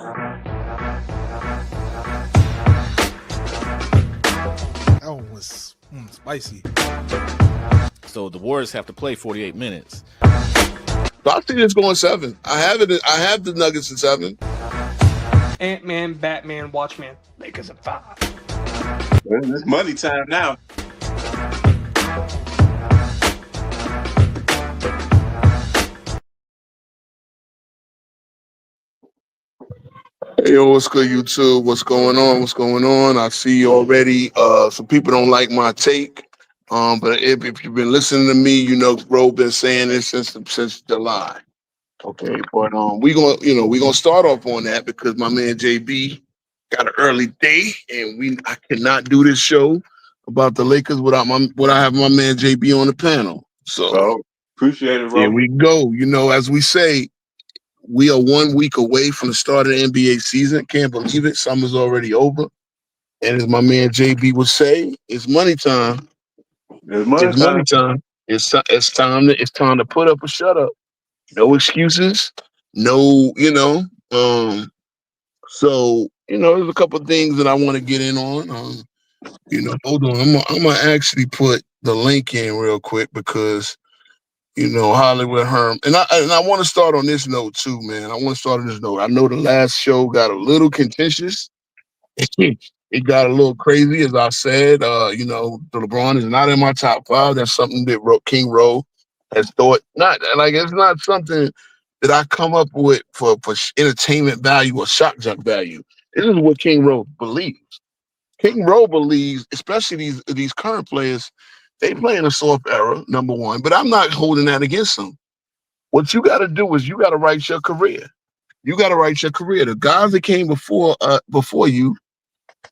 That one was spicy. So the Warriors have to play 48 minutes. So I think it's going 7. I have it. I have the Nuggets in 7. Ant-Man, Batman, Watchmen, Lakers in 5. It's money time now. Hey, yo, what's good, YouTube? What's going on? What's going on? I see already. Some people don't like my take. But if you've been listening to me, you know, bro, been saying this since July. Okay, but we gonna start off on that because my man JB got an early day, and I cannot do this show about the Lakers without having my man JB on the panel. So appreciate it, bro. Here we go. You know, as we say, we are 1 week away from the start of the NBA season. Can't believe it. Summer's already over. And as my man JB would say, it's money time. It's money time. It's time to put up or shut up. No excuses. No, so there's a couple of things that I want to get in on. Hold on. I'm gonna actually put the link in real quick because Hollywood Herm. And I want to start on this note too, man. I want to start on this note. I know the last show got a little contentious. It got a little crazy, as I said. The LeBron is not in my top 5. That's something that King Rowe has thought. It's not something that I come up with for entertainment value or shock jock value. This is what King Rowe believes. King Rowe believes, especially these current players, they play in a soft era, number one. But I'm not holding that against them. What you got to do is you got to write your career. You got to write your career. The guys that came before you,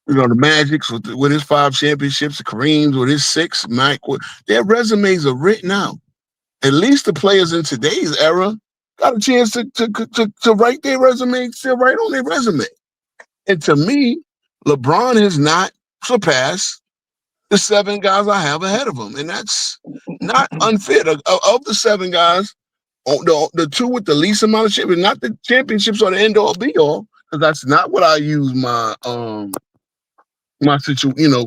the Magics with his 5 championships, the Kareems with his 6, Mike, their resumes are written out. At least the players in today's era got a chance to write their resume, still write on their resume. And to me, LeBron has not surpassed the 7 guys I have ahead of him. And that's not unfair. Of the 7 guys, the 2 with the least amount of championships, not the championships or the end-all be-all, because that's not what I use my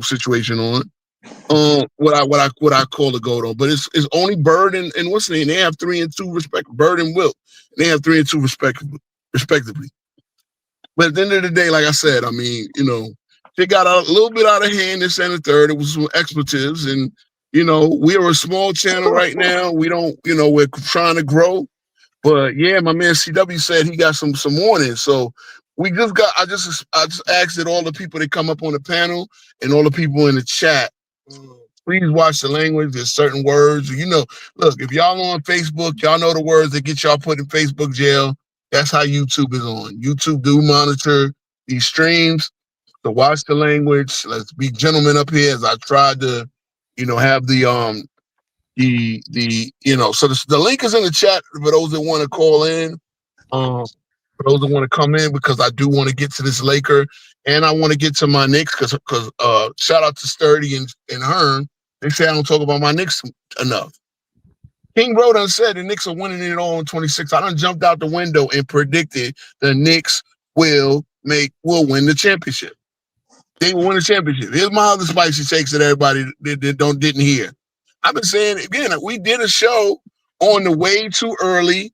situation on. What I call the GOAT on, but it's only Bird and what's the name? They have 3 and 2 respectively. Bird and Wilt, they have 3 and 2 respectively. But at the end of the day, like I said, I mean, they got a little bit out of hand this and the third. It was some expletives, and we are a small channel right now. We don't, we're trying to grow. But yeah, my man CW said he got some warnings. So we just got. I just asked that all the people that come up on the panel and all the people in the chat, please watch the language. There's certain words. Look, if y'all on Facebook, y'all know the words that get y'all put in Facebook jail. That's how YouTube is on. YouTube do monitor these streams. So watch the language. Let's be gentlemen up here as I tried to, have the so the link is in the chat for those that want to call in. For those that want to come in, because I do want to get to this Laker and I want to get to my Knicks because shout out to Sturdy and Hearn. They say I don't talk about my Knicks enough. King Rowe said the Knicks are winning it all in 26. I done jumped out the window and predicted the Knicks will win the championship. They will win the championship. Here's my other spicy takes that everybody didn't hear. I've been saying again, we did a show on the way too early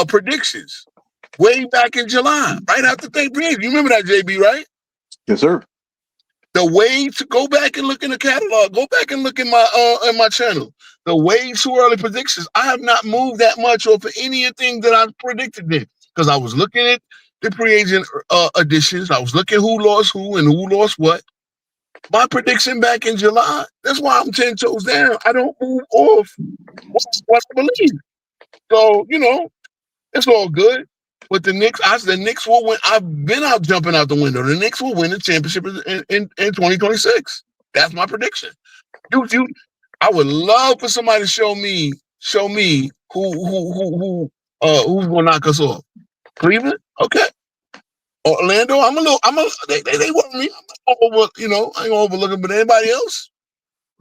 predictions way back in July, right after Thanksgiving. You remember that, JB, right? Yes, sir. The way to go back and look in the catalog, go back and look in my channel. The way too early predictions. I have not moved that much off of anything that I predicted then, because I was looking at the pre-agent additions. I was looking who lost who and who lost what. My prediction back in July, that's why I'm 10 toes down. I don't move off what I believe. So, it's all good. But the Knicks will win. I've been out jumping out the window. The Knicks will win the championship in 2026. That's my prediction. I would love for somebody to show me who's gonna knock us off. Cleveland, okay. Orlando, they want me. I ain't overlooking, but anybody else?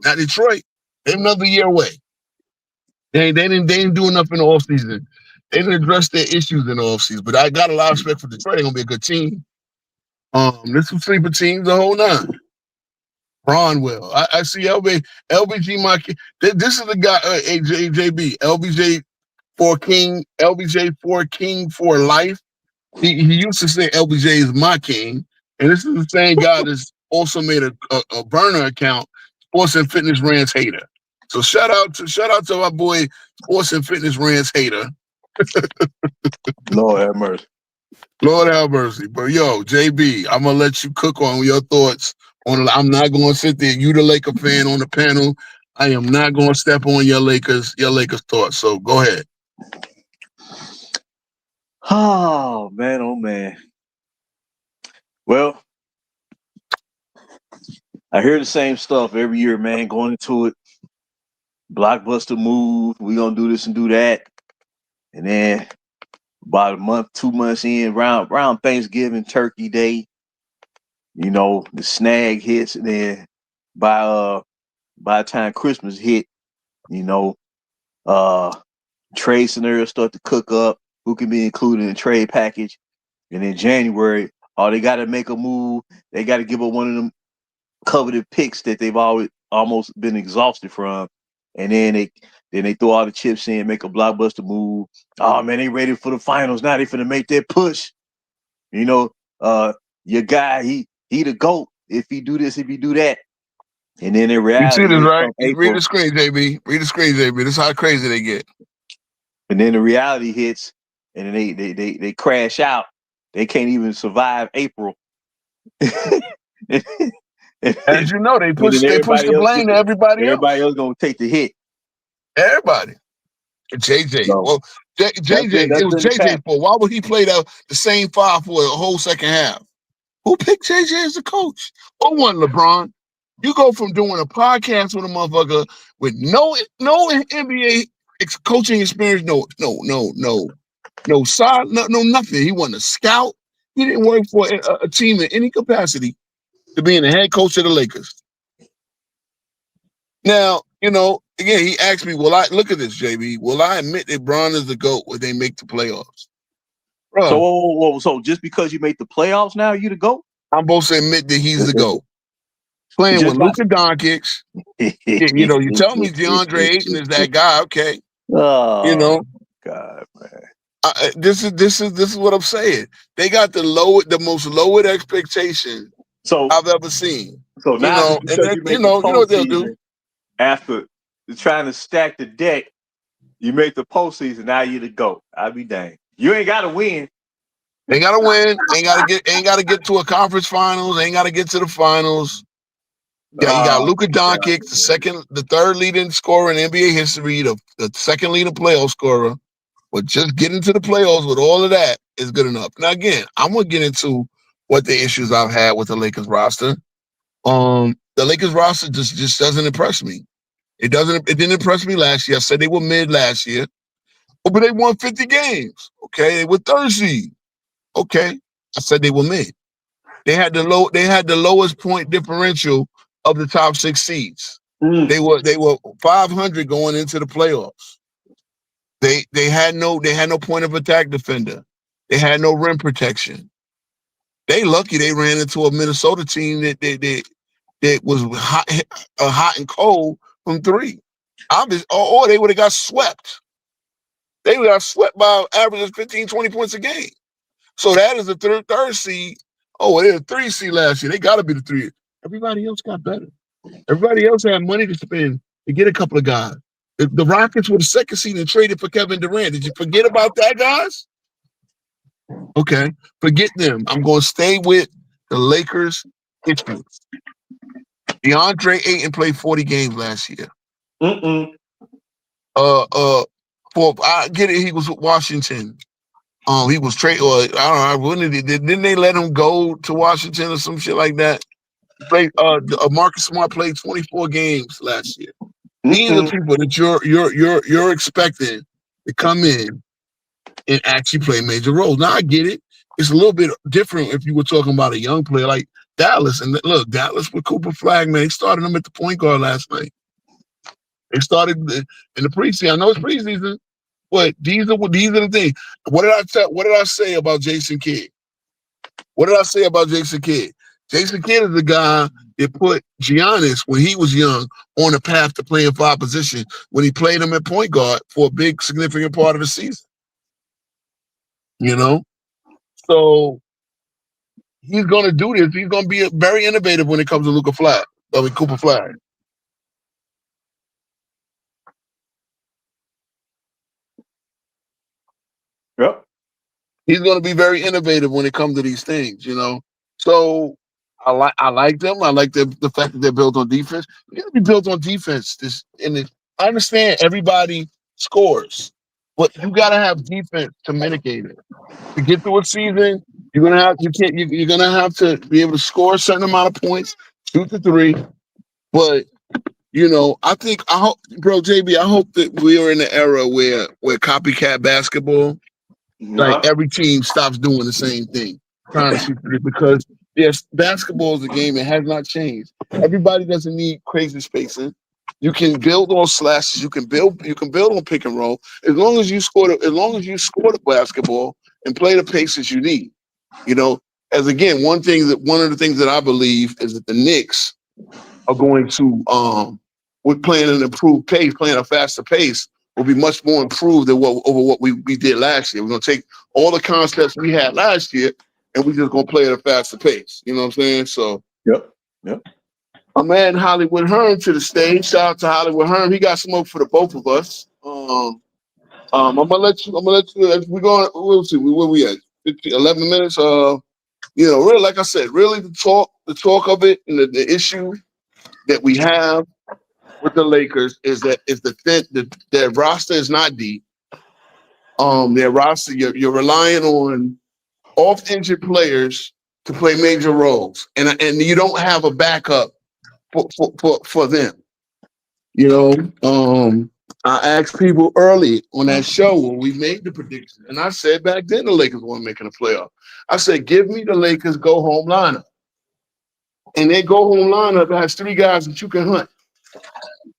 Not Detroit. They're another year away. They didn't do enough in the offseason. They didn't address their issues in the offseason. But I got a lot of respect for Detroit. They're gonna be a good team. This was sleeper teams the whole nine. Bronwell. I see LBG. This is the guy. JB. LBJ for King. LBJ for King for life. He used to say LBJ is my king, and this is the same guy that's also made a burner account, Sports and Fitness Rants Hater. So shout out to my boy Sports and Fitness Rants Hater. Lord have mercy. Lord have mercy. But yo, JB, I'm gonna let you cook on your thoughts on. I'm not gonna sit there. You the Laker fan on the panel. I am not gonna step on your Lakers thoughts. So go ahead. Oh man. Well, I hear the same stuff every year, man. Going into it, blockbuster move. We gonna do this and do that, and then about a month, 2 months in, around Thanksgiving, Turkey Day, the snag hits, and then by the time Christmas hit, trade scenarios start to cook up. Who can be included in the trade package? And in January, they got to make a move. They got to give up one of them coveted picks that they've always almost been exhausted from. And then they throw all the chips in, make a blockbuster move. Oh man, they ready for the finals. Now they finna make that push. Your guy, he the GOAT. If he do this, if he do that. And then in reality, you see this, right? Read the screen, JB. Read the screen, JB. This is how crazy they get. And then the reality hits, and then they crash out. They can't even survive April. As you know, they push the blame to everybody else. Everybody else gonna take the hit. Everybody. JJ. No. Well, JJ. It was JJ for. Why would he play the same five for a whole second half? Who picked JJ as a coach? Or one, LeBron? You go from doing a podcast with a motherfucker with no NBA coaching experience, no side, no nothing. He wasn't a scout. He didn't work for a team in any capacity to being the head coach of the Lakers. Now, again, he asked me, look at this, JB. Will I admit that Bron is the GOAT when they make the playoffs? Bro. So just because you make the playoffs now, you the GOAT? I'm supposed to admit that he's the GOAT. Playing with Luka Doncic. You tell me DeAndre Ayton is that guy, okay. Oh, God, man. This is what I'm saying. They got the most lowered expectation I've ever seen. So now, you know what they'll do. After trying to stack the deck, you make the postseason. Now you're the GOAT. I'll be dang. You ain't got to win. They got to win. Ain't got to get to a conference finals. Ain't got to get to the finals. Yeah, you got Luka Doncic, the third leading scorer in NBA history, the second leading playoff scorer. But just getting to the playoffs with all of that is good enough. Now, again, I'm gonna get into what the issues I've had with the Lakers roster. The Lakers roster just doesn't impress me. It didn't impress me last year. I said they were mid last year, but they won 50 games. Okay, they were third seed. Okay, I said they were mid. They had the lowest point differential of the top 6 seeds. They were 500 going into the playoffs. They had no point of attack defender. They had no rim protection. They lucky they ran into a Minnesota team that was hot and cold from 3. Or they would have got swept. They would have swept by average of 15, 20 points a game. So that is the third seed. Oh, they're the 3 seed last year. They got to be the 3. Everybody else got better. Everybody else had money to spend to get a couple of guys. The Rockets were the 2nd seed and traded for Kevin Durant. Did you forget about that, guys? Okay, forget them. I'm going to stay with the Lakers' issues. DeAndre Ayton played 40 games last year. I get it. He was with Washington. He was traded. Or I don't know. Didn't they let him go to Washington or some shit like that? Marcus Smart played 24 games last year. These are the people that you're expecting to come in and actually play major roles. Now I get it. It's a little bit different if you were talking about a young player like Dallas. And look, Dallas with Cooper Flag, man, they started him at the point guard last night. They started in the preseason. I know it's preseason, But these are the things. What did I say about Jason Kidd? What did I say about Jason Kidd? Jason Kidd is the guy that put Giannis, when he was young, on the path to playing 5 positions when he played him at point guard for a big, significant part of the season. You know? So he's going to do this. He's going to be very innovative when it comes to Cooper Flag. Yep. He's going to be very innovative when it comes to these things, you know? So I like them. I like the fact that they're built on defense. You got to be built on defense. I understand everybody scores, but you got to have defense to mitigate it. To get through a season, you're gonna have to be able to score a certain amount of points, shoot the 3. But I hope, bro, JB, I hope that we are in the era where copycat basketball, like every team stops doing the same thing, trying to shoot 3, because yes, basketball is a game. It has not changed. Everybody doesn't need crazy spacing. You can build on slashes. You can build on pick and roll. As long as you score the basketball and play the paces you need. As again, one of the things that I believe is that the Knicks are going to, with playing an improved pace, playing a faster pace, will be much more improved than over what we did last year. We're going to take all the concepts we had last year and we're just going to play at a faster pace. You know what I'm saying? So, Yep. I'm adding Hollywood Hearn to the stage. Shout out to Hollywood Hearn. He got smoke for the both of us. I'm gonna let you. We're going. We'll see. Where we at? 11 minutes. Really, like I said, really the talk of it, and the issue that we have with the Lakers is that their roster is not deep. Their roster, you're relying on off-injured players to play major roles, and you don't have a backup for them. I asked people early on that show when we made the prediction, and I said back then the Lakers weren't making a playoff. I said, give me the Lakers go-home lineup. And their go-home lineup has 3 guys that you can hunt.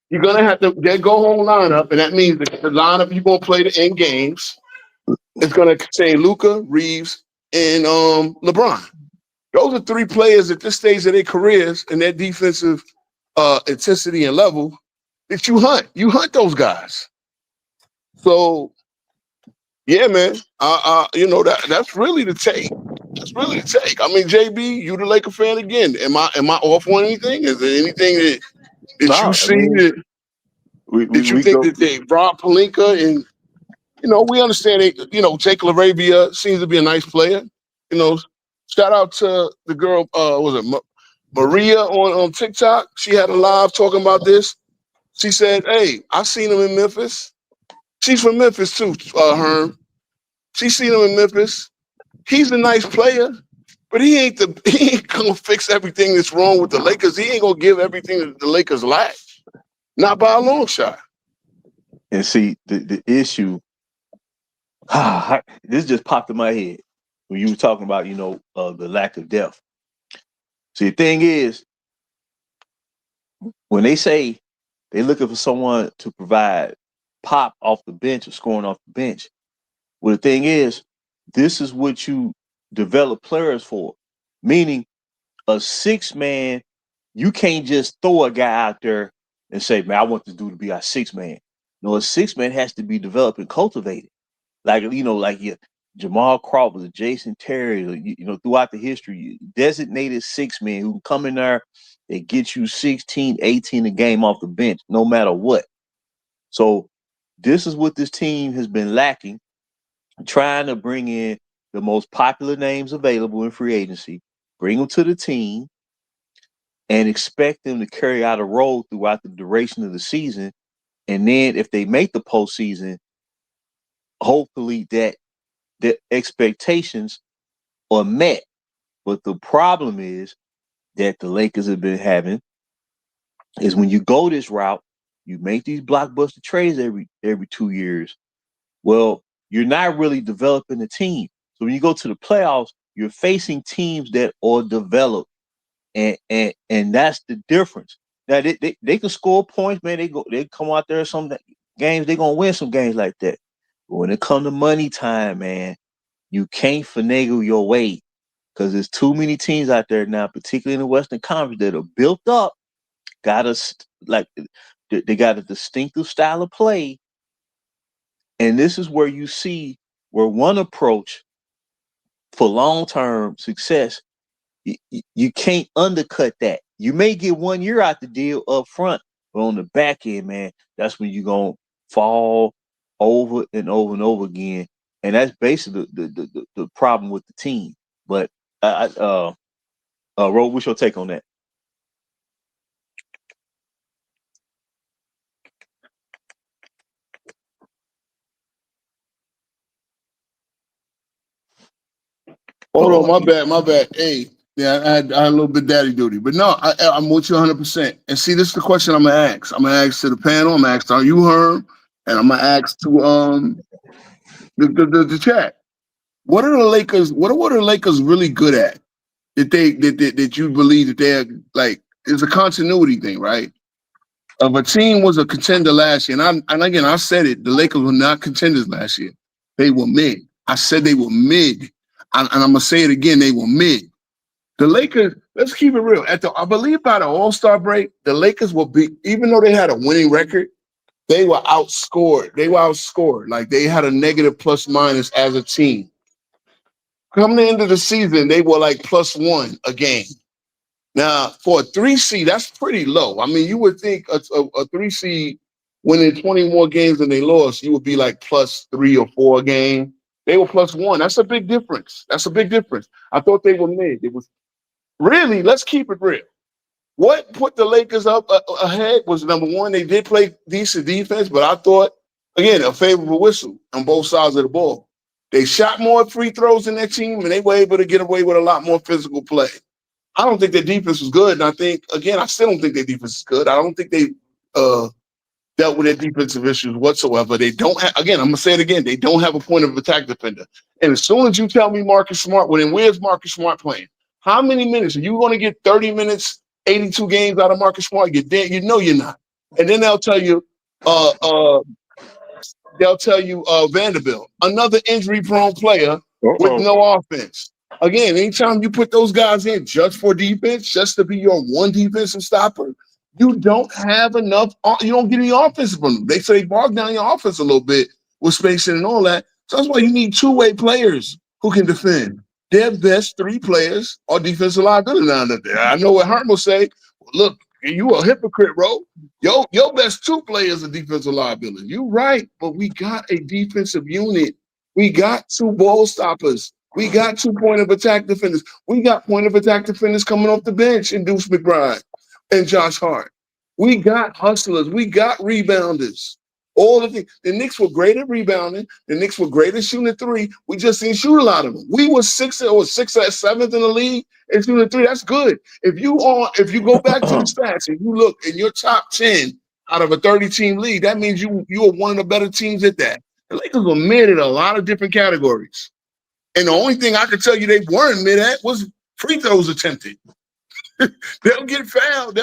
You're going to have their go-home lineup, and that means the lineup you're going to play in games is going to say Luka, Reeves, and LeBron. Those are 3 players at this stage of their careers and their defensive intensity and level that you hunt. You hunt those guys. So, yeah, man. That's really the take. That's really the take. I mean, JB, you the Laker fan again. Am I off on anything? Is there anything that you see that you think that they brought Pelinka and we understand it, Jake LaRavia seems to be a nice player. Shout out to the girl, was it Maria on TikTok? She had a live talking about this. She said, hey, I seen him in Memphis. She's from Memphis too, Herm. She's seen him in Memphis. He's a nice player, but he ain't gonna fix everything that's wrong with the Lakers. He ain't gonna give everything that the Lakers lack. Not by a long shot. And see, the issue, this just popped in my head when you were talking about, the lack of depth. See, the thing is, when they say they're looking for someone to provide pop off the bench or scoring off the bench, well, the thing is, this is what you develop players for. Meaning, a 6-man, you can't just throw a guy out there and say, man, I want this dude to be our 6-man. No, a 6-man has to be developed and cultivated. Like your Jamal Crawford, Jason Terry, throughout the history, designated 6-men who can come in there and get you 16, 18 a game off the bench, no matter what. So this is what this team has been lacking, trying to bring in the most popular names available in free agency, bring them to the team, and expect them to carry out a role throughout the duration of the season. And then if they make the postseason, hopefully that the expectations are met. But the problem is that the Lakers have been having is when you go this route, you make these blockbuster trades every 2 years. Well, you're not really developing the team. So when you go to the playoffs, you're facing teams that are developed, and that's the difference. Now they can score points, man. They come out there some games, they're gonna win some games like that. But when it comes to money time, man, you can't finagle your way because there's too many teams out there now, particularly in the Western Conference, that are built up, got us like they got a distinctive style of play, and this is where you see where one approach for long-term success, you can't undercut that. You may get 1 year out the deal up front, but on the back end, man, that's when you're going to fall over and over and over again. And that's basically the problem with the team. But, Ro, what's your take on that? Hold on, my bad. Hey, yeah, I had a little bit daddy duty, but no, I'm with you 100%. And see, this is the question I'm gonna ask. I'm gonna ask to the panel. I'm gonna ask to you, Herm, and I'm gonna ask to the chat. What are the Lakers? What are the Lakers really good at? That you believe that they're like? It's a continuity thing, right? If a team was a contender last year, and again I said it, the Lakers were not contenders last year. They were mid. I said they were mid. And I'm gonna say it again, they were mid. The Lakers, let's keep it real. I believe by the All-Star break, the Lakers will be, even though they had a winning record, they were outscored. Like they had a negative plus minus as a team. Coming to the end of the season, they were like +1 a game. Now, for a 3 seed, that's pretty low. I mean, you would think a 3 seed winning 20 more games than they lost, you would be like +3 or 4 a game. They were +1. That's a big difference. I thought they were mid. It was really, let's keep it real. What put the Lakers up ahead was number one, they did play decent defense, but I thought, again, a favorable whistle on both sides of the ball. They shot more free throws in their team, and they were able to get away with a lot more physical play. I don't think their defense was good, and I still don't think their defense is good. I don't think they dealt with their defensive issues whatsoever. They don't have, again, I'm going to say it again, they don't have a point of attack defender. And as soon as you tell me Marcus Smart, well, then where's Marcus Smart playing? How many minutes? Are you going to get 30 minutes, 82 games out of Marcus Smart? You know you're not. And then they'll tell you, Vanderbilt, another injury-prone player with no offense. Again, anytime you put those guys in just for defense, just to be your one defensive stopper, you don't have enough. You don't get any offense from them. They say they bog down your offense a little bit with spacing and all that. So that's why you need two-way players who can defend. Their best 3 players are defensive liability down there. I know what Herm will say. Look, you a hypocrite, bro. Your best 2 players are defensive liability. You're right, but we got a defensive unit. We got 2 ball stoppers. We got 2 point of attack defenders. We got point of attack defenders coming off the bench in Deuce McBride and Josh Hart. We got hustlers. We got rebounders. All the things. The Knicks were great at rebounding. The Knicks were great at shooting 3. We just didn't shoot a lot of them. We were 6th or 7th in the league and shooting 3. That's good. If you go back to the stats and you look in your top 10 out of a 30-team league, that means you are one of the better teams at that. The Lakers were mid in a lot of different categories. And the only thing I could tell you they weren't mid at was free throws attempted. They'll get fouled.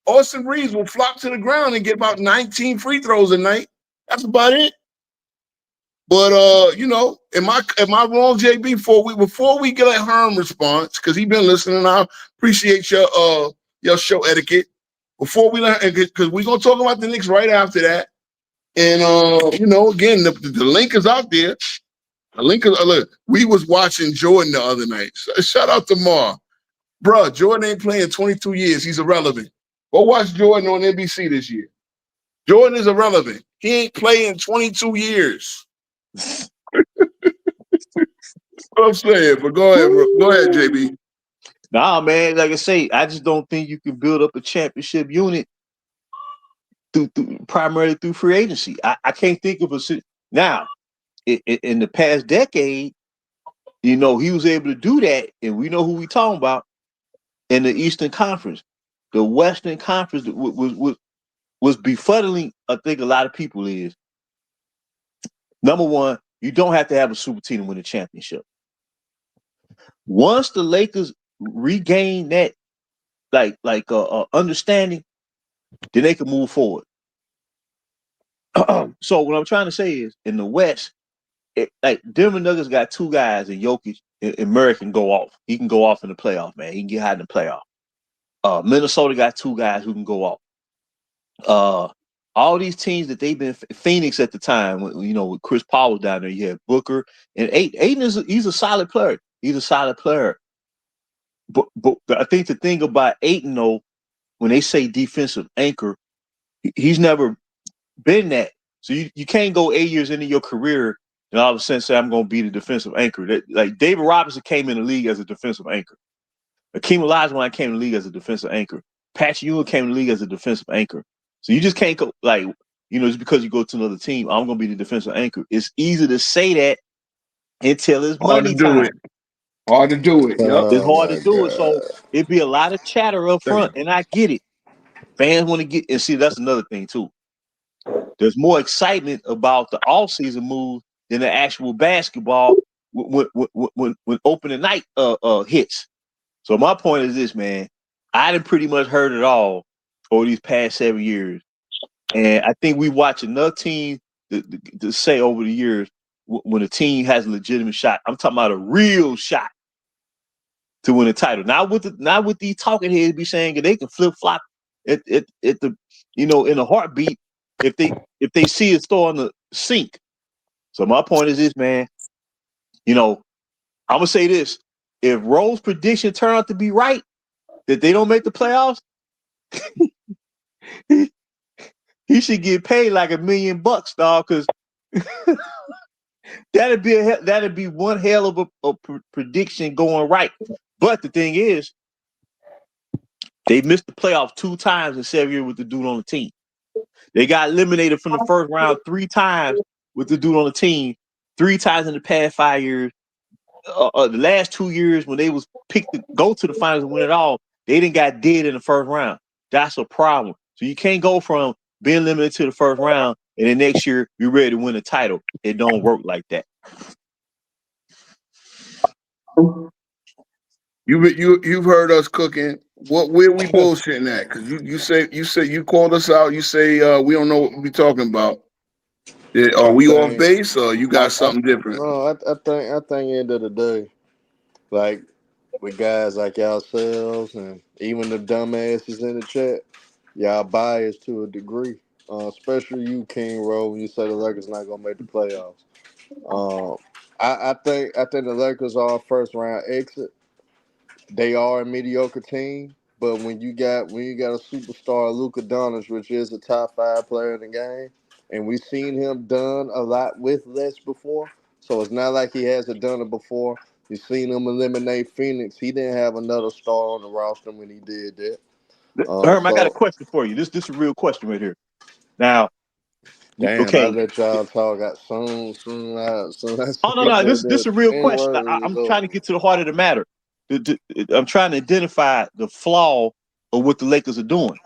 Austin Reeves will flop to the ground and get about 19 free throws a night. That's about it. But am I wrong, JB? Before we get a Herm response, because he's been listening, I appreciate your show etiquette. Before we learn, because we're gonna talk about the Knicks right after that. And again, the link is out there. The link is look. We was watching Jordan the other night. Shout out to Mar. Bruh, Jordan ain't playing 22 years. He's irrelevant. Go watch Jordan on NBC this year. Jordan is irrelevant. He ain't playing 22 years. I'm saying, but go ahead, bro. Go ahead, JB. Nah, man, like I say, I just don't think you can build up a championship unit primarily through free agency. I can't think of a now in the past decade, he was able to do that, and we know who we talking about. In the Eastern Conference, the Western Conference was befuddling. I think a lot of people is number one. You don't have to have a super team to win a championship. Once the Lakers regain that, understanding, then they can move forward. So what I'm trying to say is, in the West, like Denver Nuggets got two guys, and Jokic and Murray can go off. He can go off in the playoff, man. He can get hot in the playoff. Minnesota got two guys who can go off. All these teams that they've been Phoenix at the time, with Chris Paul was down there, you had Booker and Ayton he's a solid player. He's a solid player. But I think the thing about Ayton, though, when they say defensive anchor, he's never been that. So you can't go 8 years into your career and all of a sudden say I'm going to be the defensive anchor. Like David Robinson came in the league as a defensive anchor. Akeem Olajuwon came in the league as a defensive anchor. Pat Ewing came in the league as a defensive anchor. So you just can't go just because you go to another team, I'm going to be the defensive anchor. It's easy to say that until it's money time. Hard to do it. Yep. It's hard to do it. So it'd be a lot of chatter up front, and I get it. Fans want to get and see. That's another thing too. There's more excitement about the all-season move than the actual basketball when opening night hits. So my point is this, man. I done pretty much heard it all over these past 7 years, and I think we watch enough teams to say over the years when a team has a legitimate shot. I'm talking about a real shot to win a title. Not with these talking heads be saying that they can flip flop at the in a heartbeat if they see a store on the sink. So my point is this, man. I'm gonna say this: if Rose's prediction turn out to be right, that they don't make the playoffs, he should get paid like $1 million, dog. Because that'd be one hell of a prediction going right. But the thing is, they missed the playoffs 2 times in 7 years with the dude on the team. They got eliminated from the first round 3 times with the dude on the team, 3 times in the past 5 years. The last 2 years when they was picked to go to the finals and win it all, they didn't got dead in the first round. That's a problem. So you can't go from being limited to the first round and then next year you're ready to win a title. It don't work like that. You've heard us cooking. Where we bullshitting at? Because you say you called us out. You say we don't know what we talking about. Are we off base or you got something different? No, I think end of the day, like with guys like ourselves and even the dumbasses in the chat, y'all biased to a degree. Especially you, King Rowe, when you say the Lakers not gonna make the playoffs. I think the Lakers are a first round exit. They are a mediocre team, but when you got a superstar, Luka Doncic, which is a top 5 player in the game, and we've seen him done a lot with less before, so it's not like he hasn't done it before. You've seen him eliminate Phoenix. He didn't have another star on the roster when he did that. Herm, I got a question for you. This is a real question right here. Now, damn, okay. I let y'all talk. Got soon. Oh no, this is a real question. I'm trying to get to the heart of the matter. I'm trying to identify the flaw of what the Lakers are doing.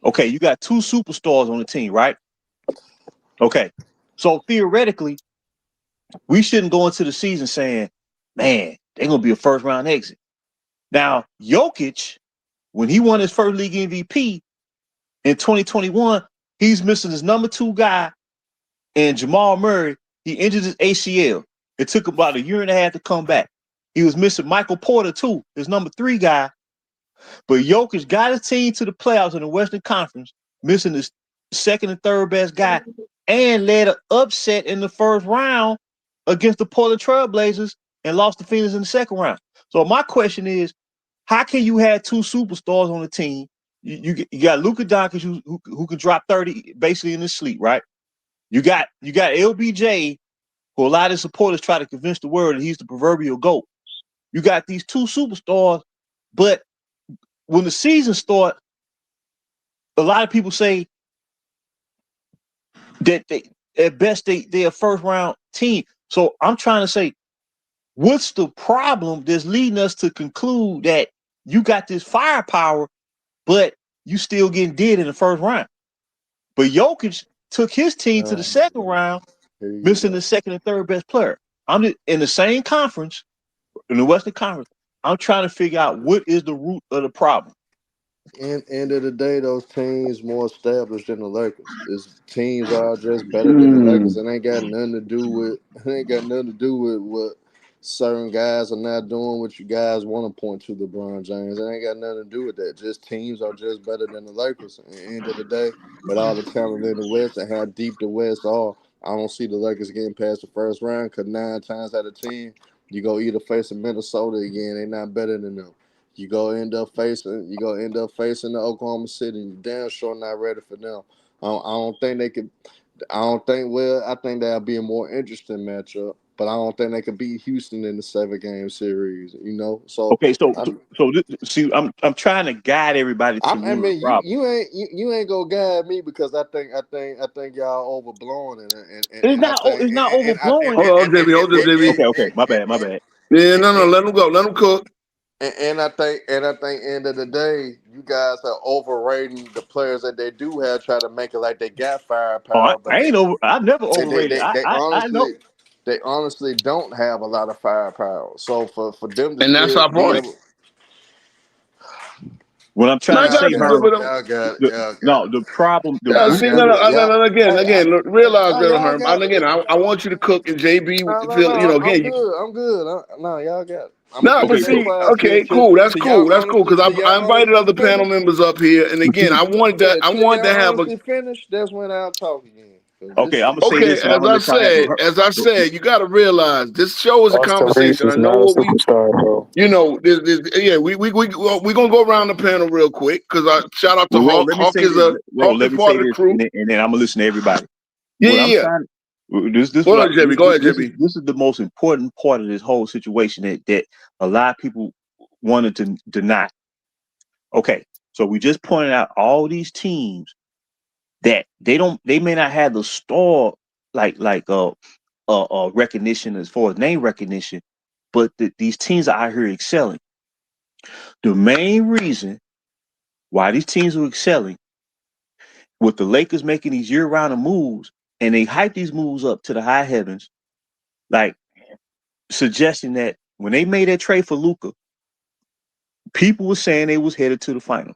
Okay, you got 2 superstars on the team, right? Okay, so theoretically, we shouldn't go into the season saying, "Man, they're gonna be a first round exit." Now, Jokic, when he won his first league MVP in 2021, he's missing his number 2 guy, and Jamal Murray. He injured his ACL. It took about 1.5 years to come back. He was missing Michael Porter too, his number 3 guy. But Jokic got his team to the playoffs in the Western Conference, missing his second and third best guy, and led an upset in the first round against the Portland Trailblazers and lost to Phoenix in the second round. So my question is, how can you have 2 superstars on the team? You got Luka Doncic who can drop 30 basically in his sleep, right? You got LBJ, who a lot of supporters try to convince the world that he's the proverbial GOAT. You got these 2 superstars, but when the season starts, a lot of people say that at best they're a first round team. So I'm trying to say, what's the problem that's leading us to conclude that you got this firepower, but you still getting dead in the first round? But Jokic took his team to the second round, missing the second and third best player. I'm in the same conference, in the Western Conference. I'm trying to figure out what is the root of the problem. End of the day, those teams more established than the Lakers. Is teams are just better than the Lakers. It ain't got nothing to do with. It ain't got nothing to do with what certain guys are not doing. What you guys want to point to LeBron James. It ain't got nothing to do with that. Just teams are just better than the Lakers. At the end of the day, with all the talent in the West and how deep the West are, I don't see the Lakers getting past the first round. Cause 9 times out of 10, you go either facing Minnesota again. They're not better than them. You go end up facing the Oklahoma City. You damn sure not ready for them. I don't think they could. I don't think. Well, I think that'll be a more interesting matchup. But I don't think they could beat Houston in the 7-game series. You know. So Okay, so I, see, I'm trying to guide everybody to I word mean, Rob. you ain't gonna guide me because I think y'all overblown It's and I not think it's not overblowing. Hold on, JB. Hold on, JB. Okay, my bad. Yeah, no, let him go. Let him cook. And I think end of the day, you guys are overrating the players that they do have, try to make it like they got Oh, firepower, but I ain't over. I've never they they, overrated. they, they I know. honestly don't have a lot of firepower. So for them to And that's still our be point. able, What I'm No, trying I to say, got you, Herm. y'all got it, The, y'all got no, it, the problem, the Yeah, root see, y'all root. got it, again, look, realize no, that, y'all Herm. got And it. again, I want you to cook and JB feel, I'm again, good. I'm good. No, y'all got it. I'm gonna no, give but Okay, you so see, everybody okay, cool, that's till cool, y'all that's cool, honestly because till I y'all invited honestly other panel finish. members up here, and but again, see, Yeah, I till wanted to y'all have a. honestly finish. That's when I'll talk again. 'Cause okay, I'm gonna say Okay, this, and I'm gonna let y'all have it. as I said, you got to realize this show is a Austin Reeves conversation. I is know not a what we, superstar, bro. yeah, we gonna go around the panel real quick because I shout out to Well, Ro, Hawk. let me say this. Ro, Hawk is let me part say of the this, crew. and then I'm gonna listen to everybody. Yeah, What yeah, I'm yeah. trying this Go ahead, JB. Go ahead, JB. this is the most important part of this whole situation that a lot of people wanted to deny. Okay, so we just pointed out all these teams that they may not have the star recognition as far as name recognition, but these teams are out here excelling. The main reason why these teams are excelling with the Lakers making these year-round moves, and they hype these moves up to the high heavens, like suggesting that when they made that trade for Luka, people were saying they was headed to the final.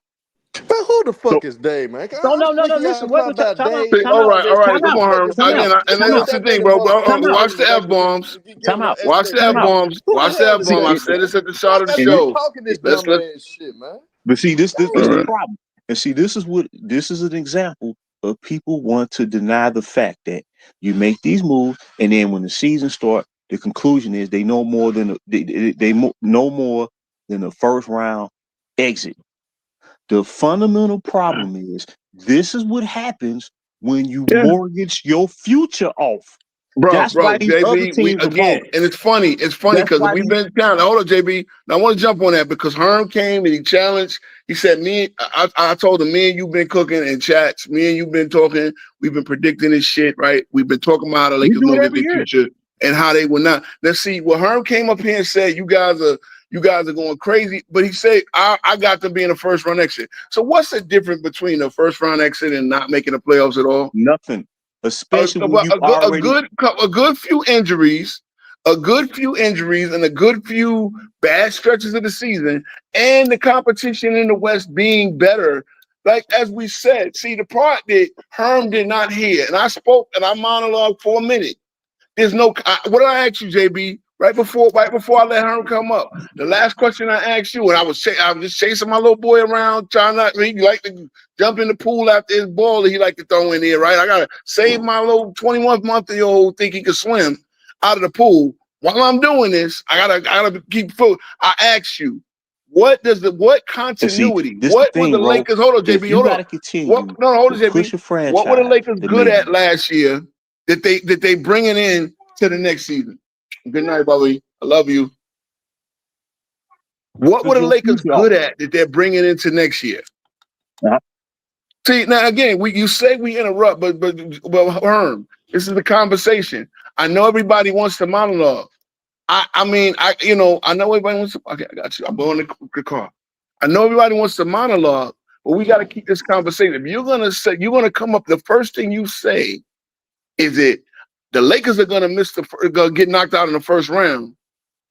But who the So fuck is Dave, man? no. I'm sick of y'all Listen, wait, talking about time out, Dave. time out, All right. time Come out, on, Herm. time out, Again, and time out, that's the That thing, nigga bro. won't give time me out, Watch the the F bombs. give time no out, Watch the F time out. explanation. bombs. Who the Watch the hell F is See, bomb. I Dave, said man? this at the start Y'all of the got and me this, show. talking this Let's dumb let's. ass shit, man. but see, this All the right. problem. And see, this is an example of people want to deny the fact that you make these moves, and then when the season starts, the conclusion is they know more than know more than the first round exit. The fundamental problem is this is what happens when you Yeah. mortgage your future off. That's why Bro, these other JB, we teams are again, balling. and it's funny. It's funny That's because why we've these. been down. Hold on, JB. Now, I want to jump on that because Herm came and he challenged. He said, I told him, me and you've been cooking in chats. Me and you've been talking. We've been predicting this shit, right? We've been talking about how the We Lakers do gonna it get every their year. future and how they will not. Let's see. Well, Herm came up here and said, you guys are going crazy. But he said, I got them being a first round exit. So what's the difference between a first round exit and not making the playoffs at all? Nothing, a, especially when a, you a good already. a good few injuries, and a good few bad stretches of the season, and the competition in the West being better. Like as we said, see the part that Herm did not hear, and I spoke and I monologued for a minute. There's no. What did I ask you, JB? Right before I let Herm come up, the last question I asked you, and I was just chasing my little boy around, trying not. He like to jump in the pool after his ball that he like to throw in there, right? I gotta save my little 21-month-old think he can swim out of the pool. While I'm doing this, I gotta keep food. I asked you, what And see, continuity? this the What were the thing, Ro. Lakers? Hold on, If JB. you Hold got on. to What? continue No, hold to on, JB. push a What were the franchise Lakers that good made at last year that they bringing in to the next season? Good night, Bobby. I love you. What were the your Lakers future off. good at that they're bringing into next year? Uh-huh. See, now again, you say we interrupt, but Herm, this is the conversation. I know everybody wants to monologue. I mean, I know everybody wants to. Okay, I got you. I'm going to the car. I know everybody wants to monologue, but we got to keep this conversation. If you're gonna come up, the first thing you say is it the Lakers are gonna gonna get knocked out in the first round.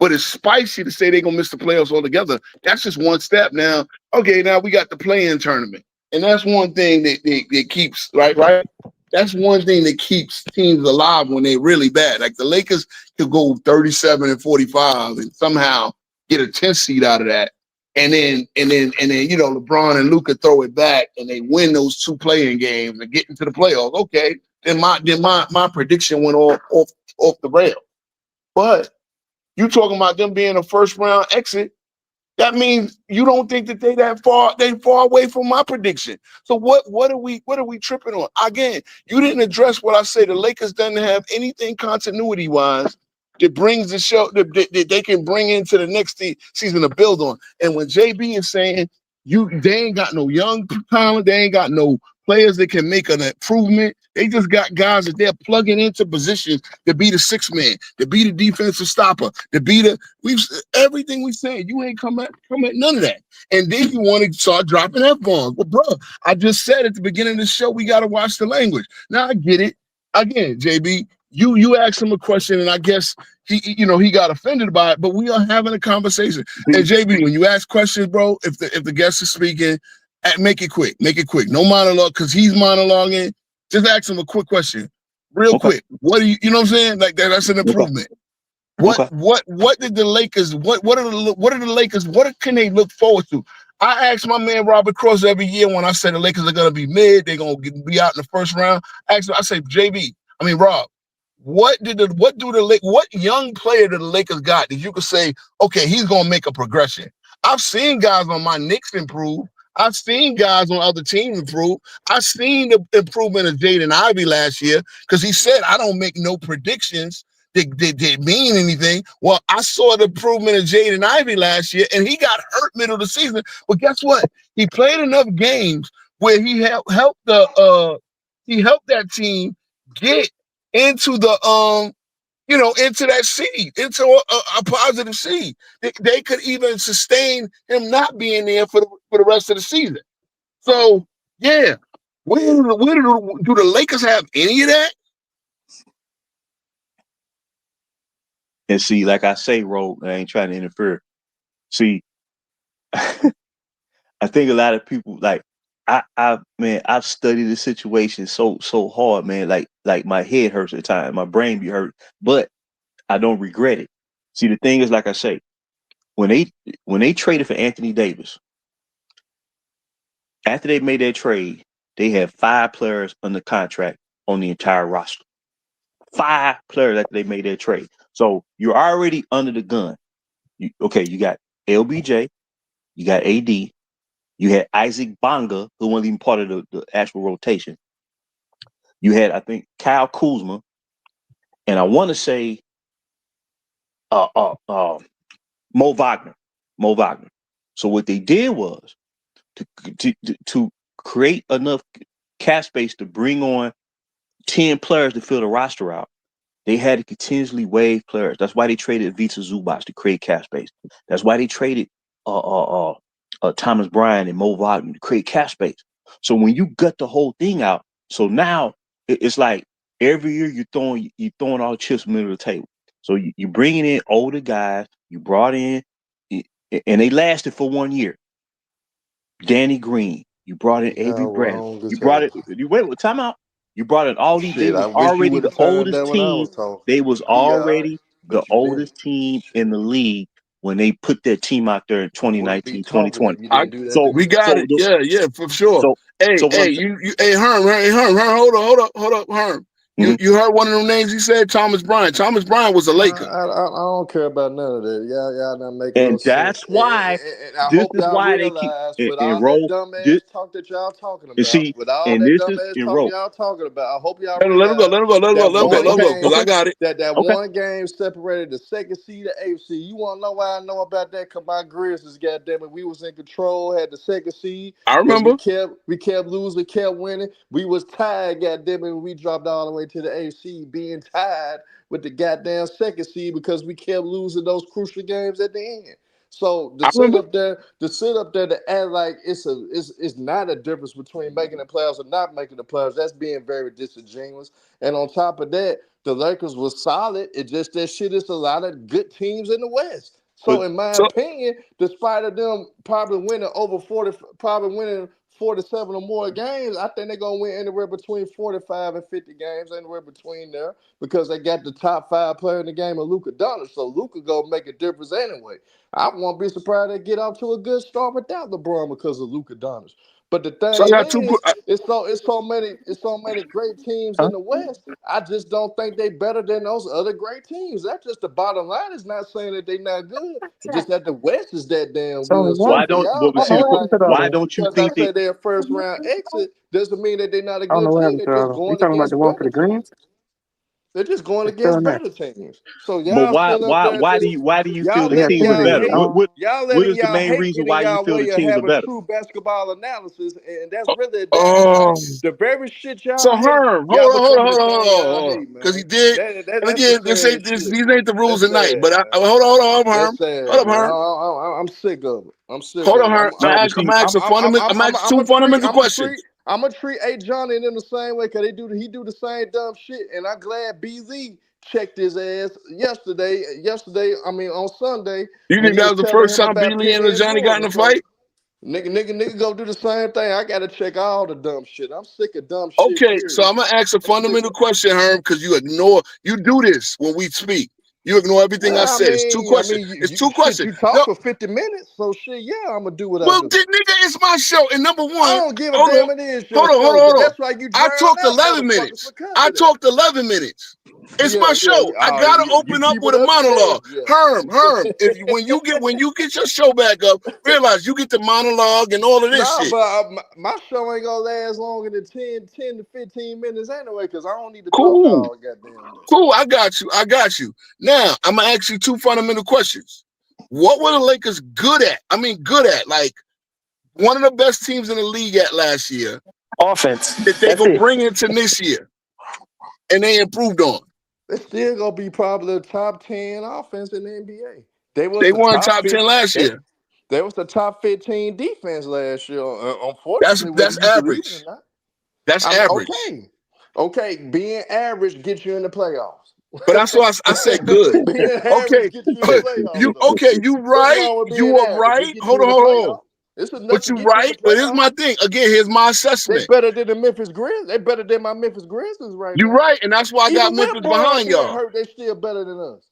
but it's spicy to say they're gonna miss the playoffs altogether. That's just one step. Now, okay, now we got the play-in tournament, and that's one thing that keeps right. That's one thing that keeps teams alive when they're really bad. Like the Lakers could go 37-45 and somehow get a 10th seed out of that. And then LeBron and Luka throw it back and they win those two playing games and get into the playoffs. Okay, then my prediction went off the rail. But you talking about them being a first round exit? That means you don't think that they far away from my prediction. So what are we tripping on? Again, you didn't address what I say. The Lakers doesn't have anything continuity wise that brings the show that they can bring into the next season to build on. And when JB is saying they ain't got no young talent, they ain't got no players that can make an improvement. They just got guys that they're plugging into positions to be the sixth man, to be the defensive stopper, to be the everything we said. You ain't come at none of that. And then you want to start dropping F-bombs. Well, bro, I just said at the beginning of the show, we got to watch the language. Now I get it. Again, JB, you asked him a question, and I guess he got offended by it, but we are having a conversation. And JB, when you ask questions, bro, if the guest is speaking, make it quick. No monologue, because he's monologuing. Just ask him a quick question, real quick. What do you know what I'm saying? Like that's an improvement. What did the Lakers? What are the Lakers? What can they look forward to? I ask my man Robert Cross every year when I say the Lakers are gonna be mid, they're gonna be out in the first round. I say Rob, what young player did the Lakers got that you could say, okay, he's gonna make a progression? I've seen guys on my Knicks improve. I've seen guys on other teams improve. I've seen the improvement of Jaden Ivey last year because he said, I don't make no predictions that mean anything. Well, I saw the improvement of Jaden Ivey last year, and he got hurt middle of the season. But guess what? He played enough games where he helped that team get into the into that seed, into a positive seed. They could even sustain him not being there for the rest of the season. So, yeah, where do the Lakers have any of that? And see, like I say, Ro, I ain't trying to interfere. See, I think a lot of people I've studied the situation so hard, man. Like my head hurts at times, my brain be hurt, but I don't regret it. See, the thing is, like I say, when they traded for Anthony Davis, after they made that trade, they had 5 players under contract on the entire roster. 5 players after they made that trade. So you're already under the gun. You got LBJ, you got AD, you had Isaac Bonga, who wasn't even part of the actual rotation. You had, I think, Kyle Kuzma, and I want to say Mo Wagner. So what they did was to create enough cap space to bring on 10 players to fill the roster out. They had to continuously waive players. That's why they traded Vita Zubac to create cap space. That's why they traded Thomas Bryant and Mo Wagner to create cap space. So when you gut the whole thing out, so now it's like every year you're throwing all the chips in the middle of the table. So you're bringing in older guys. You brought in, and they lasted for 1 year. Danny Green. You brought in Avery Bradley. You brought it. You wait with timeout. You brought in all these. They was already the oldest team. They was already the oldest team in the league when they put their team out there in 2019, 2020. We got it. Yeah, for sure. Hey, Herm, hold up, Herm. You heard one of them names he said, Thomas Bryant. Thomas Bryant was a Laker. I don't care about none of that. Y'all not making no sense. And that's why. And I hope y'all realize with all that dumbass talk that y'all talking about, y'all talking about, I hope y'all realize. Let him go, because I got it. That one game separated the second seed to eighth seed. You want to know why I know about that? Because my Grizzlies, goddamn it, we was in control, had the second seed. I remember. We kept losing, kept winning. We was tied, goddamn it, when we dropped all the way to the AFC, being tied with the goddamn second seed because we kept losing those crucial games at the end. So to sit up there to act like it's not a difference between making the playoffs or not making the playoffs, that's being very disingenuous. And on top of that, the Lakers was solid. It's just that shit is a lot of good teams in the West. But So in my so opinion, despite of them probably winning over 40, probably winning 47 or more games, I think they're gonna win anywhere between 45 and 50 games, anywhere between there, because they got the top 5 player in the game of Luka Doncic. So Luka gonna make a difference anyway. I won't be surprised they get off to a good start without LeBron because of Luka Doncic. But the so I thing got two. is, it's so many great teams Huh? in the West. I just don't think they better than those other great teams. That's just the bottom line. It's not saying that they not good. It's just that the West is that damn It's only good. So one. Why for don't? y'all But to I don't know see, act what like happened to the other why one. don't you because I think that? say they're a first round exit doesn't mean that they're not a I don't good know what team. happened They're to the just other one. You going talking about the against one for better the teams. Greens? They're just going It's still against in there. better teams. So But y'all why? sitting up there just Why do you feel y'all They the got letting teams two of are y'all these. better? I hate. don't, Y'all What letting is the y'all main hate reason getting why you y'all feel the way of teams are having better? true basketball analysis, and that's really a damn shame. Um. The very shit So y'all hate, Herm, y'all becoming the thing y'all hold on, hate, because he man. did. And That's the again, sad shit. these ain't the rules That's tonight. sad, But man. hold on, Herm, That's sad, hold up, man. Herm, I'm sick of it. I'm sick hold on, of it. Herm. No, but I'm see, asking fundamental. I'm asking two fundamental questions. I'm gonna treat A. Johnny in the same way because he do the same dumb shit, and I'm glad BZ checked his ass yesterday. I mean on Sunday You when think he that was was the telling first him time about Beasley Penny and and Johnny got in Jordan. a So fight? nigga go do the same thing. I gotta check all the dumb shit. I'm sick of dumb shit. Okay, so Period. I'm gonna ask a I'm sick fundamental of it. question, Herm, because you do this when we speak. You ignore everything I Well, said. It's two questions. It's two questions. you talk No, for 50 minutes, so shit, yeah, I'm gonna do what I well, do. nigga, it's my show. And number I one, don't give a hold on, damn. It is your show, hold but on. that's why you I drown talked out 11 motherfuckers minutes. because I of that. talked 11 minutes. It's my Yeah, yeah. show. I gotta You open up keep it with a up, yeah, monologue. Herm, if you, when you get your show back up, realize you get the monologue and all of this Nah, shit. but my show ain't gonna last longer than 10 to 15 minutes anyway, because I don't need to talk Cool. all goddamn day. Cool. I got you. Now I'm gonna ask you two fundamental questions. What were the Lakers good at? I mean, good at like one of the best teams in the league at last year offense. that they That's gonna it. bring into this year and they improved on. They still gonna be probably the top 10 offense in the NBA. They was They the won top top 10 last they, year. they was the top 15 defense last year. Unfortunately, whether That's you believe it or average. not. That's I mean, average. okay, being average gets you in the playoffs. But that's why I said good. Being Okay, average gets you in the playoffs, though. you What's right. wrong with You being are average? It right. gets Hold you in on, the hold on. playoffs. It's enough But to you get you in the right. But here's playoffs. my thing. Again, here's my They assessment. better than the Memphis Grizzlies. They better than my Memphis Grizzlies right You now. right, and that's why I got Even with Memphis Bron behind being y'all. hurt, they still better than us.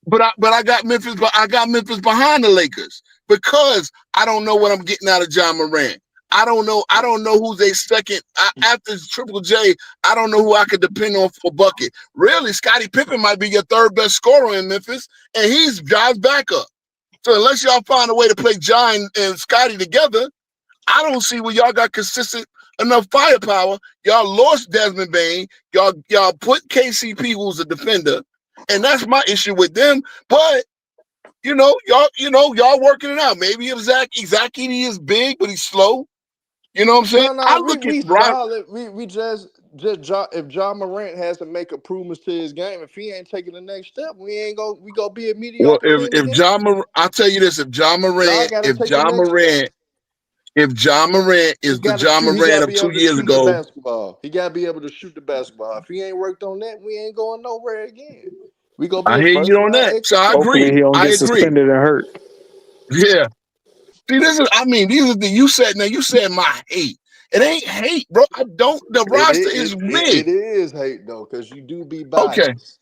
But I got Memphis, but I got Memphis behind the Lakers because I don't know what I'm getting out of John Morant. I don't know who's a second after Triple J. I don't know who I could depend on for a bucket. Really, Scottie Pippen might be your third best scorer in Memphis, and he's John's backup. So unless y'all find a way to play John and Scottie together, I don't see where y'all got consistent enough firepower. Y'all lost Desmond Bain. Y'all put KCP, who's a defender, and that's my issue with them. But y'all working it out. Maybe if Zach Edey is big, but he's slow. You know what I'm saying? I No, look at we Rob. solid. We just if John Morant has to make improvements to his game, if he ain't taking the next step, we gonna be a Well, mediocre team again. I'll tell you this: if John Morant He is the got to John shoot. He got Morant to of be 2 able to years shoot the ago, basketball. He got to be able to shoot the basketball. If he ain't worked on that, we ain't going nowhere again. We gonna be I a hear you first on round that. So exit I team. Hopefully agree. he don't I get agree. suspended and hurt. Yeah. See, these are the you said my hate. It ain't hate, bro. The roster is It mid. is hate though, because you do be Okay. biased.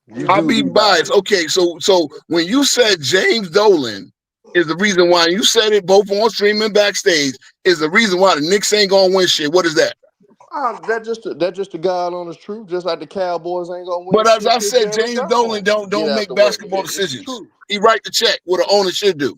You I'll do be be biased. biased. Okay, so when you said James Dolan is the reason why, you said it both on stream and backstage, is the reason why the Knicks ain't gonna win shit. What is that? That's just the God honest truth. Just like the Cowboys ain't gonna win But as shit I till said, Jerry James Dolan Jones get don't out make the way. basketball It's the decisions. truth. He write the check what an owner should do.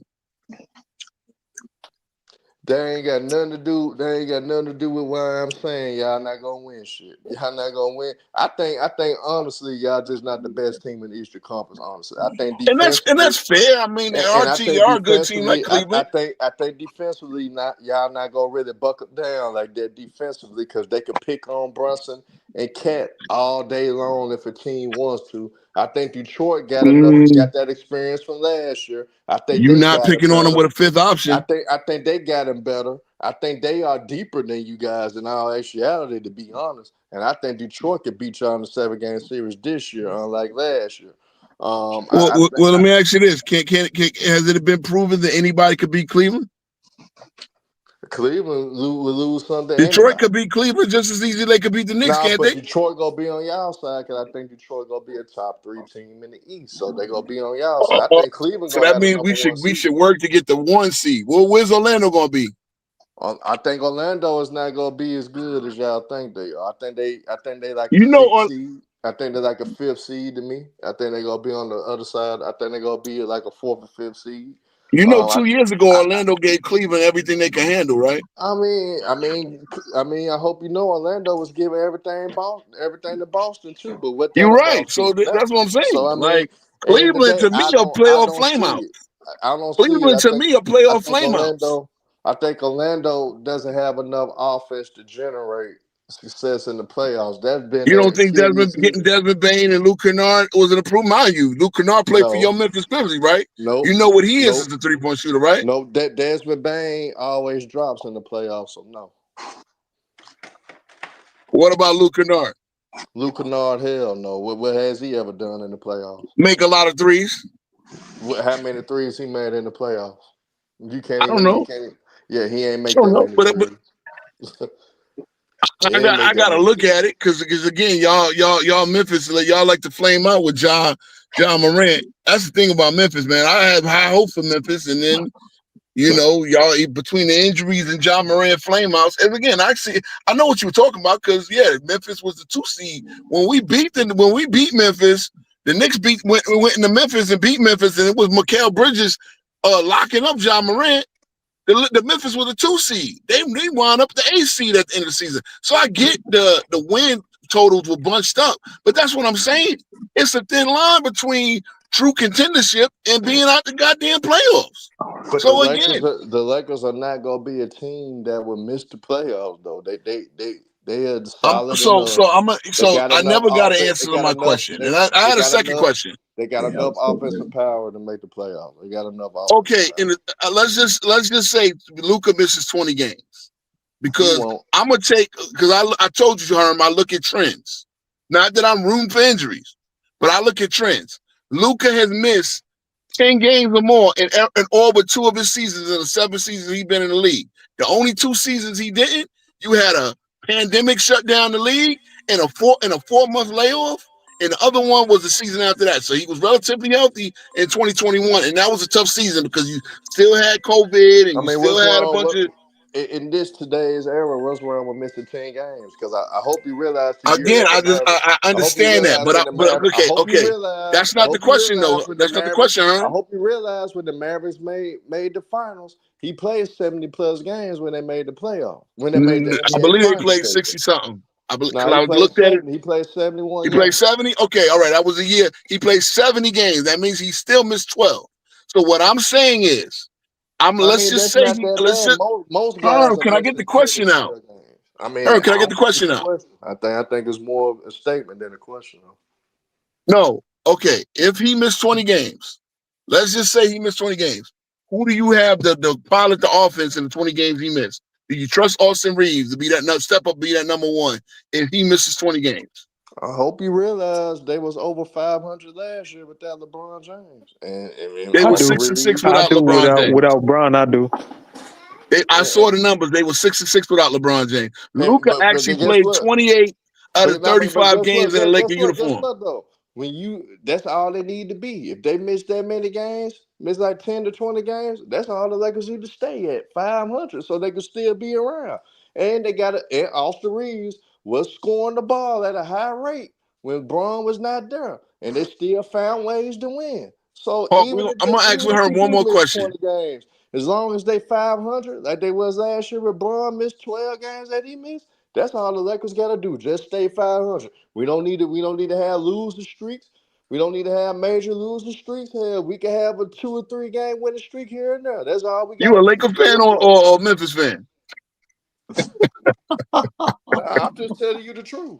They ain't got nothing to do. They ain't got nothing to do with what I'm saying. Y'all not gonna win shit. Y'all not gonna win. I think honestly, y'all just not the best team in the Eastern Conference. Honestly, I think And defensively, that's fair. I mean, and I RT think are a good team like defensively, Cleveland. I think defensively, not y'all not gonna really buck up down like that defensively because they could pick on Brunson and cat all day long if a team wants to. I think Detroit got Mm, that experience from last year. I think you they not got him picking on them better. with a fifth option. I think they got him better. I think they are deeper than you guys in all actuality, to be honest. And I think Detroit could beat y'all in the 7-game series this year, unlike last year. Well, let me ask you this: has it been proven that anybody could beat Cleveland? Cleveland will lose Sunday to Detroit anybody. could beat Cleveland just as easy as they could beat the Knicks, Nah, can't but they? Detroit gonna be on y'all side because I think Detroit gonna be a top 3 team in the East, so they gonna be on y'all Oh, side. I oh, think Cleveland so gonna that have the means number 1 we seed. should work to get the 1 seed. Well, where's Orlando gonna be? I think Orlando is not gonna be as good as y'all think they are. I think they like a You know, 6th seed. I think they're like a 5th seed to me. I think they're gonna be on the other side. I think they're gonna be like a 4th or 5th seed. I, 2 years ago, I Orlando gave Cleveland everything they could handle, right? I hope you know Orlando was giving everything to Boston too. But what that You're right. about So to them? that's what I'm So saying. I mean, Like at the end of the Cleveland day, to me a I playoff don't see flameout. it. I don't see it. Cleveland to me a I playoff think flamehouse. Orlando doesn't have enough offense to generate success in the playoffs. That's been You don't that think silly getting season. Desmond Bain and Luke Kennard was an improvement? Mind you, Luke Kennard played for your No, Memphis Grizzlies, right? nope, You know what he is nope, as a 3-point shooter, right? nope. That Desmond Bain always drops in the playoffs. So no, What about Luke Kennard? Luke Kennard, hell no. What has he ever done in the playoffs? Make a lot of threes. How many threes he made in the playoffs? You can't I don't even. You know. can't. Yeah, he ain't I make don't that know. many But threes. He ain't make I that gotta many look threes. at it because again, y'all Memphis, y'all like to flame out with John Morant. That's the thing about Memphis, man. I have high hopes for Memphis, and then y'all between the injuries and John Morant flameouts. And again, I know what you were talking about because Memphis was the 2 seed when we beat Memphis. The Knicks went into Memphis and beat Memphis, and it was Mikal Bridges locking up John Morant. The Memphis was a 2 seed. They wound up the 8 seed at the end of the season. So I get the win totals were bunched up, but that's what I'm saying. It's a thin line between true contendership and being out the goddamn playoffs. But So again, The Lakers are not gonna be a team that will miss the playoffs though. They are solid enough. I never got an answer to my question, and I They had a got second enough. question. They got enough offensive power to make the playoffs. They got enough offensive Okay, power. let's just say Luka misses 20 games He because won't. I'm gonna take because I told you, Herm, I look at trends. Not that I'm rooting for injuries, but I look at trends. Luka has missed 10 games or more in all but 2 of his seasons in the 7 seasons he's been in the league. The only 2 seasons he didn't, you had a pandemic shut down the league and a 4-month layoff. And the other one was the season after that. So he was relatively healthy in 2021. And that was a tough season because you still had COVID and I you mean, still what's had a wrong? bunch What of in this today's era? What's wrong with missing 10 games? Because I hope you realize the year again, that the Mavericks. I I hope you understand that. realize when the But Mavericks. okay. That's I not the hope you question realize though. when the That's not the Mavericks. question, huh? I hope you realize when the Mavericks made the finals. He played 70 plus games when they made the playoffs. When they made the I NBA believe they finals. played 60 something. No, I he played looked at it. 70. He played 71 He played games. 70? Okay, all right. That was a year. He played 70 games. That means he still missed 12. So what I'm saying is, I let's mean, just that's say not that let's bad. just Most guys Herb, are can I get missing the 10 to question out? 12 games. I mean, Herb, can I I get don't the think it's question a out? question. I think it's more of a statement than a question. No. Okay. If he missed 20 games, let's just say he missed 20 games. Who do you have the pilot the offense in the 20 games he missed? Do you trust Austin Reeves to be that step up, be that number one if he misses 20 games? I hope you realize they was over 500 last year without LeBron James, and They I were do. Austin 6-6 Reeves. I without do LeBron James. without Bron. I do. I And, saw the numbers. They were 6-6 without LeBron James. Luca but actually then guess played what? 28 out of But 35 guess what? games in a Laker Guess uniform. what though? That's all they need to be. If they miss that many games, miss like 10 to 20 games, that's all the Lakers need to stay at 500, so they can still be around. And they got and Austin Reeves was scoring the ball at a high rate when Braun was not there, and they still found ways to win. So Hawk, I'm gonna ask even if her you one do more miss question. 20 games, as long as they 500 like they was last year, with Braun missed 12 games that he missed. That's all the Lakers got to do. Just stay 500. We don't need to have losing streaks. We don't need to have major losing streaks. Hell, we can have a 2 or 3 game winning streak here and there. That's all we got You a to do. Laker Stay fan afloat. or Memphis fan? I'm just telling you the truth.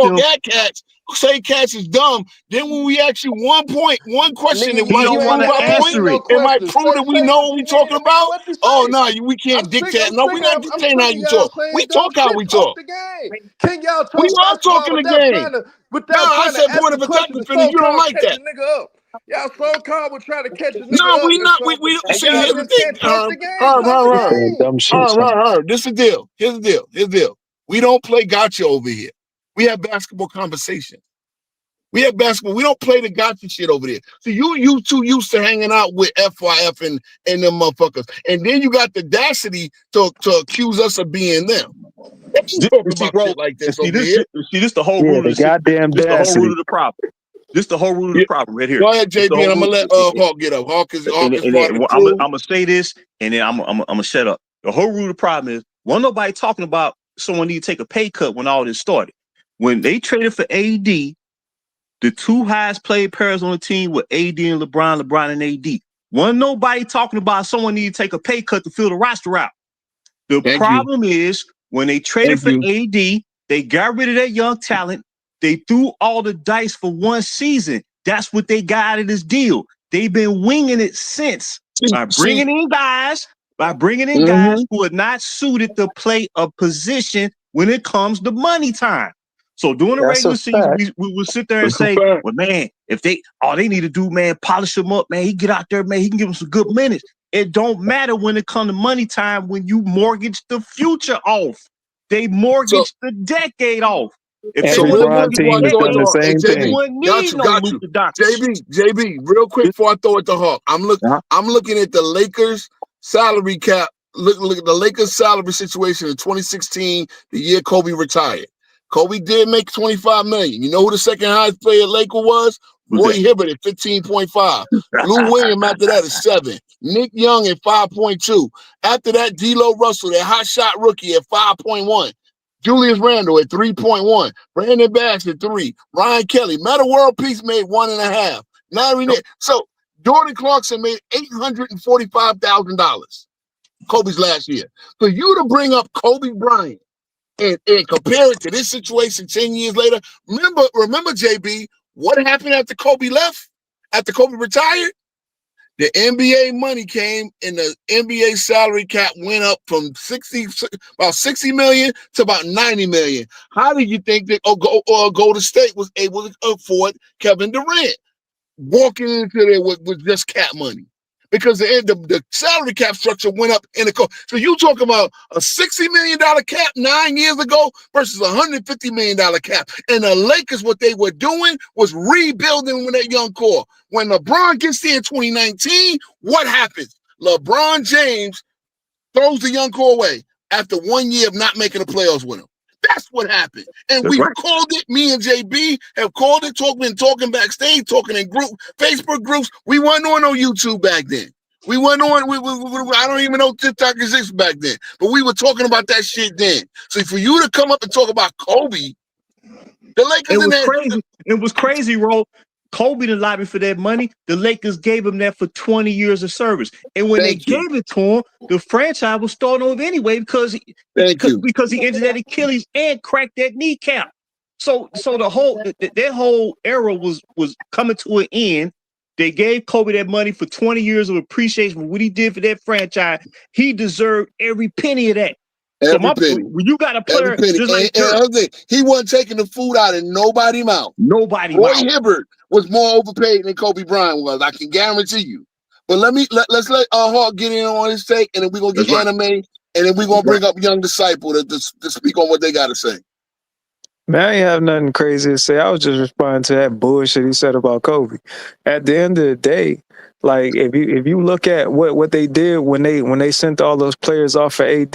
all still got cats say cats is dumb, then when we ask you one question, Nigga, it He might don't you want ain't prove to our never asked point. me answer no it. It might questions. prove that we Say know what we nigga, talking about. what to Oh say? no, we I'm can't sick. dictate. I'm No, sick we're not of. I'm dictating sick how of you y'all talk. saying We dumb talk how shit we off talk. the game. Can y'all We talk are basketball talking the game. No, I without trying said to ask point a of attack question to and finish. so You don't called like catch that. a nigga up? Y'all so called with trying to catch a No, nigga up we and not. something, We and see. y'all Here's the just thing, can't talk the game. Herb, Talk the Herb, Saying game. dumb shit, son. Herb. This is the deal. Here's the deal. Here's the deal. We don't play gotcha over here. We have basketball conversation. We have basketball. We don't play the gotcha shit over there. So you too used to hanging out with FYF and them motherfuckers. And then you got the audacity to accuse us of being them. They ain't talking See, about bro. shit like And this over here. this the whole Yeah, root the of the goddamn this the whole root dacity. of the problem. This the whole root of the Yeah. problem right here. Go ahead, It's the JB, whole and I'm root. gonna let Hawk get up. Hawk is part of the I'm crew. gonna say this, and then I'm gonna shut up. The whole root of the problem is wasn't nobody talking about someone need to take a pay cut when all this started. When they traded for AD, the two highest paid players on the team were AD and LeBron and AD. Wasn't nobody talking about someone need to take a pay cut to fill the roster out. The Thank you. problem is when they traded Thank for you. AD, they got rid of that young talent. They threw all the dice for one season. That's what they got out of this deal. They've been winging it since by See, bringing in guys mhm. who are not suited to play a position when it comes to money time. So during the That's a regular season, fact. we will sit there and It's a say, fact. well, man, if they all they need to do, man, polish him up, man. He get out there, man, he can give him some good minutes. It don't matter when it comes to money time when you mortgage the future off. They So mortgage the decade off. If they so Every wouldn't real have quick Bron mortgaged before the I team has throw it done decade to the off, Hawk. Hey same they thing. JB, wouldn't got need you, no got you. Luka Doncic. JB, real quick This- before I throw it to Hawk. uh-huh. I'm looking at the Lakers salary cap. Look at the Lakers salary situation in 2016, the year Kobe retired. Kobe did make 25 million. You know who the second highest player at Laker was? Who's Roy that? Hibbert at 15.5. Lou Williams after that is 7. Nick Young at 5.2. After that, D'Lo Russell, that hot shot rookie at 5.1. Julius Randle at 3.1. Brandon Bass at 3. Ryan Kelly, Meta World Peace made 1.5. Larry Nance. So Jordan Clarkson made $845,000. Kobe's last year. For you to bring up Kobe Bryant and compare it to this situation 10 years later, remember, JB, what happened after Kobe left? After Kobe retired? The NBA money came and the NBA salary cap went up from about 60 million to about 90 million. How do you think that Golden State was able to afford Kevin Durant? Walking into there with just cap money because the salary cap structure went up in the so you talking about a $60 million cap 9 years ago versus $150 million cap. And the Lakers, what they were doing was rebuilding with that young core. When LeBron gets there in 2019, what happens? LeBron James throws the young core away after 1 year of not making the playoffs with him. That's what happened. And That's we've right. called it, me and JB have called it, been talking backstage, talking in Facebook groups. We weren't on YouTube back then. We weren't on, I don't even know TikTok exists back then, but we were talking about that shit then. So for you to come up and talk about Kobe, the Lakers It in was that. crazy. It was crazy, Ro. Kobe didn't lobby for that money. The Lakers gave him that for 20 years of service. And when they Thank you. gave it to him, the franchise was starting over anyway because he injured that Achilles and cracked that kneecap. So the whole that whole era was coming to an end. They gave Kobe that money for 20 years of appreciation for what he did for that franchise. He deserved every penny of that. So Every penny. when you got a Every player penny. just like And Dirk, other thing, he wasn't taking the food out of nobody's mouth. nobody Roy out. Hibbert was more overpaid than Kobe Bryant was. I can guarantee you. But let's let Hawk get in on his take, and then we're gonna get That's right. anime, and then we're gonna bring up Young Disciple to speak on what they gotta say. Man, I ain't have nothing crazy to say. I was just responding to that bullshit he said about Kobe. At the end of the day, like if you look at what they did when they sent all those players off for AD,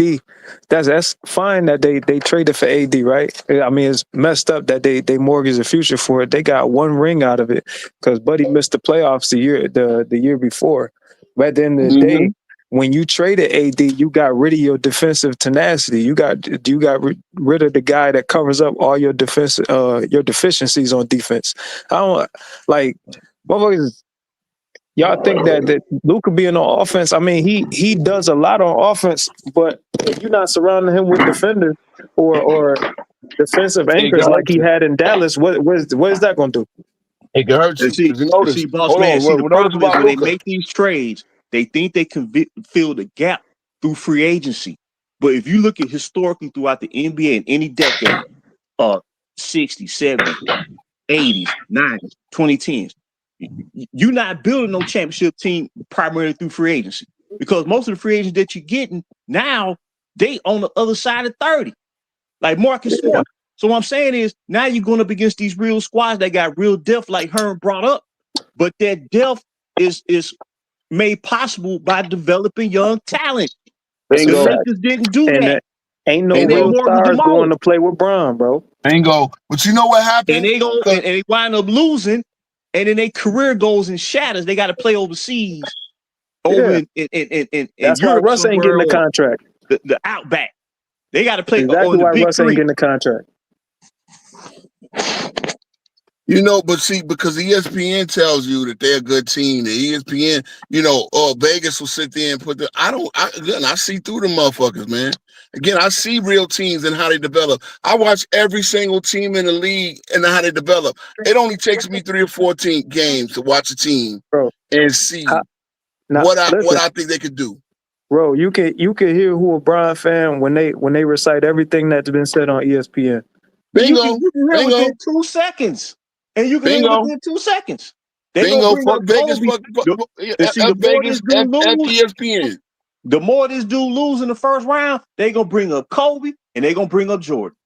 that's fine that they traded for AD, right? I mean, it's messed up that they mortgaged the future for it. They got one ring out of it because Buddy missed the playoffs the year before. But at the end of the day, when you traded AD, you got rid of your defensive tenacity. You got rid of the guy that covers up all your your deficiencies on defense. I don't like motherfuckers. Y'all think that Luka being on offense? I mean, he does a lot on offense, but if you're not surrounding him with defenders or defensive It anchors can like hurt he you. had in Dallas, what is that going to do? It can hurt And you. see, Cause you notice. boss Hold man. on. See, the Notice problem is about when they Luka. make these trades, they think they can fill the gap through free agency. But if you look at historically throughout the NBA in any decade, 60s, 70s, 80s, 90s, 2010s, you're not building no championship team primarily through free agency because most of the free agents that you're getting now, they on the other side of 30, like Marcus Yeah. Smart. So what I'm saying is now you're going up against these real squads that got real depth, like Herm brought up, but that depth is made possible by developing young talent. That's a The Bingo. fact. Lakers didn't do And that, ain't no and they Bingo. real mortgaged stars them going all, to play with Bron, bro. Bingo. But you know what and happened? they go and they wind up losing, and then their career goes in shatters. They got to play overseas, over Yeah. in That's why Europe Russ ain't somewhere getting the or contract. the Outback. They got to play Exactly on the why Big Russ ain't Three. getting the contract. You know, but see, because ESPN tells you that they're a good team. The ESPN, Vegas will sit there and put I see through the motherfuckers, man. Again, I see real teams and how they develop. I watch every single team in the league and how they develop. It only takes me 3 or 14 games to watch a team Bro, and see now what listen, I think they could do. bro, you can hear who a Bron fan when they recite everything that's been said on ESPN. You can Bingo, hear bingo, within 2 seconds, and you can hear bingo, within 2 seconds. They gonna bingo. bring up Fuck Vegas, Kobe. And see, the more this Vegas, dude lose, ESPN. the more this dude lose in the first round, they gonna bring up Kobe and they gonna bring up Jordan.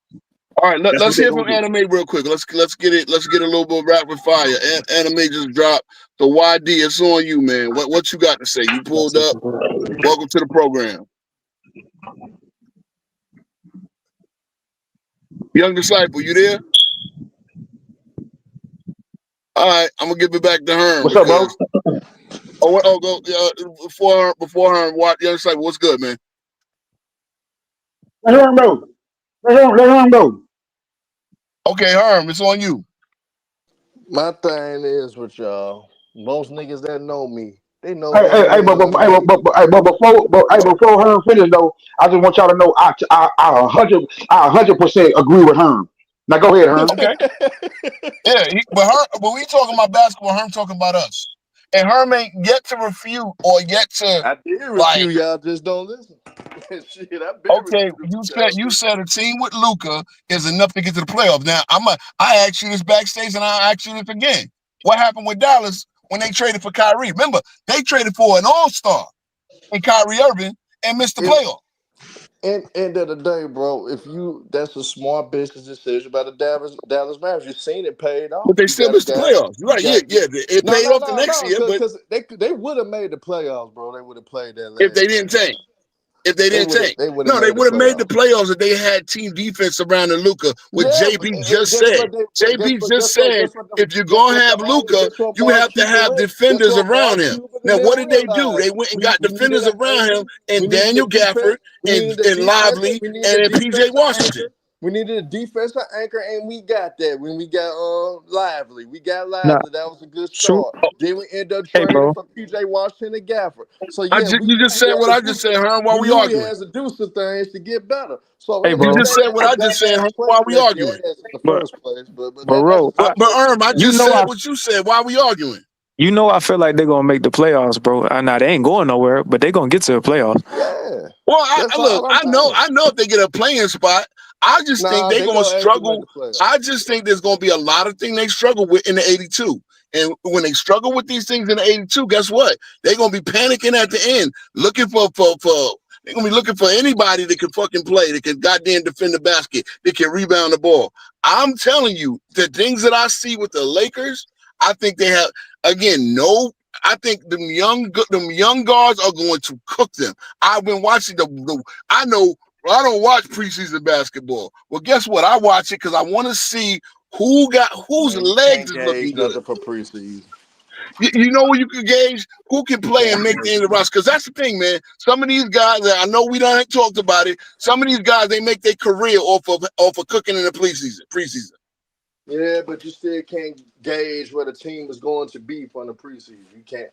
All right, That's let's what they hear gonna from do. Anime real quick. Let's get it. Let's get a little bit of rapid fire. Anime just dropped. So YD, it's on you, man. What you got to say? You pulled up. Welcome to the program, young disciple. You there? All right, I'm gonna give it back to Herm. What's up, bro? Go before Herm. What young disciple? What's good, man? Let him go. Let him go. Okay, Herm, it's on you. My thing is with y'all, most niggas that know me, they know Hey, one hey, hey, thing but, about but, hey, me. before Herm finish though, I just want y'all to know I 100% agree with Herm. Now go ahead, Herm. Okay. Yeah, but we talking about basketball. Herm talking about us, and Herm ain't yet to refute or yet to I did like. refuse, y'all just don't listen. Shit, I've been Okay, refused. you said a team with Luka is enough to get to the playoffs. Now I asked you this backstage and I'll ask you this again. What happened with Dallas when they traded for Kyrie? Remember, they traded for an all-star in Kyrie Irving and missed the If playoff. end of the day, bro, that's a smart business decision by the Dallas Mavericks. You've seen it paid off. But they You still got a missed the guy. playoffs. You're You right. got Yeah. It no, paid no, off the no, next no, year, but because they would have made the playoffs, bro. They would have played that if they last didn't game. tank. If they didn't tank. They would have No, they made the would have made the playoffs. playoffs if they had team defense around the Luka, what Yeah, JB and just guess said. what? JB just said if you're gonna have Luka, Guess what you Mark have to Cuban have read? Guess defenders what around Mark him. Cuban Now, and what them did they do? realized? They went and got We needed defenders an around him anchor. We and needed a Daniel defense. Gafford and Lively We needed a and PJ defensive Washington. anchor. We needed a defensive anchor, and we got that when we got Lively. We got Nah, Lively. That was a good shoot. start. Then we ended up Hey, trading bro. for PJ Washington and Gafford. So yeah, we You knew just we said had what to I do just said, some. Herm, while We we knew we arguing. had to do some things to get better. So Hey, end You of the bro. just day, said that's what a I just said, Herm, dumbass while question we that you arguing. asked in the But first place. But that's bro, just my But take. Herm, I You just know said I what you said. Why we arguing? you know I feel like they're gonna make the playoffs, bro. Now they ain't going nowhere, but they gonna get to the playoffs. Yeah, Well, that's look, all I'm saying. I know if they get a playing spot, I just think Nah, they're they going to gonna actually make struggle. the playoffs. I just think there's going to be a lot of things they struggle with in the 82. And when they struggle with these things in the 82, guess what? They're going to be panicking at the end, looking for they're going to be looking for anybody that can fucking play, that can goddamn defend the basket, that can rebound the ball. I'm telling you, the things that I see with the Lakers, I think they have, again, I think them young guards are going to cook them. I've been watching I know I don't watch preseason basketball. Well, guess what? I watch it because I want to see whose Man, you legs can't is looking gauge good. nothing for preseason. You know where you can gauge who can You play and can't make the gauge end of the roster. Because that's the thing, man. Some of these guys, I know we done talked about it. Some of these guys, they make their career off of cooking in the preseason. Yeah, but you still can't gauge where the team is going to be from the preseason. You can't.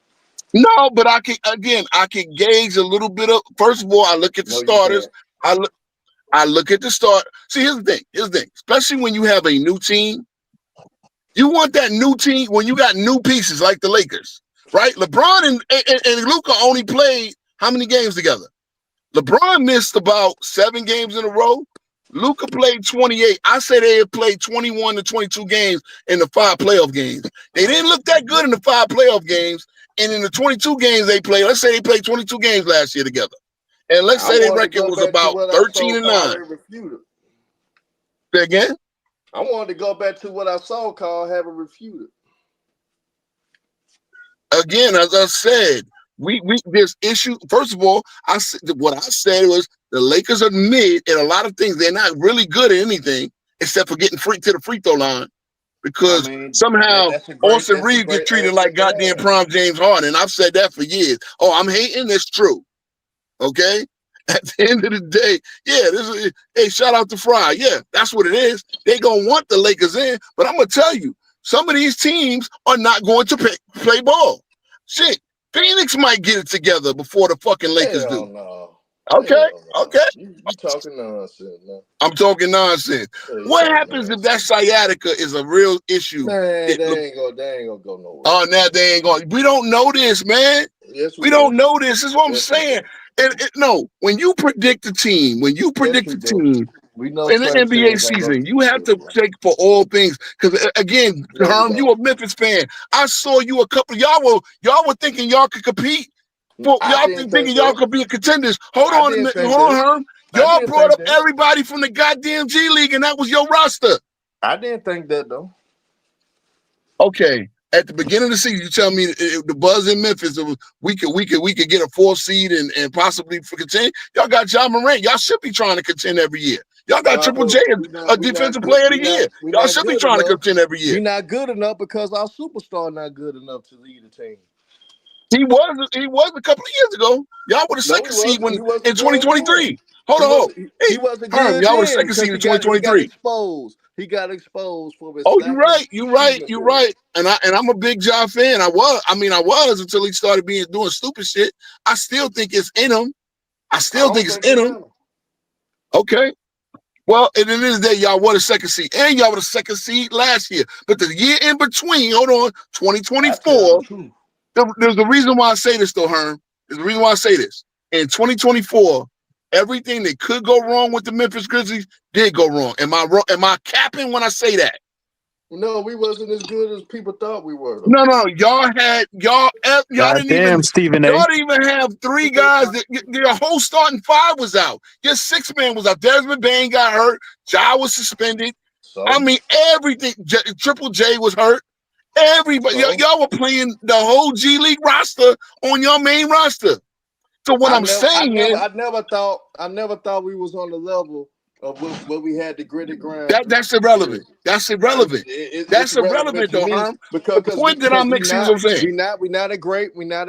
No, but I can gauge a little bit of. First of all, I look at the No, you starters. can't. I I look at the start. See, here's the thing. Especially when you have a new team, you want that new team when you got new pieces like the Lakers, right? LeBron and Luka only played how many games together? LeBron missed about 7 games in a row. Luka played 28. I say they had played 21 to 22 games in the 5 playoff games. They didn't look that good in the 5 playoff games. And in the 22 games they played, let's say they played 22 games last year together. And let's say their record was about 13-9. Say again? I wanted to go back to what I saw Carl having refuted. Again, as I said, we there's issue. First of all, what I said was the Lakers are mid in a lot of things. They're not really good at anything except for getting free to the free throw line. Because somehow Austin Reeves gets treated like goddamn prime James Harden. I've said that for years. Oh, I'm hating. That's true. Okay? At the end of the day, yeah, hey, shout out to Fry. Yeah, that's what it is. They going to want the Lakers in. But I'm going to tell you, some of these teams are not going to play ball. Shit, Phoenix might get it together before the fucking Lakers do. No. Okay. You talking nonsense, man. I'm talking nonsense. What happens if that sciatica is a real issue? Man, they ain't gonna go nowhere. Oh, now they ain't going. We don't know this, man. Yes, we don't know this. This is what I'm saying. No, when you predict the team, in the NBA season, you have to take for all things. Because again, Herm, you a Memphis fan. I saw you a couple. Y'all were thinking y'all could compete. Y'all thinking y'all could be a contenders. Hold on a minute. Hold on, Herm. Y'all brought up everybody from the goddamn G League, and that was your roster. I didn't think that though. Okay. At the beginning of the season, you tell me the buzz in Memphis, it was we could get a 4th seed and possibly contend. Y'all got John Morant. Y'all should be trying to contend every year. Y'all got Triple J, a defensive player of the year. Y'all should be trying to contend every year. We're not good enough because our superstar not good enough to lead the team. He was a couple of years ago. Y'all were the second seed in 2023. Hold on. He wasn't good. Y'all were the second seed in 2023. He got exposed for his. Oh, you're right. And I'm a big Ja fan. I was until he started doing stupid shit. I still think it's in him. Okay. Well, at the end of the day, y'all were the second seed. And y'all were the second seed last year. But the year in between, 2024. There's the reason why I say this, though, Herm. There's the reason why I say this. In 2024, everything that could go wrong with the Memphis Grizzlies did go wrong. Am I capping when I say that? No, we wasn't as good as people thought we were. Though. No, y'all didn't even have 3 guys. Your whole starting 5 was out. Your 6th man was out. Desmond Bain got hurt. Ja was suspended. So? I mean, everything. Triple J was hurt. Everybody, y'all were playing the whole G League roster on your main roster. So I never thought we was on the level of what we had the gritty ground. That's irrelevant. That's irrelevant. That's irrelevant, though, Herm. Because the point that I'm mixing is what I'm saying. We're not a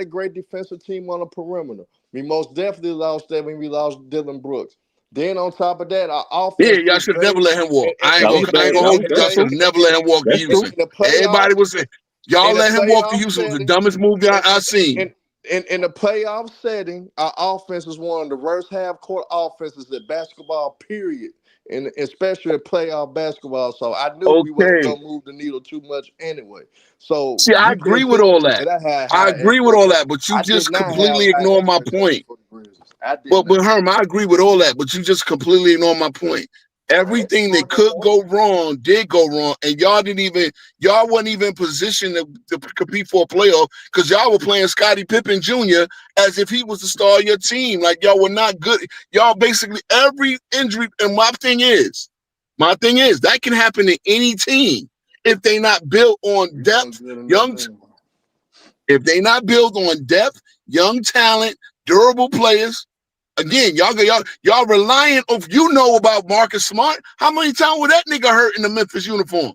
great defensive team on the perimeter. We most definitely lost that when we lost Dylan Brooks. Then on top of that, our offense. Yeah, y'all should never let him walk. I ain't gonna hold you. Y'all should never let him walk to Houston. Everybody was saying, y'all let him walk to Houston was the dumbest move I've seen. In the playoff setting, our offense is one of the worst half-court offenses in basketball, period. And especially in playoff basketball. So I knew we wasn't going to move the needle too much anyway. So see, I agree with all that. I agree with all that, but you just completely ignore my point. But Herm, I agree with all that, but you just completely ignore my point. Everything that could go wrong did go wrong, and y'all wasn't even in position to compete for a playoff because y'all were playing Scottie Pippen Jr. as if he was the star of your team. Like y'all were not good. Y'all basically every injury. And my thing is that can happen to any team if they not built on depth, If they not built on depth, young talent, durable players. Again, y'all reliant on about Marcus Smart. How many times was that nigga hurt in the Memphis uniform?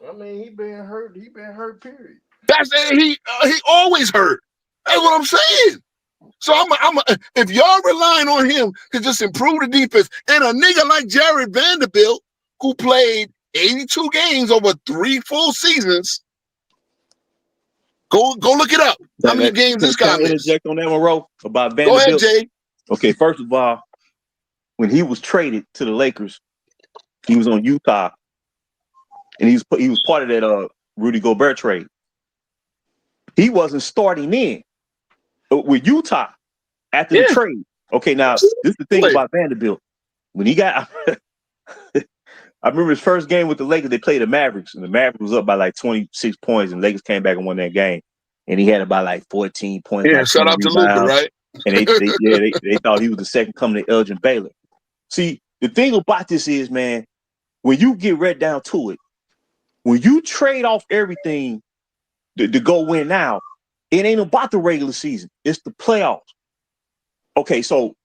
I mean, he been hurt. He been hurt. Period. That's he always hurt. That's what I'm saying. So if y'all relying on him to just improve the defense, and a nigga like Jared Vanderbilt who played 82 games over 3 full seasons. Go look it up. How many games this guy missed? Interject on that one, Ro, about Vanderbilt. Go ahead, Jay. Okay, first of all, when he was traded to the Lakers, he was on Utah, and he was part of that Rudy Gobert trade. He wasn't starting in with Utah after the trade. Okay, now this is the thing about Vanderbilt. When he got, I remember his first game with the Lakers. They played the Mavericks, and the Mavericks was up by like 26 points, and the Lakers came back and won that game. And he had about like 14 points. Yeah, like shout out to Luka, right? And they thought he was the second coming to Elgin Baylor. See, the thing about this is, man, when you get right down to it, when you trade off everything to go win now, it ain't about the regular season. It's the playoffs. Okay, so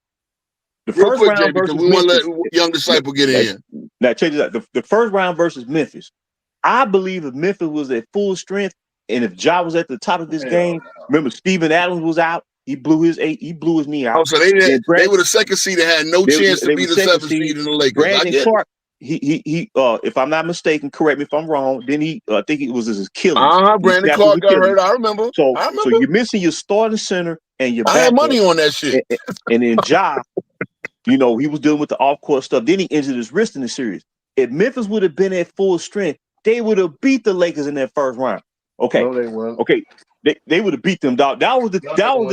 the Real first quick, round Jay, because versus we want to Memphis. let young disciple get in here. Now, check this out. The first round versus Memphis. I believe if Memphis was at full strength and if Ja was at the top of this game, remember Steven Adams was out. He blew his knee out. Oh, so they were the second seed that had no chance to be the seventh seed in the Lakers. Brandon Clark, he if I'm not mistaken, correct me if I'm wrong. Then I think it was his Achilles. Brandon Clark got hurt. I remember. So you're missing your starting center and your I had money on that shit. And then Ja, he was dealing with the off-court stuff. Then he injured his wrist in the series. If Memphis would have been at full strength, they would have beat the Lakers in that first round. Okay. No, they weren't. Okay. They would have beat them, dog. That was the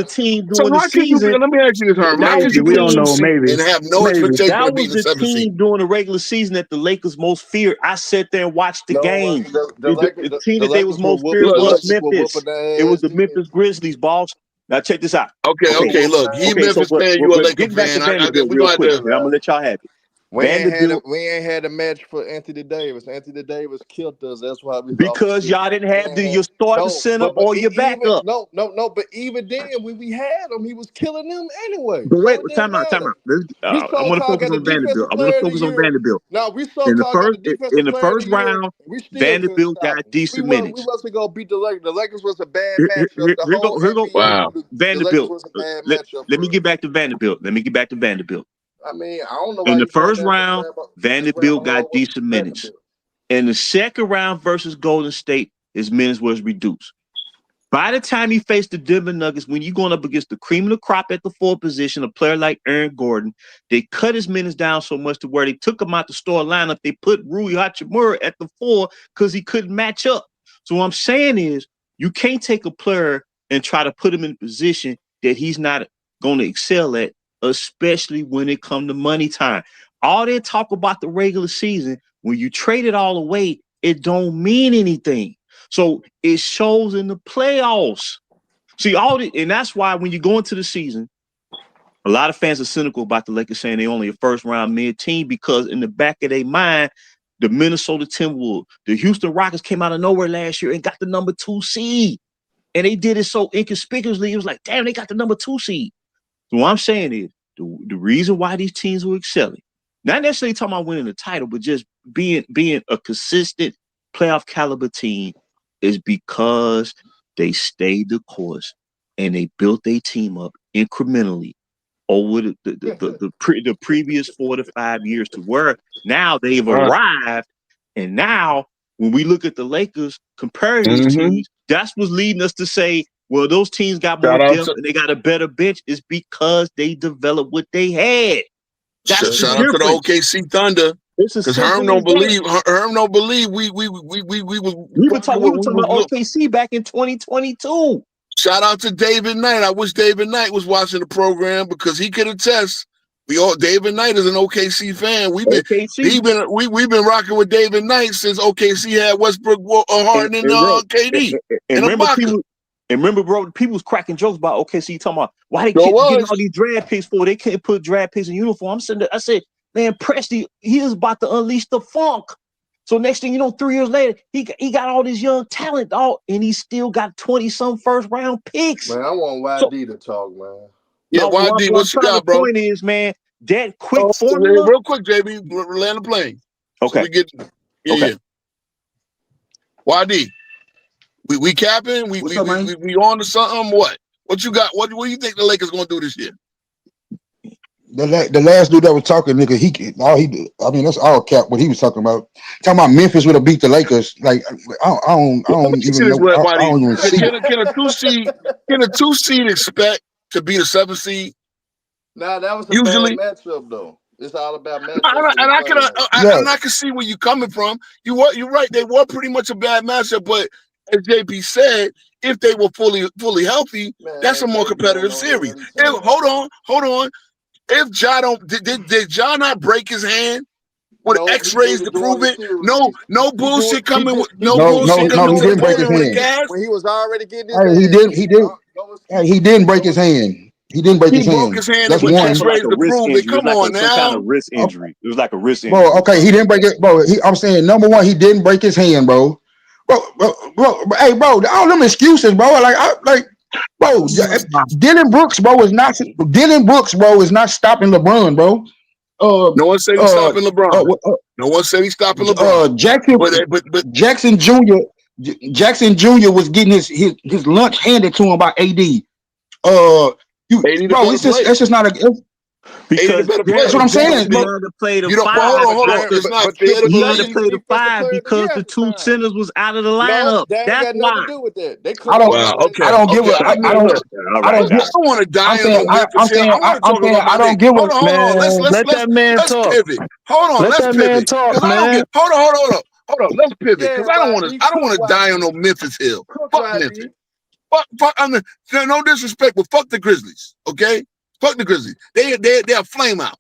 team So during the season. Let me ask you this, Herm. How can you we don't know, maybe. and have no expectation That of beating was the the seventh seed? team during the regular season that the Lakers most feared. I sat there and watched the game. The team that they was most feared was Memphis. It was the Memphis Grizzlies, boss. Now check this out. Okay, look. He Memphis fan, you a Lakers fan. We gonna quick. I'm gonna let y'all have it. We ain't had a match for Anthony Davis. Anthony Davis killed us. That's why we because y'all didn't have your starting center or your backup. No. But even then, when we had him, he was killing them anyway. But wait, time out. I want to focus on Vanderbilt. No, we saw in the first round. Vanderbilt got decent minutes. We wasn't gonna beat the Lakers. The Lakers was a bad matchup. Wow, Vanderbilt. Let me get back to Vanderbilt. I mean, I don't know. In the first round, Vanderbilt got decent minutes. In the second round versus Golden State, his minutes was reduced. By the time he faced the Denver Nuggets, when you're going up against the cream of the crop at the 4 position, a player like Aaron Gordon, they cut his minutes down so much to where they took him out the store lineup. They put Rui Hachimura at the 4 because he couldn't match up. So what I'm saying is you can't take a player and try to put him in a position that he's not going to excel at, especially when it comes to money time. All they talk about the regular season, when you trade it all away, it don't mean anything. So it shows in the playoffs. See, and that's why when you go into the season, a lot of fans are cynical about the Lakers saying they only a first round mid team because in the back of their mind, the Minnesota Timberwolves, the Houston Rockets came out of nowhere last year and got the number 2 seed. And they did it so inconspicuously. It was like, damn, they got the number 2 seed. So what I'm saying is the reason why these teams were excelling, not necessarily talking about winning the title, but just being a consistent playoff caliber team is because they stayed the course and they built their team up incrementally over the previous 4 to 5 years to where now they've arrived. And now when we look at the Lakers comparing these teams, that's what's leading us to say, well, those teams got more depth and they got a better bench is because they developed what they had. That's shout out to the OKC Thunder. Because Herm don't believe we were talking about OKC back in 2022. Shout out to David Knight. I wish David Knight was watching the program because he could attest. David Knight is an OKC fan. We've been rocking with David Knight since OKC had Westbrook, Harden, and KD. And remember, bro, people was cracking jokes about OKC talking about why they keep getting all these draft picks for. They can't put draft picks in uniform. I'm sitting there, I said, man, Presti, he is about to unleash the funk. So next thing you know, 3 years later, he got all this young talent, dog, and he still got 20-some first-round picks. Man, I want YD to talk, man. Yeah, YD, what you got, bro? The point is, man, that quick formula. Real quick, JB, land the plane. Okay. So we get, yeah. YD. We capping? We on to something? What you got? What do you think the Lakers gonna do this year? The last dude that was talking, nigga, I mean that's all cap what he was talking about. Talking about Memphis would have beat the Lakers. Like I don't even know. I don't even see. Can a 2 seed expect to beat a 7 seed? Nah, that was a bad matchup though. It's all about And matchups in the playoffs. I can see where you're coming from. You're right. They were pretty much a bad matchup, but as JP said, if they were fully healthy, that's a more competitive series. Hold on. If Ja don't did Ja not break his hand with X-rays to prove it? No bullshit coming with No, he didn't break his hand. When he was already getting his he didn't break his hand. He didn't break his hand. He broke his hand That's with one. X-rays to prove it. Come on now. Some kind of wrist injury. It was like a wrist injury. Bro, okay, he didn't break it, bro. I'm saying number one, he didn't break his hand, bro. Hey, bro, all them excuses, bro. Bro, Dylan Brooks, bro, is not stopping LeBron, bro. No one said he's stopping LeBron. No one said he's stopping LeBron. Jackson Jr. was getting his lunch handed to him by AD. It's just not a. Because that's what I'm saying. You don't play the five. It's not fair to play the five because the two centers was out of the lineup. That that's got why. nothing to do with that. I don't want to die on no Memphis here. I don't give a. Hold on. Let's pivot. Hold on. Let's pivot. Hold on. Let's pivot because I don't want to die on no Memphis Hill. Fuck Memphis. Fuck. No disrespect, but fuck the Grizzlies. Okay. Fuck the Grizzlies. They're flame out.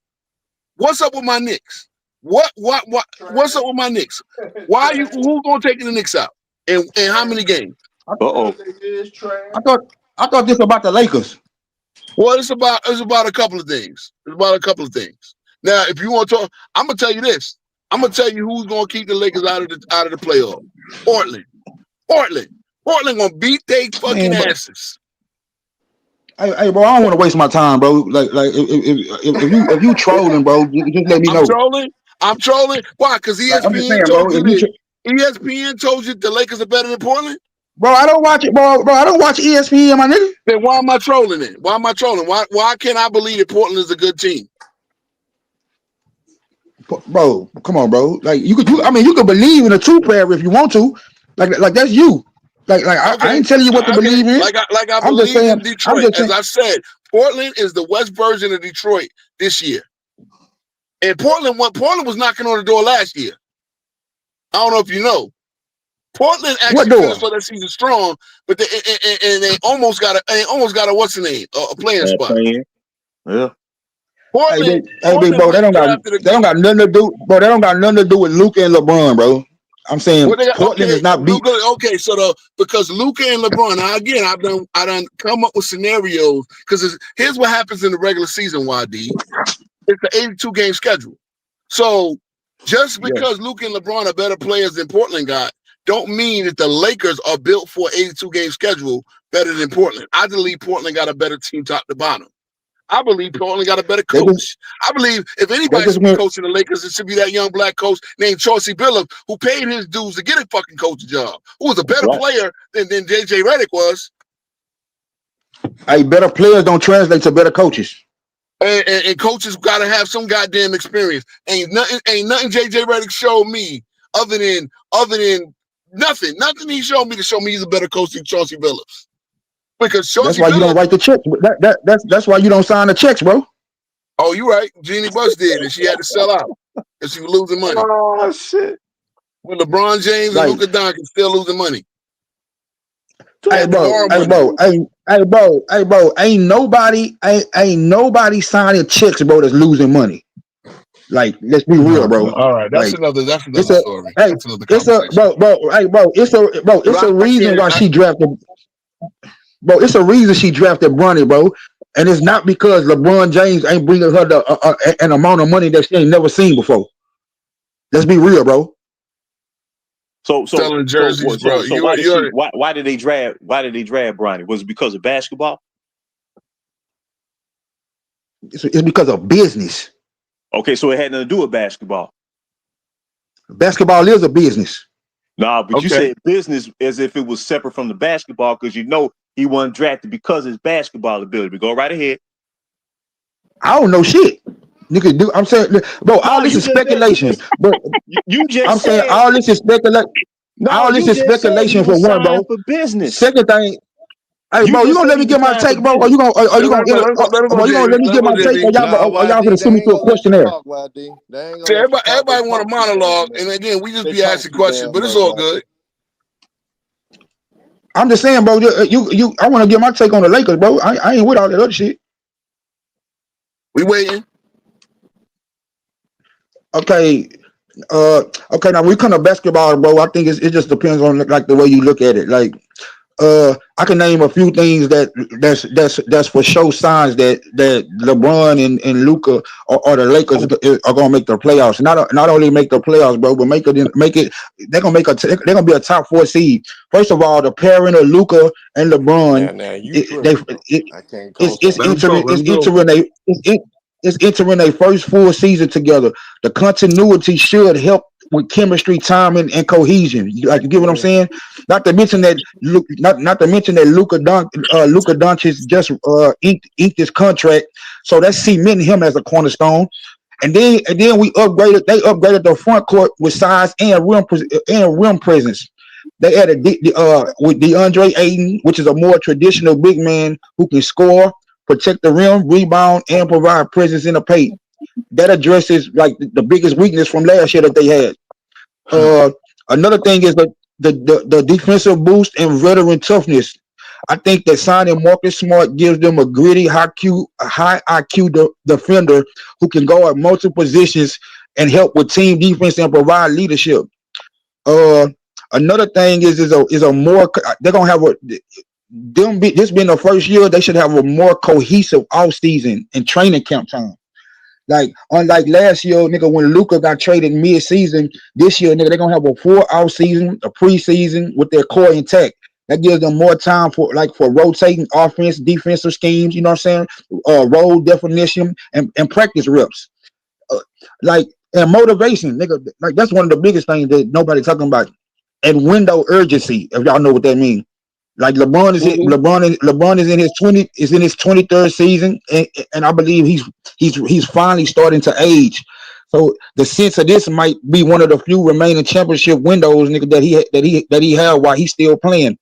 What's up with my Knicks? What's up with my Knicks? Who's gonna take the Knicks out? And how many games? I thought this about the Lakers. Well, it's about a couple of things. Now, if you want to talk, I'm gonna tell you this. I'm gonna tell you who's gonna keep the Lakers out of the playoff. Portland gonna beat they fucking asses. Hey, bro, I don't want to waste my time, bro. Like, if you trolling, bro, just let me know. I'm trolling. Why? Because ESPN told you the Lakers are better than Portland. Bro, I don't watch it, bro. I don't watch ESPN, my nigga. Then why am I trolling it? Why can't I believe that Portland is a good team? Bro, come on, bro. Like you could believe in a true player if you want to. Like that's you. Like okay. I ain't telling you what to believe in. Like I believe in Detroit. As I said, Portland is the West version of Detroit this year. And Portland was knocking on the door last year. I don't know if you know. Portland actually finished for that season strong, but they almost got a what's the name? A playing spot. Yeah. Portland, bro, they don't got nothing to do. Bro, they don't got nothing to do with Luka and LeBron, bro. I'm saying Portland is not beat. Okay, so because Luka and LeBron. Now again, I done come up with scenarios because here's what happens in the regular season. YD, it's the 82 game schedule. So just because Luka and LeBron are better players than Portland got, don't mean that the Lakers are built for 82 game schedule better than Portland. I believe Portland got a better team top to bottom. I believe Portland got a better coach. I believe if anybody should be coaching the Lakers, it should be that young black coach named Chauncey Billups, who paid his dues to get a fucking coaching job, who was a better player than JJ Redick was. Hey, better players don't translate to better coaches. And coaches got to have some goddamn experience. Ain't nothing JJ Redick showed me other than nothing he showed me to show me he's a better coach than Chauncey Billups. Because that's why you don't write the checks. That's why you don't sign the checks, bro. Oh, you're right. Jeannie Buss did, and she had to sell out because she was losing money. Oh shit! With LeBron James and Luka Doncic still losing money. Hey, bro. Ain't nobody signing checks, bro. That's losing money. Like, let's be real, bro. All right, that's another story. Hey, that's another conversation. It's a reason why she drafted. Bro, it's a reason she drafted Bronny, bro, and it's not because LeBron James ain't bringing her an amount of money that she ain't never seen before. Let's be real, bro. So selling jerseys, bro. Why did they draft Bronny? Was it because of basketball? It's because of business. Okay, so it had nothing to do with basketball. Basketball is a business. Nah, but you said business as if it was separate from the basketball because he wasn't drafted because of his basketball ability. But go right ahead. I don't know shit. Nigga, I'm saying, bro, all this is speculation. But I'm saying all this is speculation. All this is speculation for one, bro. For business. Second thing, Hey, You bro, you just gonna said let me he get my retired for take, bro? Or business. you gonna, or you Let gonna, him go. Let him go, bro, you gonna Jimmy. let me Let him get go, my take, Jimmy. or Nah, y'all finna YD, send they me ain't to a gonna let you questionnaire? talk, YD. They ain't See, gonna let you talk. They everybody want a talk too damn monologue, much. and again, we just They be talk asking too questions, damn but it's much, all YD. good. I'm just saying, bro. I want to get my take on the Lakers, bro. I ain't with all that other shit. We waiting. Okay, okay. Now we come to basketball, bro. I think it just depends on like the way you look at it. Like, I can name a few things that's for sure signs that LeBron and Luka or the Lakers are gonna make the playoffs. Not only make the playoffs, bro, but make it. They're gonna they're gonna be a top 4 seed. First of all, the pairing of Luka and LeBron, Now you tripping, bro. I can't co-sign Let him that. talk. Let him go. it's entering their first full season together. The continuity should help with chemistry, timing, and cohesion. Like, you get what I'm Yeah. saying? Not to mention that not to mention that Luka Doncic just inked his contract, so that's cementing him as a cornerstone. And then they upgraded the front court with size and rim presence. They added with DeAndre Ayton, which is a more traditional big man who can score, protect the rim, rebound, and provide presence in the paint. That addresses like the biggest weakness from last year that they had. Uh, Another thing is the defensive boost and veteran toughness. I think that signing Marcus Smart gives them a gritty, high IQ defender who can go at multiple positions and help with team defense and provide leadership. Uh, Another thing is a more they're gonna have this being the first year they should have a more cohesive off season and training camp time. Like, unlike last year, nigga, when Luka got traded mid-season, this year, nigga, they're gonna have a full off season, a preseason with their core intact. That gives them more time for rotating offense, defensive schemes, you know what I'm saying? Role definition and practice reps. Uh, like and motivation, nigga. Like, that's one of the biggest things that nobody talking about. And window urgency, if y'all know what that means. Like, LeBron is in his 23rd season, and I believe he's finally starting to age. So the sense of this might be one of the few remaining championship windows, nigga, that he had while he's still playing.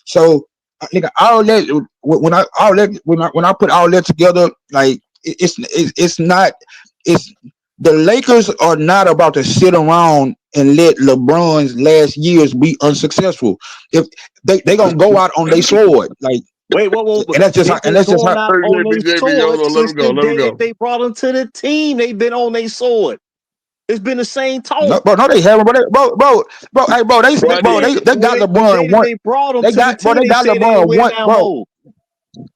So, nigga, all that when I put all that together, like, it's not it's the Lakers are not about to sit around and let LeBron's last years be unsuccessful. If they gonna go out on their sword, like, Wait, whoa. and that's just how They've been going out on their JB, hold sword on. Let since him go. the Let him day that go. they brought him to the team. They've been on their sword. It's been the same no, talk. bro, no, they haven't, hey, bro, They said they got the day LeBron that one, they brought him they to the got, bro, team, they they got said they didn't LeBron win one, that bro, mode.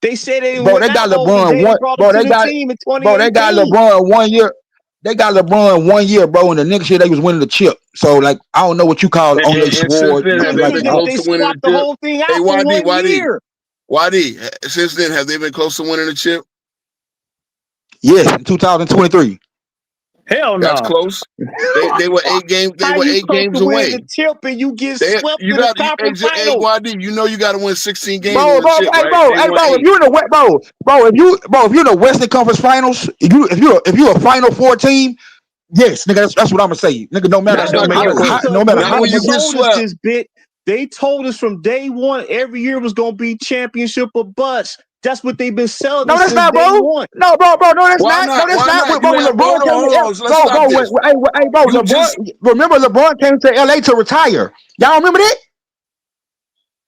They said they didn't bro, win they that got mode the LeBron day they one, brought him bro, to the team in they got 2018. LeBron 1 year. They got LeBron 1 year, bro, and the next year they was winning the chip. So, like, I don't know what you call on their And since sword. then, have they been They close to winning swapped the the chip? whole thing Hey, out for 1 year. YD. Since then, have they been close to winning the chip? Yes, in 2023. Hell That's no. close. They were 8 games. They How were you 8 close to games winning away. the chip and you get They, swept you in the got conference finals? YD. You know you got to win 16 games to Bro, win bro, chip, hey, right? bro, They hey, won bro. If 8. you're in the West, if you're in the Western Conference Finals, if you're a Final Four team, yes, nigga, that's what I'm gonna say, nigga. No matter That's not Don't make it close. Because no matter when now how they when you much. get told us swept. this bit, they told us from day one every year was gonna be championship or bust. That's what they've been selling No, us that's since not, day bro. one. No, bro. No, that's Why not. No, not? that's Why not. not? Bro, You when have LeBron hold came to on. So let's bro, stop this. You LeBron. just Remember, LeBron came to LA to retire. Y'all remember that?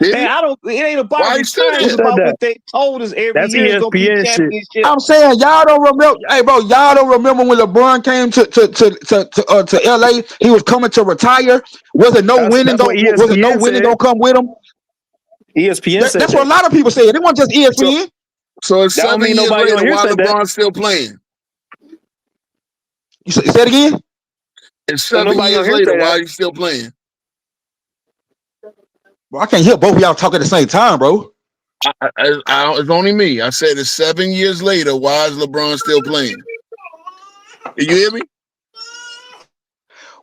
did Man, he? it ain't about Why he still retiring. Who It's there? said about that? what they told us every That's year is gonna be ESPN shit. championship. I'm saying y'all don't remember. Hey, bro, y'all don't remember when LeBron came to LA? He was coming to retire. Was it no winning? That's what Was it no ESPN winning said. gonna come with him? ESPN said That's what that. a lot of people said. It wasn't just So ESPN. so it's That don't 7 mean years nobody on later. here Why said that. LeBron still playing? You say it again? It's Don't 7 nobody on years here later. say Why that. are you still playing? Bro, I can't hear both of y'all talking at the same time, bro. It's only me. I said it's 7 years later. Why is LeBron still playing? Did you hear me?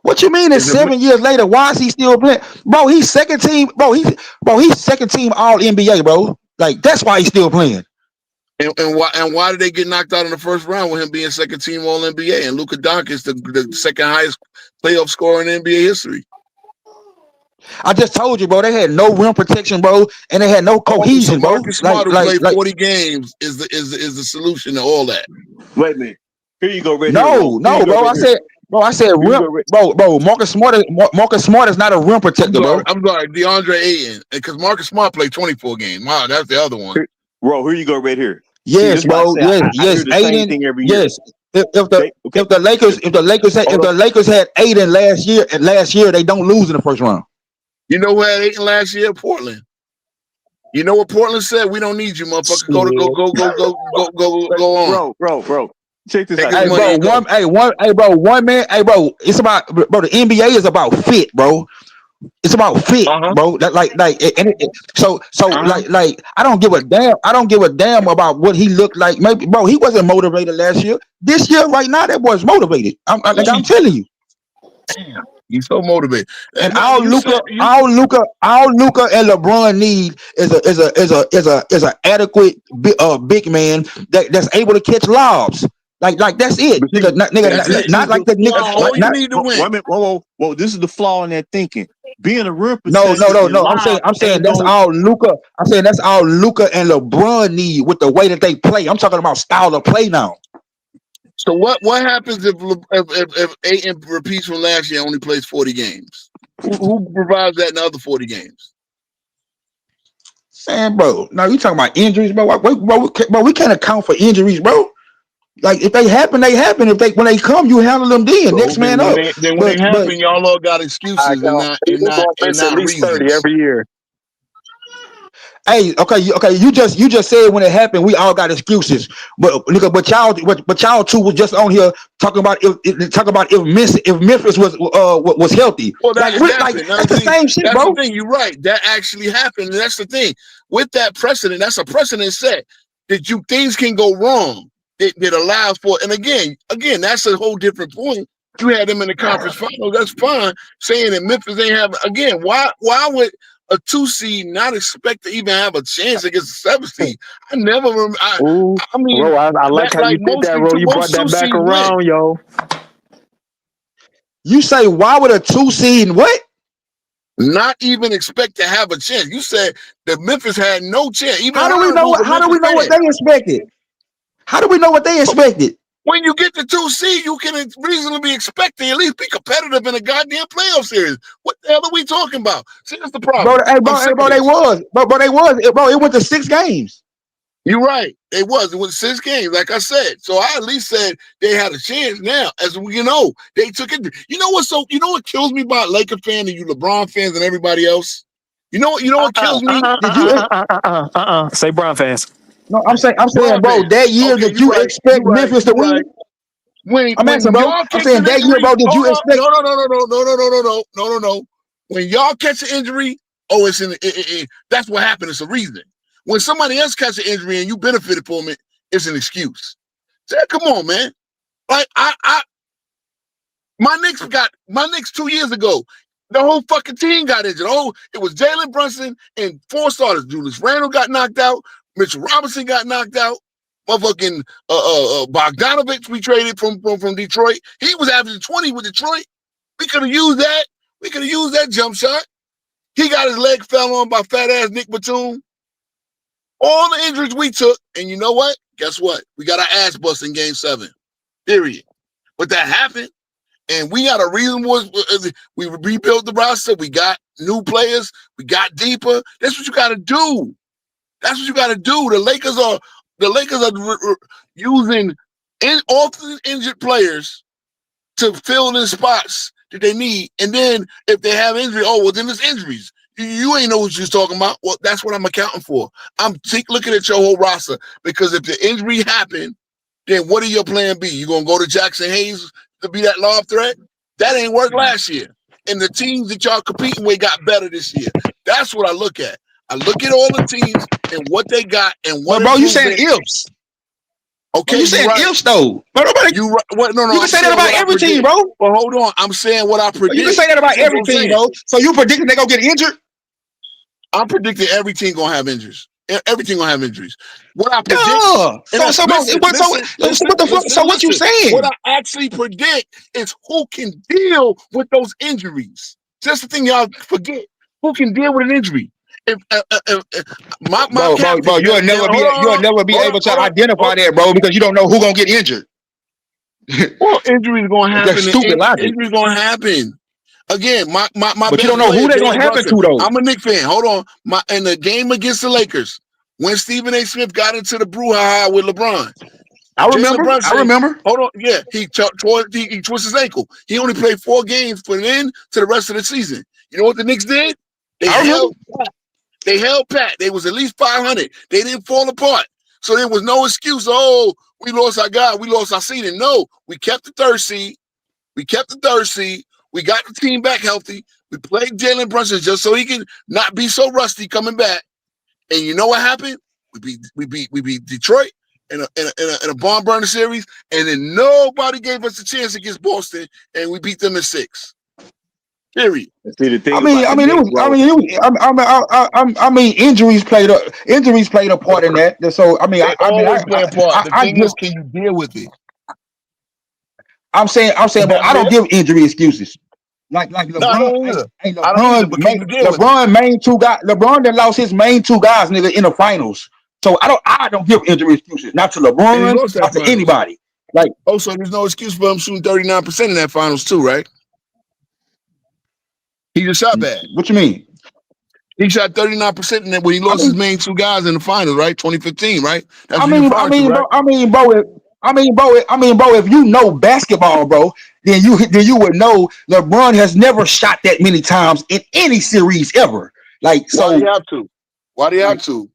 What you mean? It's Is it 7 years later. Why is he still playing? Bro, he's second team. He's second team All NBA, bro. Like, that's why he's still playing. and why did they get knocked out in the first round with him being second team All NBA and Luka Doncic the second highest playoff scorer in NBA history? I just told you, bro. They had no rim protection, bro, and they had no Oh, so cohesion, bro. Marcus Smart, who played 40 games, is the solution to all that. Wait a minute. Here you go, Red Hero. No, bro. I said rim, bro. Marcus Smart is not a rim protector, bro. I'm sorry, DeAndre Ayton, because Marcus Smart played 24 games. Wow, that's the other one. Bro, here you go, Red here. Yes, See, bro. Yes. I hear the same thing every year. Yes. If the Lakers had Aiden last year, they don't lose in the first round. You know who had Aiden last year? Portland. You know what Portland said? We don't need you, motherfucker. Go on. Bro. Check this out. One man. Hey, bro. It's about, bro. The NBA is about fit, bro. It's about fit, bro. I don't give a damn. I don't give a damn about what he looked like. Maybe, bro, he wasn't motivated last year. This year, right now, that boy's motivated. I'm telling you. Damn, he's so motivated. And all Luka and LeBron need is a adequate big man that's able to catch lobs. Like that's it. Not like the nigga. All you need to win. Whoa. This is the flaw in that thinking. Being a rim No. I'm saying that's all Luka. I'm saying that's all Luka and LeBron need with the way that they play. I'm talking about style of play now. So what happens if Ayton repeats from last year and only plays 40 games? Who provides that in the other 40 games? Man, bro. Now you talking about injuries, bro? Bro, we can't account for injuries, bro. Like if they happen, they happen. When they come, you handle them then. So next man up. Then when they happen, y'all all got excuses and not at least 30 every year. Hey, okay. You just said when it happened, we all got excuses. But y'all two was just on here talking about if Memphis was healthy. Well, that's the same shit, that's bro. The thing. You're right. That actually happened. And that's the thing. With that precedent, that's a precedent set that things can go wrong. That allows for, and again, that's a whole different point. You had them in the conference finals. That's fine. Saying that Memphis ain't have again. Why would a 2 seed not expect to even have a chance against a 7 seed? I never remember. I mean, bro, I like how you did that, bro. You brought that back around, yo. You say why would a 2 seed what? Not even expect to have a chance. You said that Memphis had no chance. Even how do we know what they expected? How do we know what they expected? When you get the 2 seed, you can reasonably be expecting at least be competitive in a goddamn playoff series. What the hell are we talking about? See, that's the problem. Bro, they was. It went to 6 games. You're right. It went 6 games, like I said. So I at least said they had a chance. Now, as we know, they took it. You know what kills me about Laker fans and you LeBron fans and everybody else? You know what kills me? Say Brown fans. No, I'm saying, bro, that year that you expect Memphis to win. I'm asking, bro. I'm saying that year, bro, did you expect? No. When y'all catch an injury, that's what happened. It's a reason. When somebody else catch an injury and you benefited from it, it's an excuse. Say, come on, man. Like my Knicks 2 years ago, the whole fucking team got injured. It was Jalen Brunson and 4 starters. Julius Randle got knocked out. Mitchell Robinson got knocked out. Motherfucking Bogdanovich we traded from Detroit. He was averaging 20 with Detroit. We could have used that. We could have used that jump shot. He got his leg fell on by fat ass Nick Batum. All the injuries we took, and you know what? Guess what? We got our ass bust in Game 7. Period. But that happened, and we got a reasonable. We rebuilt the roster. We got new players. We got deeper. That's what you got to do. That's what you got to do. The Lakers are using often injured players to fill in spots that they need. And then if they have injury, then it's injuries. You ain't know what you're talking about. Well, that's what I'm accounting for. I'm looking at your whole roster because if the injury happened, then what are your plan B? You gonna go to Jackson Hayes to be that lob threat? That ain't worked last year. And the teams that y'all competing with got better this year. That's what I look at. I look at all the teams and what they got and what. Bro, you saying ifs? Okay, you saying ifs though? But nobody. You right? What? No. You can say that about every team, bro. Well, hold on. I'm saying what I predict. You can say that about every team, bro. So you predicting they gonna get injured? I'm predicting every team gonna have injuries. Every team gonna have injuries. What I predict. So what the fuck? So what you saying? What I actually predict is who can deal with those injuries. That's the thing y'all forget. Who can deal with an injury? If my Bro, captain, you'll never be able to identify that, bro, because you don't know who gonna get injured. Well, injuries gonna happen. That's stupid logic. Injuries gonna happen. Again, my But you don't know who they're gonna happen to though. I'm a Knicks fan. Hold on. In the game against the Lakers, when Stephen A. Smith got into the brouhaha with LeBron. I remember. Hold on. Yeah, he twisted his ankle. He only played 4 games from then to the rest of the season. You know what the Knicks did? They held pat. They was at least 500. They didn't fall apart. So there was no excuse. Oh, we lost our guy. We lost our seed. And no, we kept the 3rd seed. We got the team back healthy. We played Jalen Brunson just so he can not be so rusty coming back. And you know what happened? We beat Detroit in a barn burner series, and then nobody gave us a chance against Boston, and we beat them in 6. Period. See, the thing injuries played a part in that. So I always play a part. The thing is, can you deal with it? I'm saying, but I don't give injury excuses. Like LeBron, LeBron main 2 guys. LeBron that lost his main 2 guys, nigga, in the finals. So I don't give injury excuses. Not to LeBron, not to anybody. Like, so there's no excuse for him shooting 39% in that finals too, right? He just shot bad. What you mean? He shot 39% in that when he lost his main 2 guys in the finals, right? 2015, right? That's bro, if you know basketball, bro, then you would know LeBron has never shot that many times in any series ever. Like, so why do you have to? Why do you have to?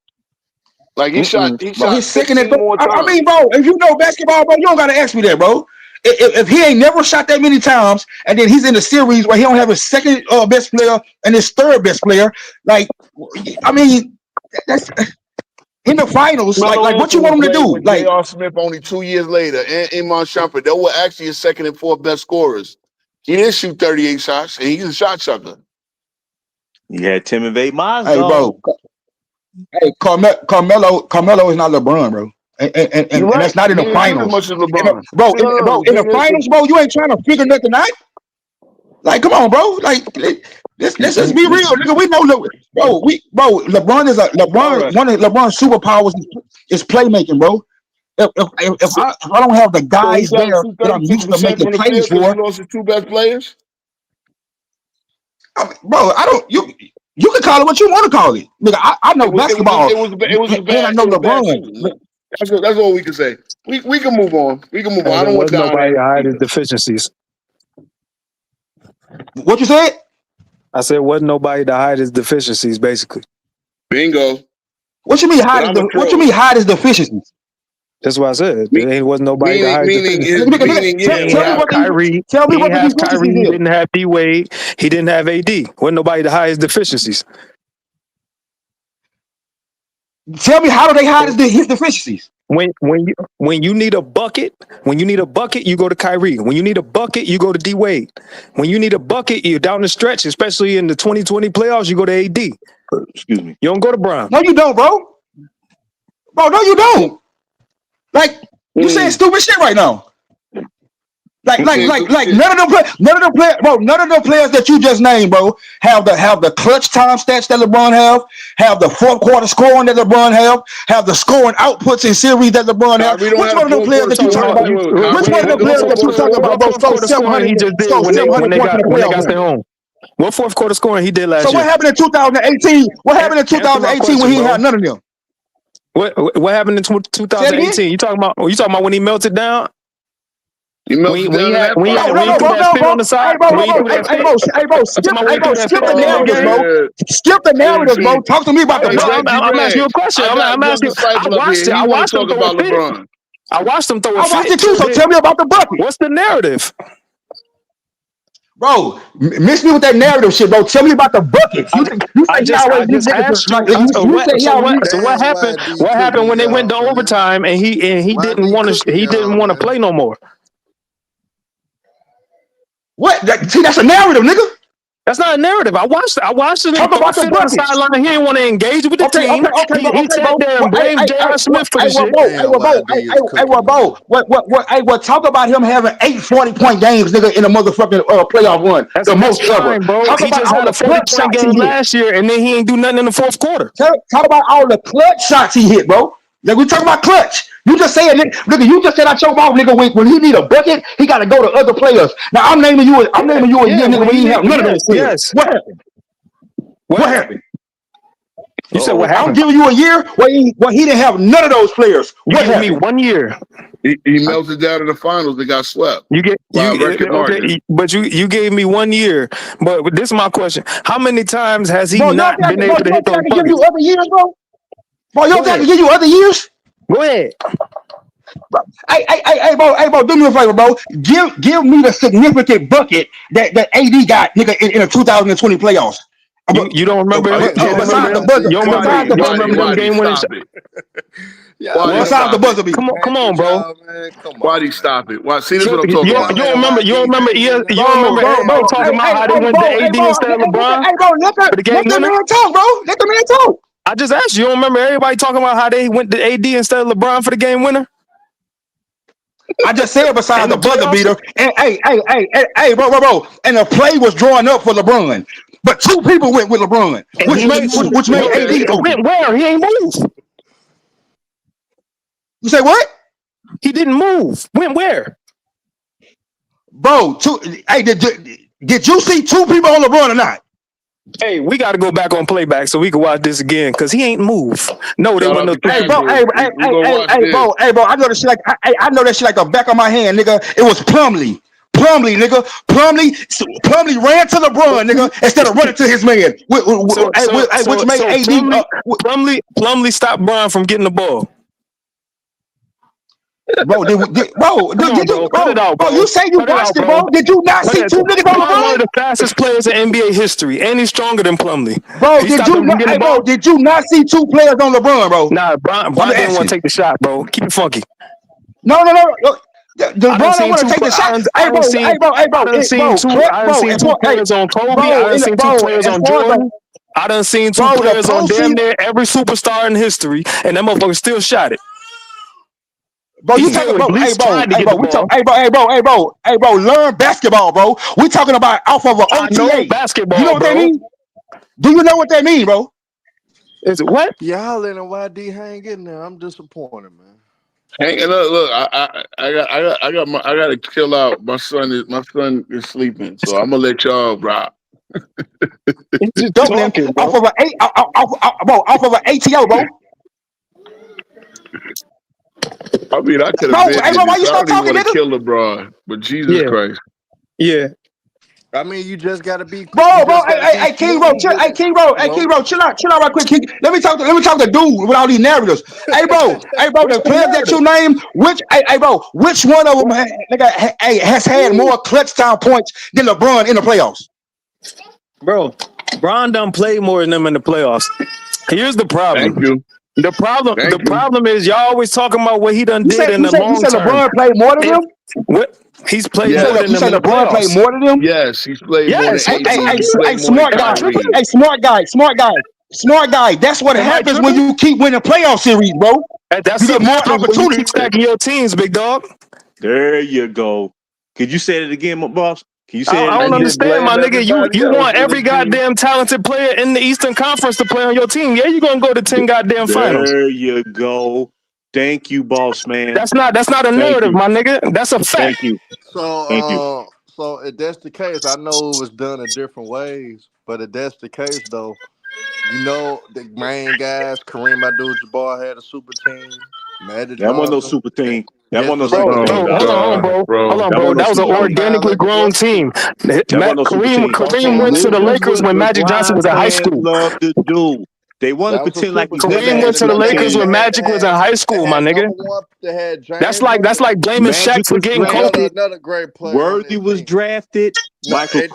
Like he shot his second and more times. I mean, bro, if you know basketball, bro, you don't gotta ask me that, bro. If he ain't never shot that many times, and then he's in a series where he don't have his second best player and his third best player, like, I mean, that's in the finals. Like what you want him to do? Like J.R. Smith only 2 years later, and Iman Shumpert, they were actually his second and fourth best scorers. He didn't shoot 38 shots, and he's a shot chucker. You had Tim and Vade Mons, hey, bro. Hey, Carmelo is not LeBron, bro. And that's not in the finals. In the finals, bro, you ain't trying to figure nothing out. Like, come on, bro. Like, let's just be real, nigga. We know, LeBron is one of LeBron's superpowers is playmaking, bro. If I don't have the guys there that I'm used to making plays for, he lost his 2 best players. Bro, I don't. You can call it what you want to call it, nigga. I know basketball. It was bad. I know LeBron. That's all we can say. We can move on. I don't want nobody to hide his deficiencies. What you said? I said wasn't nobody to hide his deficiencies, basically. Bingo. What you mean hide his deficiencies? That's what I said. There wasn't nobody to hide deficiencies. Tell me what Kyrie. He didn't have D Wade. He didn't have AD. Wasn't nobody to hide his deficiencies. Tell me, how do they hide his deficiencies? When you need a bucket, you go to Kyrie. When you need a bucket, you go to D Wade. When you need a bucket, you're down the stretch, especially in the 2020 playoffs, you go to AD. Excuse me. You don't go to Brown. No, you don't, bro. Bro, no, you don't. Like, you saying stupid shit right now. Like none of the players that you just named, bro, have the clutch time stats that LeBron have the fourth quarter scoring that LeBron have the scoring outputs in series that LeBron have. Which one of the players that you talking about? Which one of the players that you talking about, bro, scored 700 he just did when they got sent home? What fourth quarter scoring he did last year? So what happened in 2018? What happened in 2018 when he had none of them? What happened in 2018? You talking about when he melted down? Hey, bro, skip the narrative, bro. Skip the narrative, bro. Talk to me about the bucket. I'm asking you a question. I'm asking. I watched him throw a fit. I watched him throw a fit. I watched it too, so tell me about the bucket. What's the narrative? Bro, miss me with that narrative shit, bro. Tell me about the buckets. So what happened? What happened when they went to overtime and he didn't want to play no more? What? See, that's a narrative, nigga. That's not a narrative. I watched it. Talk about the Sit on the buckets. sideline. He didn't want to engage with the Okay, team. He sat bro. there and blamed J.R. Smith for the shit. Damn, YD is cooking, Bro. What? Talk about him having 8 40-point games, nigga, in a motherfucking playoff run, That's the most ever. fine, bro. Talk He about just all had a the clutch 40-point shots he game hit. last year, and then he ain't do nothing in the fourth quarter. Talk about all the clutch shots he hit, bro. Like we talking about clutch. You just said, nigga. You just said I choke off, nigga. When he need a bucket, he got to go to other players. Now I'm naming you a year, nigga. When he ain't have none of those players. Yes. What happened? What happened? You said what I'm happened? giving you a year where he didn't have none of those players. You What give happened? me 1 year. He melted down in the finals. They got swept. You get by a record margin. okay, but you gave me 1 year. But this is my question: how many times has he Bro, not been able to hit those I can give buckets? you other years, bro. Bro, you don't Go think I ahead. can give you other years? Go ahead. Hey, bro, do me a favor, bro. Give me the significant bucket that AD got, nigga, in the 2020 playoffs. You don't remember? You don't remember them? You don't remember them game winning shots? Besides the buzzer beat. Come on, bro. Why'd he stop it? Why? See, this is So, what I'm talking you about. don't remember? You don't remember? You don't remember everybody talking about how they went to AD instead of LeBron for the game winner? Man talk, bro. Let the man talk. I just asked you. You don't remember everybody talking about how they went to AD instead of LeBron for the game winner? I just said besides In the the buzzer playoffs? beater, and hey, bro, and the play was drawing up for LeBron, but 2 people went with LeBron, which made AD open. Went where? He ain't move. You say what? He didn't move. Went where? Bro, did you see 2 people on LeBron or not? Hey, we got to go back on playback so we can watch this again because he ain't move. No, they Shout wasn't out no to Hey, bro, hey, bro, I know this shit like I know that shit like the back of my hand, nigga. It was Plumlee, nigga. Plumlee ran to LeBron, nigga, instead of running to his man, which made AD. Plumlee stopped Bron from getting the ball. Bro, did you, Cut it out, bro. you say you watched it, bro? Did you not see 2 niggas on Bron one LeBron? of the fastest players in NBA history, and he's stronger than Plumlee. Bro, He did stopped you him from not? getting Hey, the ball? bro, did you not see 2 players on LeBron, bro? Nah, Bron didn't want to take the shot, bro. Keep it funky. No. LeBron don't want to take the shot. I done seen two players on Kobe. I done seen 2 players on Jordan. I done seen 2 players on damn near every superstar in history, and that motherfucker still shot it. Bro, you talking about, bro, learn basketball, bro. We talking about off of an OTA. I know basketball, you know what bro. that mean? Do you know what that mean, bro? Is it what? Y'all letting YD hang in there. I'm disappointed, man. Hang it up. Look, I got to chill out. My son is sleeping, so I'm gonna let y'all rock. Off of an ATO, bro. I mean, I could Bro, have been. hey, bro, why you I start don't even talking, want to nigga? kill LeBron, but Jesus Christ. Yeah. I mean, you just gotta be, Bro, hey, King Bro, chill out right quick, King. Let me talk to dude with all these narratives. Hey, bro, the players that you named, which one of them has had more clutch time points than LeBron in the playoffs? Bro, Bron done played more than them in the playoffs. Here's the problem. Thank you. The problem is y'all always talking about what he done did in the long term. You said term. LeBron played more than them? What? He's played more than them in the LeBron played playoffs. more than them? Yes, he's played more than AD. Hey, smart guy. Hey, smart guy. That's what happens when you keep winning playoff series, bro. That's you get more when you opportunities. keep stacking your teams, big dog. There you go. Could you say it again, boss? Can you say it I don't again? understand, my nigga. You want every goddamn talented player in the Eastern Conference to play on your team. Yeah, you gonna go to 10 goddamn finals. There you go. Thank you, boss man. That's not a narrative, my nigga. That's a fact. Thank you. So, so if that's the case, I know it was done in different ways, but if that's the case, though, you know the main guys, Kareem Abdul-Jabbar had a super team. Magic That wasn't no Johnson. super team. That wasn't no Bro, super team. hold on, bro. That was an organically grown team. Kareem went to the Lakers when Magic Johnson was in high school. Love to do. They want to pretend like he's never Kareem had went to the Lakers when Magic was in high school, my nigga. That's like blaming Shaq for getting Kobe. Another great player. Worthy was drafted. Michael So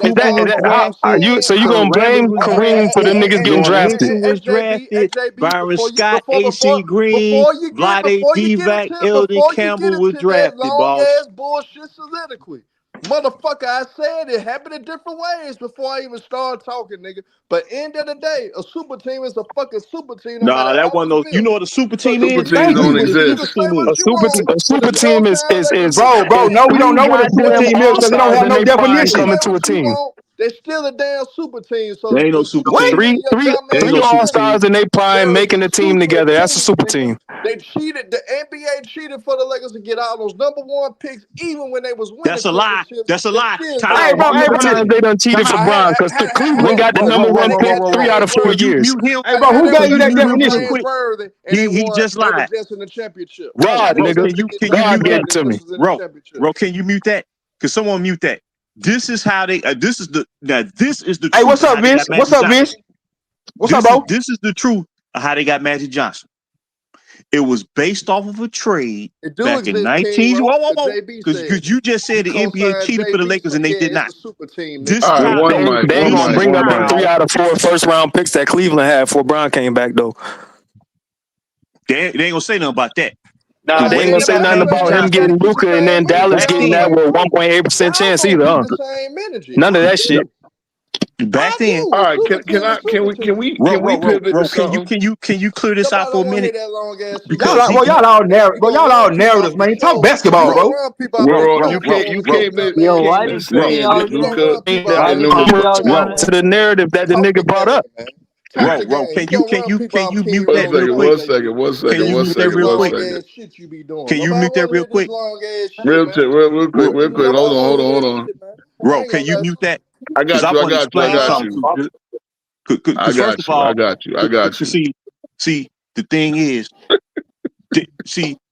you gonna blame Kareem for the niggas getting drafted? Henson was drafted. Byron Scott, AC Green, Vlade Divac, Eldon Campbell was drafted, boss. Long ass bullshit soliloquy. Motherfucker, I said it happened in different ways before I even started talking, nigga. But end of the day, a super team is a fucking super team no matter Nah, that how one it those. You know feels. what a super So team you, Super is? you, teams Tell you, me don't what you, a you super can exist. say team what is. you want, A but super the team Showtime Lakers is is Bro, no, we don't three know what a super goddamn team is all because it don't stars have in no their prime you definition. coming say to a what you team. want. They're still a damn super team. So There ain't no the super super What? team. team in your dumb There ain't ass no Three super all country, team. stars in their prime there is making a a team super together. That's a team, super nigga. team. They cheated. The NBA cheated for the Lakers to get all those #1 picks, even when they was winning That's a lie. championships. That's a They lie. still Time got out. Hey, them bro, How hey, many bro, motherfuckers. times they done Time cheated for out. Bron? Because Cleveland got the number one pick Whoa, 3 out of 4 Can you years. mute him? hey, I bro, got who them gave Can you you that niggas mute him number real definition? James quick? Worthy, and they He won. just They was lied. just in the championship. I Ro, God, got them Ro, nigga. niggas can to you get can you James God mute gave that? Worthy it to me. just was in the Ro, championship. Ro, can you mute that? Can someone mute that? This is how they. This is the Hey, truth what's of up, how they got Vince? What's Magic up, Johnson. Vince? What's up, bro? This is the truth of how they got Magic Johnson. It was based off of a trade It do back in exist, King 19. Rock, Whoa, whoa, because whoa! JB said Because it. you just You said the NBA co-signed cheated for the JB, Lakers so and they yeah, did it's not. a super team, This nigga. All is right, how. They one mic, they ain't one gonna mic, bring This is up one them mic. 3 how. out of 4 first round picks that Cleveland had before Bron came back though. They ain't gonna say nothing about that. Nah, Because Nah, they what ain't they gonna did say about nothing Magic about him y'all got Johnson to getting keep the Luka and then same energy, Dallas back getting dog. that then, with 1.8% Y'all chance gonna either. keep Huh? the same energy. None of that shit. back I then, do. All A right, super team is super team. Ro, can we Ro, Ro, pivot to Ro, something? can you clear this out Nobody for don't a want to hear minute? that long ass super Y'all, Because are, team bro, shit. y'all all narrative, We bro. gonna Y'all all run people narratives, off the man. Talk show. We basketball, gonna bro. run people off the Ro, Ro, Ro, show. you We Ro, can't gonna you get your Ro, can't dumb let ass Yo, you off why can't the did just you show. say say it. all Just We these gonna Luca run names? people off Why the and did you show. Luca. say all Come these on, Ro, To names? man. the narrative that the Talk nigga brought up. together, man. Talk Ro, together. Ro, You gonna run people can off you King mute One that Rose real second, quick? one show, second, nigga. one Can second, That you one mute shit that is second, real one quick? long second. ass shit you be doing. Can you Nobody mute that want to real hear this quick? long ass shit, Real, man. real quick. Hold Nobody on, want hold to on, hear hold that on. shit, man. I Ro, ain't can gonna you lie mute to you. that? I Because got I you, I want to got you, I explain got something you, to I because first got of you, I all, got you, I got you. see, the thing is,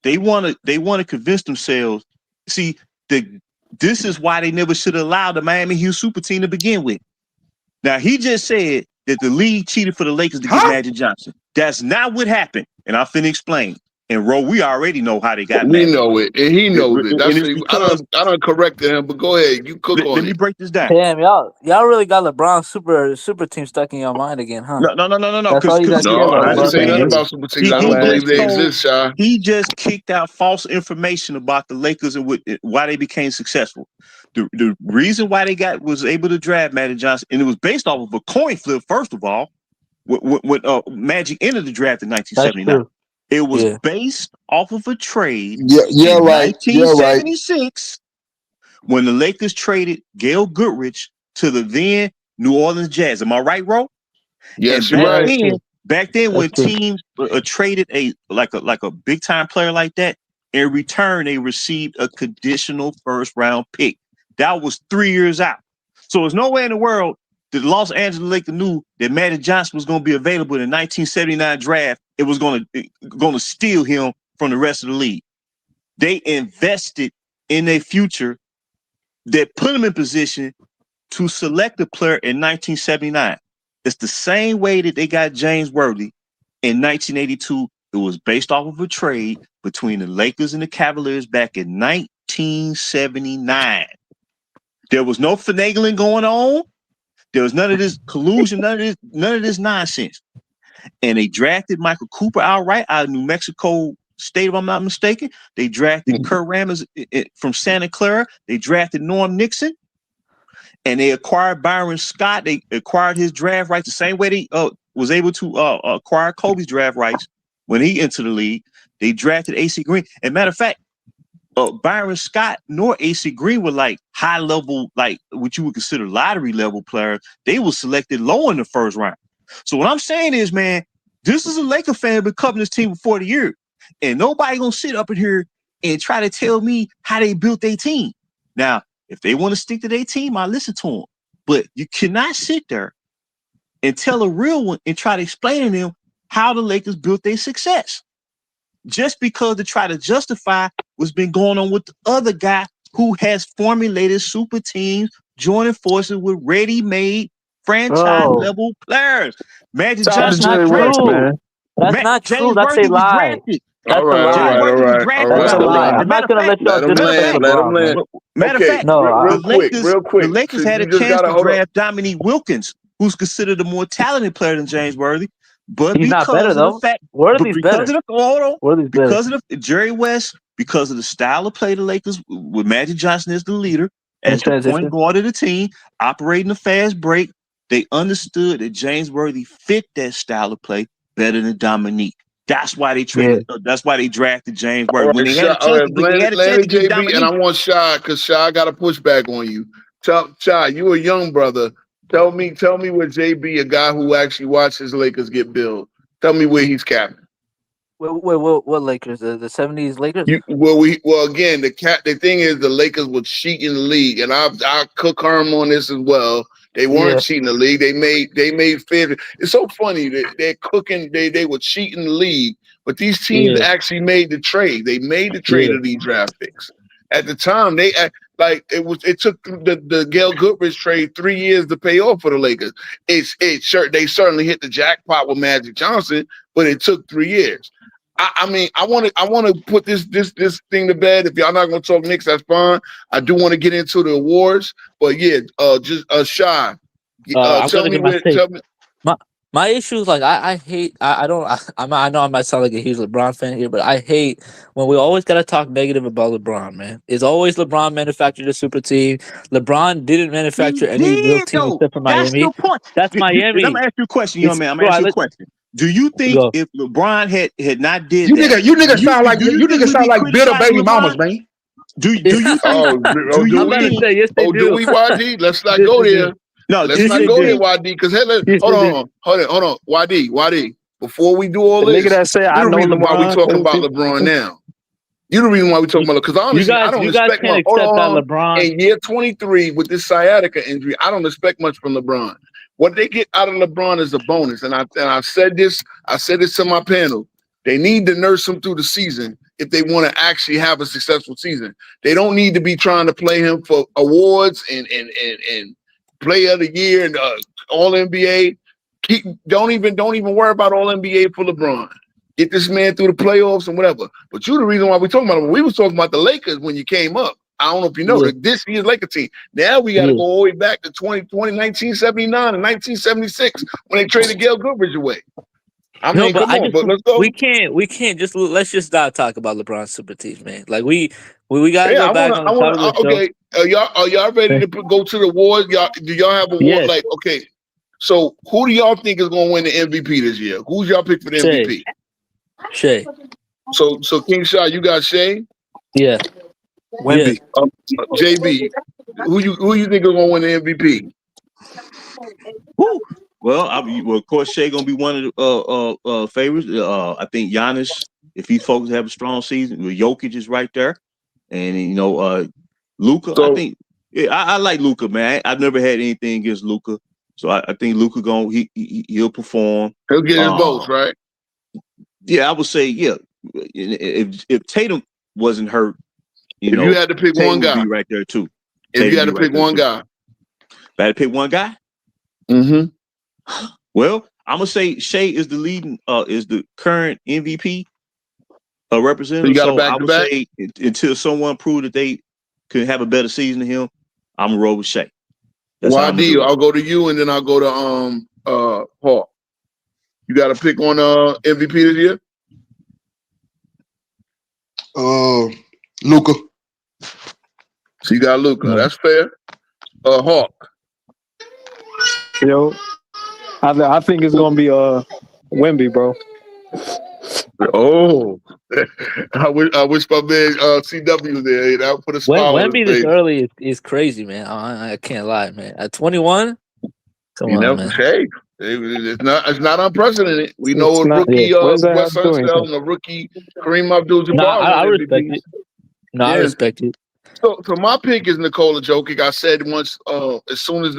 they want to convince themselves. See, this is why they never should have allowed the Miami Heat super team to begin with. Now he just said that the league cheated for the Lakers to get Huh? Magic Johnson. That's not what happened, and I'm finna explain. And Ro, we already know how they got We Magic, know it, and he knows it. and That's it's it. because I don't corrected him, but go ahead, you cook let on me it. break this down. Damn, y'all really got LeBron super team stuck in your mind again, huh? No, That's all you because guys see, care No, about, I what didn't I'm LeBron. say nothing saying is about super teams. I he don't Man, believe just they told exist, Shy. he just kicked out false information about the Lakers and why they became successful. The reason why they was able to draft Magic Johnson, and it was based off of a coin flip. First of all, when Magic entered the draft in That's 1979, true. it was Yeah. based off of a trade yeah, you're in right. You're right. 1976 when the Lakers traded Gail Goodrich to the then New Orleans Jazz. Am I right, Ro? And Yes, you're Yeah, right. that's true. back then, That's when true. teams traded a big time player like that, in return they received a conditional first round pick. That was 3 years out. So there's no way in the world that the Los Angeles Lakers knew that Magic Johnson was going to be available in the 1979 draft. It was going to steal him from the rest of the league. They invested in their future that put them in position to select a player in 1979. It's the same way that they got James Worthy in 1982. It was based off of a trade between the Lakers and the Cavaliers back in 1979. There was no finagling going on. There was none of this collusion, none of this nonsense. And they drafted Michael Cooper outright out of New Mexico State, if I'm not mistaken. They drafted Kurt Rambis from Santa Clara. They drafted Norm Nixon. And they acquired Byron Scott. They acquired his draft rights the same way they was able to acquire Kobe's draft rights when he entered the league. They drafted AC Green. And matter of fact, Byron Scott nor AC Green were like high level, like what you would consider lottery level players. They were selected low in the first round. So what I'm saying is, man, this is a Laker fan been covering this team for 40 years. And nobody gonna sit up in here and try to tell me how they built their team. Now, if they want to stick to their team, I listen to them. But you cannot sit there and tell a real one and try to explain to them how the Lakers built their success. Just because to try to justify what's been going on with the other guy who has formulated super teams, joining forces with ready-made franchise Bro, level players. Magic Shout out to that's Johnson was not Jerry West, drafted. true. man. That's not true. James That's a Worthy was lie. drafted. All That's a right, all James lie. right, all Worthy was right, all drafted That's by a right, the all lie. Lakers. right. I'm not Matter of gonna fact, let y'all Let him matter of land, disrespect fact, let him LeBron, man. land. matter of Okay, fact, No, the real quick, Lakers, real the quick. Lakers Since had you a just chance gotta to hold up. draft Dominique Wilkins, who's considered a more talented player than James Worthy, but he's not better because of the though. fact, but Worthy's because better. of the hold on, Worthy's better. because of the Jerry West, because of the style of play the Lakers with Magic Johnson as the leader, And as the point transition. guard of the team, operating the fast break. They understood that James Worthy fit that style of play better than Dominique. That's why they traded. That's why they drafted James All Worthy when right, they had a All chance. right, They had a chance Landry to get JB, and I Dominique. want Shy because Shy got a pushback on you. Shy, you a young brother. Tell me where JB, a guy who actually watched his Lakers get built. Tell me where he's capping. Wait, what Lakers? The 70s Lakers? Again, the thing is the Lakers were cheating in the league, and I cook Herm on this as well. They weren't cheating the league. They made fair. It's so funny that they're cooking. They were cheating the league, but these teams actually made the trade. They made the trade of these draft picks. At the time, they it took the Gail Goodrich trade 3 years to pay off for the Lakers. They certainly hit the jackpot with Magic Johnson, but it took 3 years. I mean, I want to put this thing to bed. If y'all not going to talk Knicks, that's fine. I do want to get into the awards, but yeah, just Shy. I'm Tell gonna me get my where. take. Tell me. My issue is like I hate I don't I know I might sound like a huge LeBron fan here, but I hate when we always gotta talk negative about LeBron, man. It's always LeBron manufactured a super team. LeBron didn't manufacture any real team Though. except for That's Miami. the point. That's I'm Miami. gonna ask you a question, young man. I'm Bro, gonna ask you a question. Do you think go. if LeBron had not did You that, niggas sound like do you you think niggas we'd sound be like bitter criticizing baby mamas, LeBron? man. Do you think? Oh, do I'm about to we? say yes they Oh, do do. we, YD? Let's not Yes, go they do. there. No, Let's do Yes, not they you go there, do. think? YD. Because Yes, hold they do. on, YD. Before we do all The nigga this, that say I you're the know reason why we LeBron. talking about LeBron now. You're the reason why we talking about it. Because honestly, I don't You guys expect can't much. Hold accept that on. LeBron. In year 23 with this sciatica injury, I don't expect much from LeBron. What they get out of LeBron is a bonus. And I've said this. I said this to my panel. They need to nurse him through the season if they want to actually have a successful season. They don't need to be trying to play him for awards and Player of the Year and All NBA. Don't even worry about All NBA for LeBron. Get this man through the playoffs and whatever. But you're the reason why we're talking about it. We was talking about the Lakers when you came up. I don't know if you know this year's Lakers team. Now we got to go all the way back to 1979 and 1976 when they traded Gail Goodrich away. I mean, come on, but let's go. We can't just let's just not talk about LeBron super teams, man. Like we gotta go back on the top of the show. Okay, are y'all ready to go to the awards? Do y'all have award? Yes. Like, okay, so who do y'all think is going to win the MVP this year? Who's y'all pick for the MVP? Shea. So King Shot, you got Shea. Yeah. Wemby. JB, who you think is going to win the MVP? Woo. Well, of course, Shea gonna be one of the favorites. I think Giannis, if he's focused to have a strong season, Jokic is right there, and Luka. So, I think I like Luka, man. I've never had anything against Luka, so I think Luka he'll perform. He'll get his votes, right? Yeah, I would say yeah. If Tatum wasn't hurt, if you had to pick Tatum one guy, would be right there too. If you had to pick one guy, if I had to pick one guy. Mm-hmm. Well, I'm gonna say Shea is the current MVP representative. You got so back I to would back? say until someone proved that they could have a better season than him, I'm gonna roll with Shea. YD, I'll go to you and then I'll go to Hawk. You got to pick on MVP this year? Luka. So you got Luka. That's fair. Hawk. Yo, I think it's gonna be Wemby, bro. Oh, I wish my man CW was there. That would put a smile on Wemby his this face. early is crazy, man. I can't lie, man. At 21, come on, man. Hey, it's not unprecedented. We know It's a not, rookie what does that Wes have to do with Unseld anything? and a rookie Kareem Abdul-Jabbar. No, I respect it. No, I respect it. So my pick is Nikola Jokic. I said once, as soon as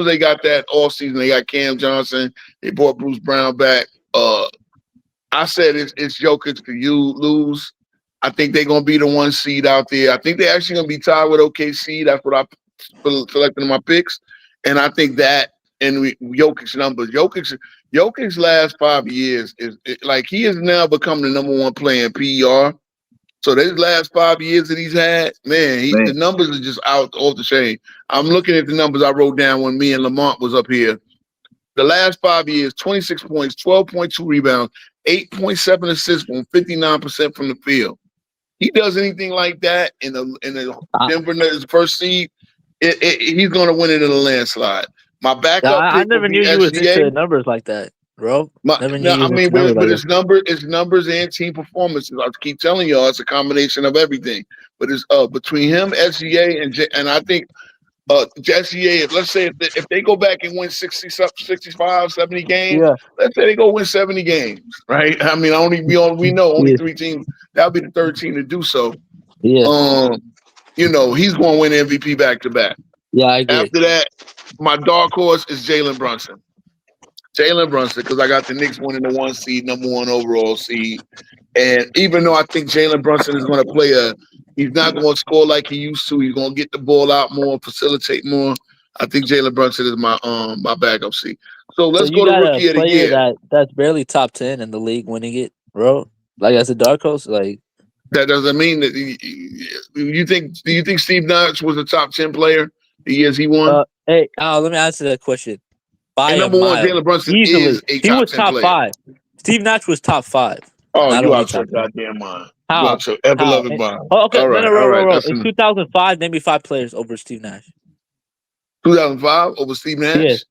they got that off season, they got Cam Johnson. They brought Bruce Brown back. I said it's Jokic to you lose. I think they're gonna be the 1 seed out there. I think they're actually gonna be tied with OKC. That's what I selected in my picks, and I think that and Jokic's numbers. Jokic's last 5 years is like he has now become the number 1 player in PER. So these last 5 years that he's had, man, the numbers are just out off the chain. I'm looking at the numbers I wrote down when me and Lamont was up here. The last 5 years, 26 points, 12.2 rebounds, 8.7 assists on 59% from the field. He does anything like that in the Denver Nuggets first seed, he's going to win it in a landslide. My Yeah, backup I pick would never be knew you was SGA. into numbers like that, bro. Never knew No, you I was mean, into numbers but like that. it's numbers and team performances. I keep telling y'all, it's a combination of everything. But it's between him, SGA, and I think SGA. Let's say if they go back and win 60, 65, 70 games, Yeah, let's say they go win 70 games, right? I mean, we know only yeah, 3 teams. That'll be the third team to do so. yeah, You know, he's going to win MVP back to back. yeah. I agree. After that, my dark horse is Jalen Brunson. Jalen Brunson, because I got the Knicks winning the 1 seed, number 1 overall seed. And even though I think Jalen Brunson is going to he's not going to score like he used to. He's going to get the ball out more, facilitate more. I think Jalen Brunson is my backup seed. So So let's you go to got a rookie of the player year. that's barely top 10 in the league winning it, bro. Like as a dark horse, like That doesn't mean that do you think Steve Nash was a top 10 player the years he won? hey, let me answer that question by And a number 1, mile, Jalen Brunson easily. is a He top was 10 top player. 5. Steve Nash was top 5, Oh, not you only out your top 10. goddamn mind. You How? out your ever How? loving mind. Oh, okay, All right, all right. roll. That's In 2005, name me 5 players over Steve Nash. 2005 over Steve Nash. Yes,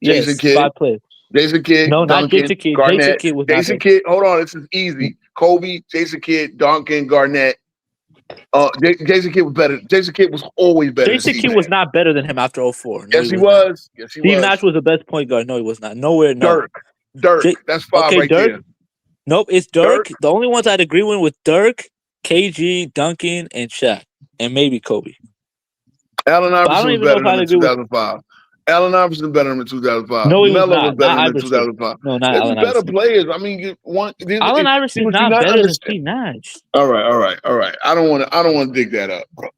Jason Kidd. 5 players. Jason Kidd, No, not Duncan, Jason Kidd. Garnett. Jason Kidd was not Jason there. Kidd, hold on, this is easy. Kobe, Jason Kidd, Duncan, Garnett. Jason Kidd was better. Jason Kidd was always better Jason than Steve Kidd Nash. was not better than him after 04. No, Yes, he not. was. Yes, he Steve was. Nash was the best point guard. No, he was not. Nowhere, no. Dirk. That's 5 okay, right Dirk. there. Nope, it's Dirk. Dirk. The only ones I'd agree with Dirk, KG, Duncan, and Shaq, and maybe Kobe. Allen But I Iverson don't was even know better if than I'd him in agree with. 2005. Allen Iverson was better than him in 2005. No, he was Melo was not. better Not than him in Iverson. 2005. No, not There's Allen better Iverson. players. I mean, Allen Iverson is not better than Steve Nash. All right. I don't want to dig that up, bro.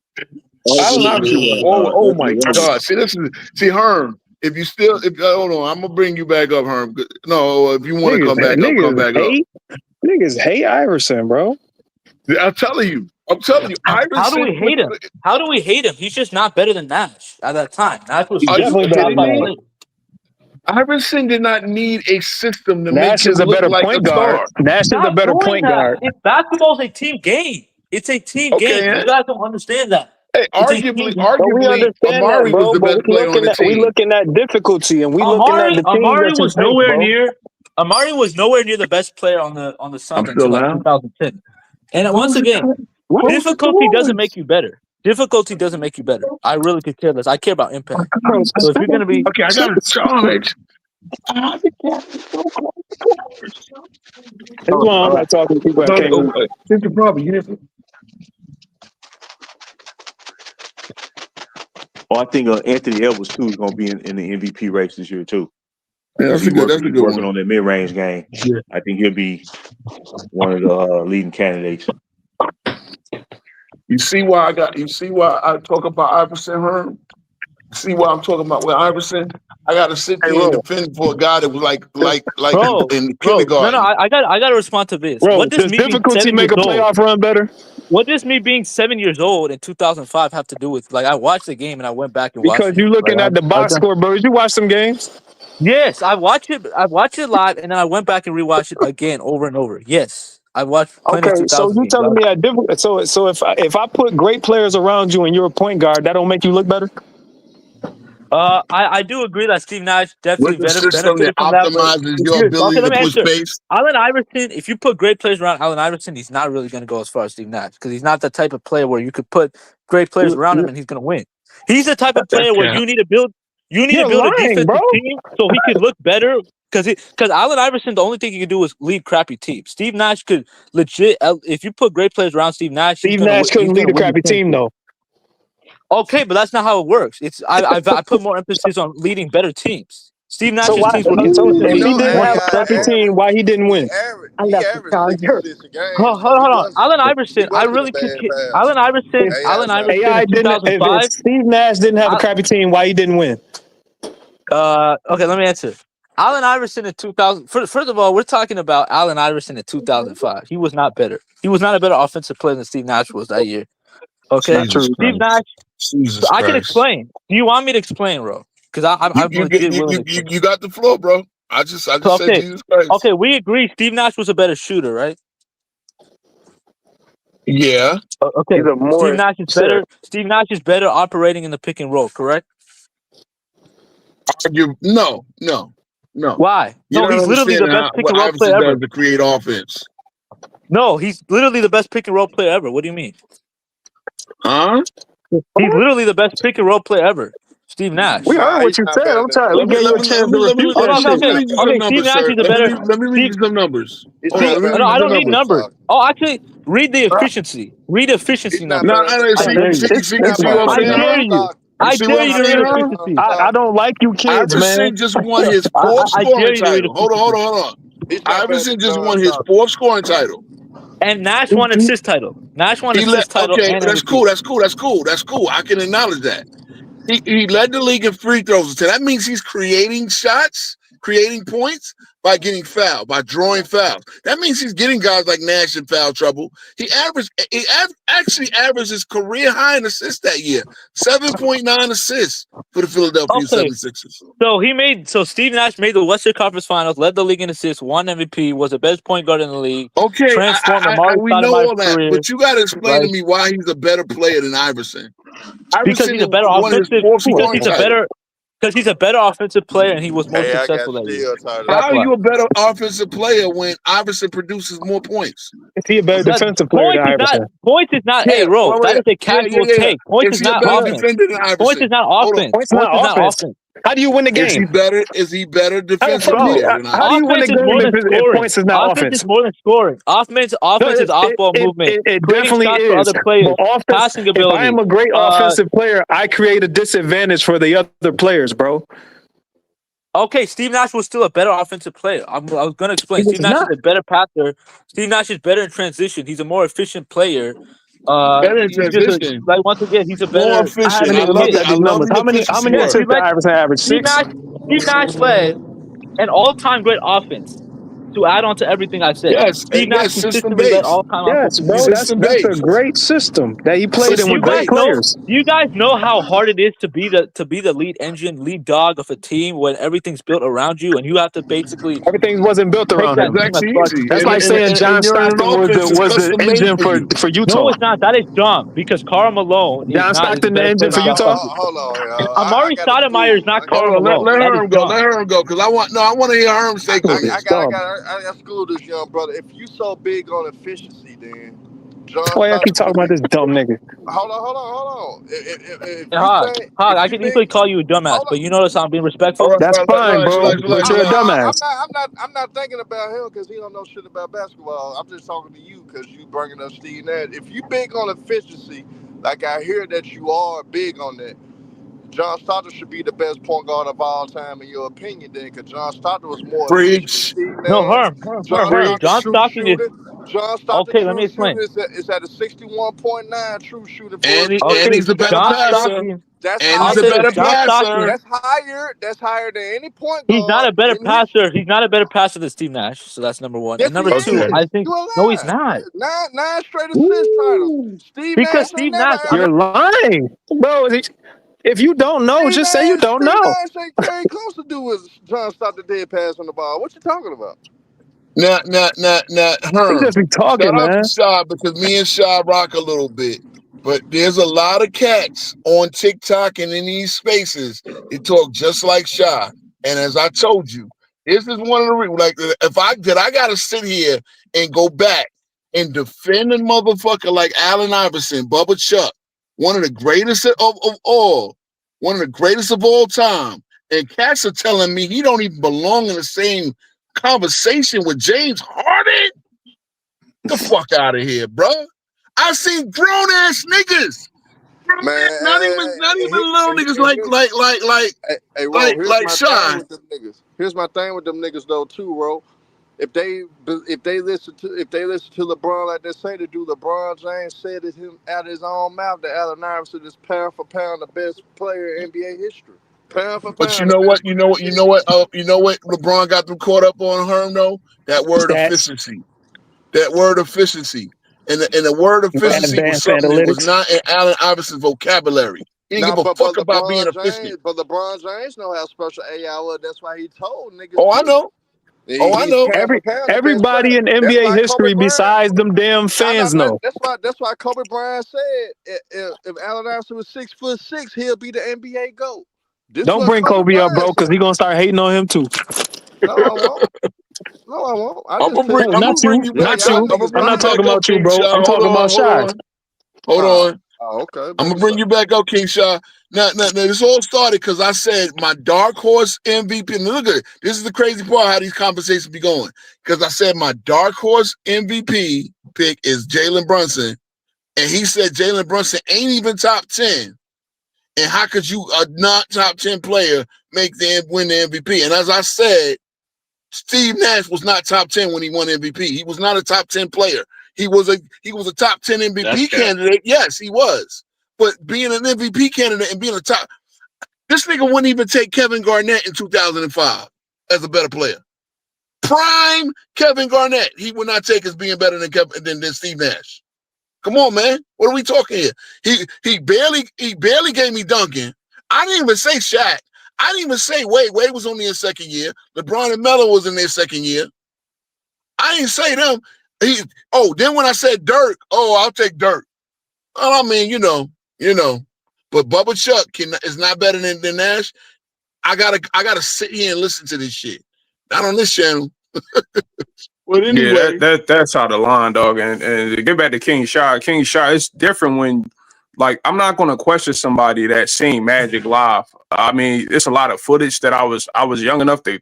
Allen Iverson was oh my God. See Herm. If you still hold on, I'm gonna bring you back up, Herm. No, if you want to come back up, come back up. Niggas hate Iverson, bro. I'm telling you, Iverson. How do we hate him? How do we hate him? He's just not better than Nash at that time. Nash was Are you kidding me? player. Iverson did not need a system to Nash make him is a look better like point a guard. star. Nash is a Stop better doing point that. guard. Basketball's a team game. It's a team game. Yeah. You guys don't understand that. Hey, It's a team game. But we arguably, understand that, Amari was bro. the But best player on the we team. looking at difficulty, and we looking at the teams Amari that you was face, nowhere bro. near. Amari was nowhere near the best player on the Suns until like 2010. And once again, difficulty doesn't make you better. Difficulty doesn't make you better. I really could care less. I care about impact. So if you're gonna be Okay, I got to charge. That's why I'm not talking to people that can't read. Here's the problem. You didn't. Oh, I think Anthony Edwards too is going to be in the MVP race this year too. Yeah, that's a good working one. on that mid-range game. Yeah. I think he'll be one of the leading candidates. You see why I talk about Iverson, Herm? See why I'm talking about with Iverson? I got to sit there and defend for a guy that was like bro, in kindergarten. No, I got to respond to this. Bro, What does does me being difficulty 7 make a years old? playoff run better? What does me being 7 years old in 2005 have to do with? Like, I watched the game and I went back and watched Because it. you looking at the box score, bro. Did you watch some games? Yes, I watched it. I watched it live, and then I went back and rewatched it again over and over. Yes, I watched plenty of 2000 so you games. telling me that so if I put great players around you and you're a point guard, that don't make you look better? I do agree that Steve Nash definitely With the system benefited that from that. optimizes your ability let to me push answer. space. Allen Iverson, if you put great players around Allen Iverson, he's not really going to go as far as Steve Nash because he's not the type of player where you could put great players around him and he's going to win. He's the type of player where you need to build a defensive team so he could look better. Because Allen Iverson, the only thing he could do was lead crappy teams. Steve Nash could legit, if you put great players around Steve Nash, Steve Nash couldn't lead a crappy team though. Okay, but that's not how it works. It's I put more emphasis on leading better teams. Steve Nash's teams were if he didn't have a crappy team, why he didn't win? He averaged 60 assists a game. Hold on. Allen Iverson, I really could. Allen Iverson in 2005. If Steve Nash didn't have a crappy team, why he didn't win? Okay, let me answer. Allen Iverson in 2000. First of all, we're talking about Allen Iverson in 2005. He was not better. He was not a better offensive player than Steve Nash was that year. Okay, Steve Nash. I can explain. Do you want me to explain, bro? Because I'm legit willing to. You got the floor, bro. I just said Jesus Christ. Okay, we agree. Steve Nash was a better shooter, right? Yeah. Okay, He's a more Steve Nash is sir. better. Steve Nash is better operating in the pick and roll, correct? No. Why? You're No, not he's literally the understanding best pick what and roll player Iverson does ever. to create offense. No, he's literally the best pick and roll player ever. What do you mean? Huh? He's literally the best pick and roll player ever. Steve Nash. We heard Nah, what he's you not said. better I'm than trying. We Let me gave Steve let you a me Nash. let chance me to let me refute Oh let that no, me, okay, let shit. me okay, read you some okay. Steve numbers, Nash sir. is a better. Let me read Steve, you some numbers. He's Hold on, not let me better no, read than you I some don't need Steve numbers. numbers. Nash. Oh, actually, read the efficiency. Read the efficiency He's not numbers. No, better than I see, Steve dare Hey, you. see, Nash. see, He's not see come better what I'm on, than I saying, man. dare huh? John you. Stockton. You I see what dare I'm you to Not read saying, better than huh? John efficiency. I Stockton. don't like you kids, man. Iverson just won his fourth I dare scoring you to read title. efficiency. Hold on. He's not better Iverson than just John won his Stockton. fourth scoring title. And Nash You- won you- assist title. Nash won He led. assist title Okay, and that's MVP. cool. I can acknowledge that. He led the league in free throws. So that means he's creating shots, creating points by getting fouled, by drawing fouls. That means he's getting guys like Nash in foul trouble. Actually averaged his career high in assists that year, 7.9 assists for the Philadelphia Okay, 76ers. so Steve Nash made the Western Conference Finals, led the league in assists, won MVP, was the best point guard in the league, Okay, transformed Amari we know Stoudemire's all that, career, but you got to explain to right? me why he's a better player than Iverson. Because Iverson he's a better won his offensive. fourth Because scoring he's a title. better. Because he's a better offensive player, and he was more Hey, I got successful that year. still title. How That's are why. you a better offensive player when Iverson produces more points? Is he a better That defensive player than points is not. Iverson? Points is not. Hey, Yeah, Ro, that is a casual yeah. take. Points Is is he a not better offense. defender than Points is Iverson? not Hold on. offense. Points Points is not not offense. offense, How do you win the game? Is he better How the defensive fuck do you? player bro. than How do Iverson? you win the Offense is game more than if scoring. points is not Offense is offense? more than scoring. Offense No, is off-ball movement, it creating definitely shots for is. other players, But offense, passing if I am ability. a great offensive player, I create a disadvantage for the other players, bro. Okay, Steve Nash was still a better offensive player. I was going to He explain. was Steve Nash is not. a better passer. Steve Nash is better in transition. He's a more efficient player. Better in He's just transition. like once again, he's a More better. I efficient. haven't I even love hit. it. Look at I these love numbers. the How efficiency many Yeah, part. assists did Iverson average? Steve Six. Nash, Steve Nash led an all-time great offense. To add on to everything I said, Steve Nash Yes, system consistently led based. all-time Yes, offensive bro. season. System That's a based. great system that he played But in System with great based. players. do you guys know how hard it is to be the lead engine, lead dog of a team when everything's built around you and you have to basically Everything wasn't built take around that It's him. team as actually far as you easy. That's can? like saying And John you're in an Stockton offense that's was the custom made engine for you. for No, Utah. it's not. That is dumb because Karl Malone John is the Stockton, the better engine player for than Nah, John Utah. Stockton. hold on, y'all. I Amari got a Stoudemire is school. not I got Hold Karl on, Malone. let That is Herm go. dumb. Let Herm go. Because I want to hear Herm's take on It's this. dumb. I got school this young brother. If you so big on efficiency, then John Why y'all keep Stockton talking should about be. this dumb nigga? Hold on. If And you think I if you can big, easily call you a dumbass, hold but on. you notice I'm being All respectful. right, That's fine, relax, bro. relax, relax, But you're a relax. dumbass. I'm not thinking about him because he don't know shit about basketball. I'm just talking to you because you bringing up Steve Nash. If you big on efficiency, like I hear that you are big on that, John Stockton should be the best point guard of all time in your opinion, then, because John Stockton was more efficient than Preach. Steve No, Nash. John Herm. Stockton John Preach. true Stockton is shooting. John Stockton okay. Let me true shooting explain. is at a 61.9 true shooting for his And Okay, career. he's a better That's John higher. passer. Stockton. That's And I'll he's a say higher. this: better John Stockton. passer. That's higher than any point He's not guard a better in his. passer. He's not a better passer than Steve Nash. So that's number one. And Yes, he number two, Okay. is. I think You a no, he's lie. not. Nine straight assist titles. Ooh, Steve Because Nash ain't Steve never Nash, ever. you're lying, bro. If you don't know, just say you don't Steve know. Nash ain't came close to do with John Stockton dead pass on the ball. What you talking about? Now, He Herm. just be talking, Shout out to man. Shy because me and Shy rock a little bit. But there's a lot of cats on TikTok and in these spaces that talk just like Shy. And as I told you, this is one of the like I gotta sit here and go back and defend a motherfucker like Allen Iverson, Bubba Chuck, one of the greatest of all, one of the greatest of all time. And cats are telling me he don't even belong in the same conversation with James Harden. The fuck out of here, bro. I seen grown ass niggas. Man, Not even little niggas Ro, here's like my thing Shy. with them niggas. Here's my thing with them niggas though too, Ro. If they listen to LeBron like they say to do, LeBron James said it him out of his own mouth that Allen Iverson is pound for pound the best player in NBA history. Pound for But you pound the know what? best player in NBA You know what LeBron got them caught up on, Herm, though? That word Stats, efficiency. That word efficiency. And the word efficiency was advanced something that was analytiks. not in Allen Iverson's vocabulary. He didn't Now, give a but fuck about being efficient. LeBron James know how special AI was. That's why he told niggas Oh, I too. know. Oh, I He's know. pound for pound the best Everybody player. in That's NBA why Kobe history Bryant. besides them damn I know fans know. that's why Kobe Bryant said if Allen Iverson was 6'6", he'll be the NBA GOAT. This is Don't what bring Kobe Kobe up, Bryant bro, because said. he gonna start hating on him too. No, I won't. No, I won't. I I'm just gonna said bring. No, I'm not gonna bring you, you yeah, back not y'all up. you. I'm gonna niggas I'm bring you not lying. back talking up, about you, King bro. Shaw. I'm talking about Shy. Hold on. Okay, I'm baby. gonna bring you back up, King Shaw. Now, this all started because I said my dark horse MVP. And look at it. This is the crazy part how these conversations be going. Because I said my dark horse MVP pick is Jalen Brunson, and he said Jalen Brunson ain't even top 10. And how could you, a not top 10 player, win the MVP? And as I said, Steve Nash was not top 10 when he won MVP. He was not a top 10 player. He was a top 10 MVP candidate. Yes, he was. But being an MVP candidate and being a top, this nigga wouldn't even take Kevin Garnett in 2005 as a better player. Prime Kevin Garnett, he would not take as being better than Steve Nash. Come on, man. What are we talking here? He barely gave me Duncan. I didn't even say Shaq. I didn't even say Wade. Wade was only in second year. LeBron and Melo was in their second year. I didn't say them. Then when I said Dirk, I'll take Dirk. Well, I mean, you know. But Bubba Chuck is not better than Nash. I gotta sit here and listen to this shit. Not on this channel. But anyway. Yeah, that's out of line, dog. And to get back to King Shot, it's different when, like, I'm not gonna question somebody that's seen Magic live. I mean, it's a lot of footage that I was young enough to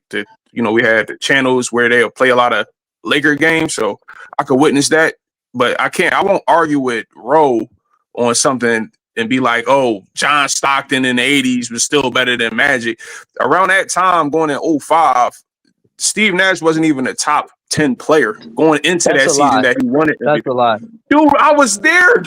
we had the channels where they'll play a lot of Laker games, so I could witness that. But I won't argue with Roe on something and be like, oh, John Stockton in the 80s was still better than Magic. Around that time, going in 05, Steve Nash wasn't even a top 10 player going into That's that a season lie. that he won it. That's a lie. Dude, I was there.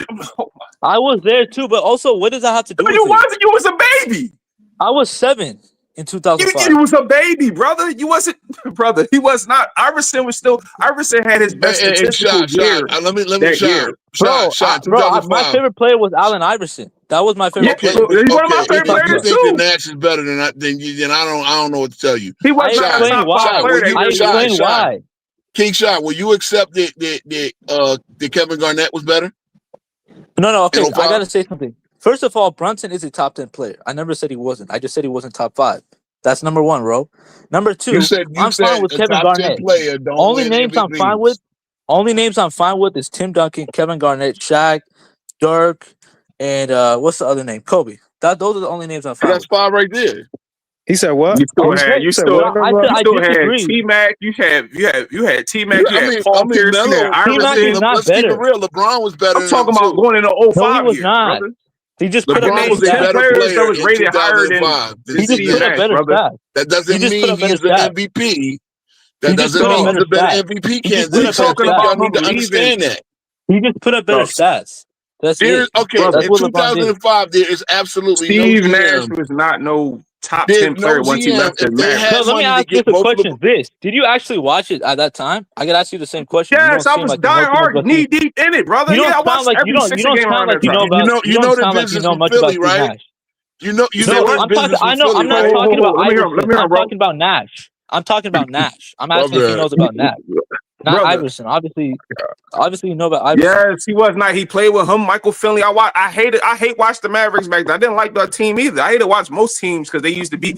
I was there too, but also, what does that have to do with You it? wasn't. You was a baby. I was 7 in 2005. You was a baby, brother. You wasn't, brother. He was not. Iverson had his best statistical year Let me that year. Bro, 2005. my favorite player was Allen Iverson. That was my favorite player. He's one of my favorite If you players think too. that Nash is better then I don't know what to tell you. He was I not a explain top why. 5 player that I year. explain why. King Shot, will you accept that Kevin Garnett was better? No. Okay, In I 05? gotta say something. First of all, Brunson is a top 10 player. I never said he wasn't. I just said he wasn't top 5. That's number 1, bro. Number 2, I'm fine with a Kevin top 10 Garnett. player don't Only win names I'm fine with. MVPs. Only names I'm fine with is Tim Duncan, Kevin Garnett, Shaq, Dirk, and what's the other name? Kobe. Those are the only names I'm fine That's with. 5 right there. He said what? You still had T Mac. You had T Mac. You had Paul Pierce. You had Melo. T-Mac is Iverson. not Let's keep it better. real. LeBron was better I'm than him talking about too. going into No, he 05 was year, not. brother. He just put up LeBron better was a stats. better players that player was in rated higher than 2005 than He just Steve put up Nash. better brother. stats. That doesn't He just put mean up better he's the stats. MVP. That He just doesn't put up mean he's better a better stats. MVP He just candidate. put up better Y'all stats. need to understand that. He just put up better stats. That's it. Okay, That's in what LeBron did. 2005, there is absolutely no Steve Nash GM. was not no top There's 10 no player once he GM. left the If they Mavericks. had No, let me money to ask you get a both of question. them. Did you actually watch it at that time? I could ask you the same question. You Yes, don't I seem was like you know dying too much hard, about knee Steve. deep in it, brother. You don't Yeah, I sound watched like every you don't Sixer game around sound like that you know time. about. You know the sound like you business know from much Philly, about Steve right? Nash. You know No, the I'm business talking. from Philly, I'm not right? talking about Let me hear Iverson. him, I'm bro. talking about Nash. I'm talking about Nash. I'm My asking if he bad. knows about Nash, not Brother. Iverson. Obviously, you know about Iverson. Yes, he was not. He played with him, Michael Finley. I hate watch the Mavericks back then. I didn't like that team either. I hated watch most teams because they used to be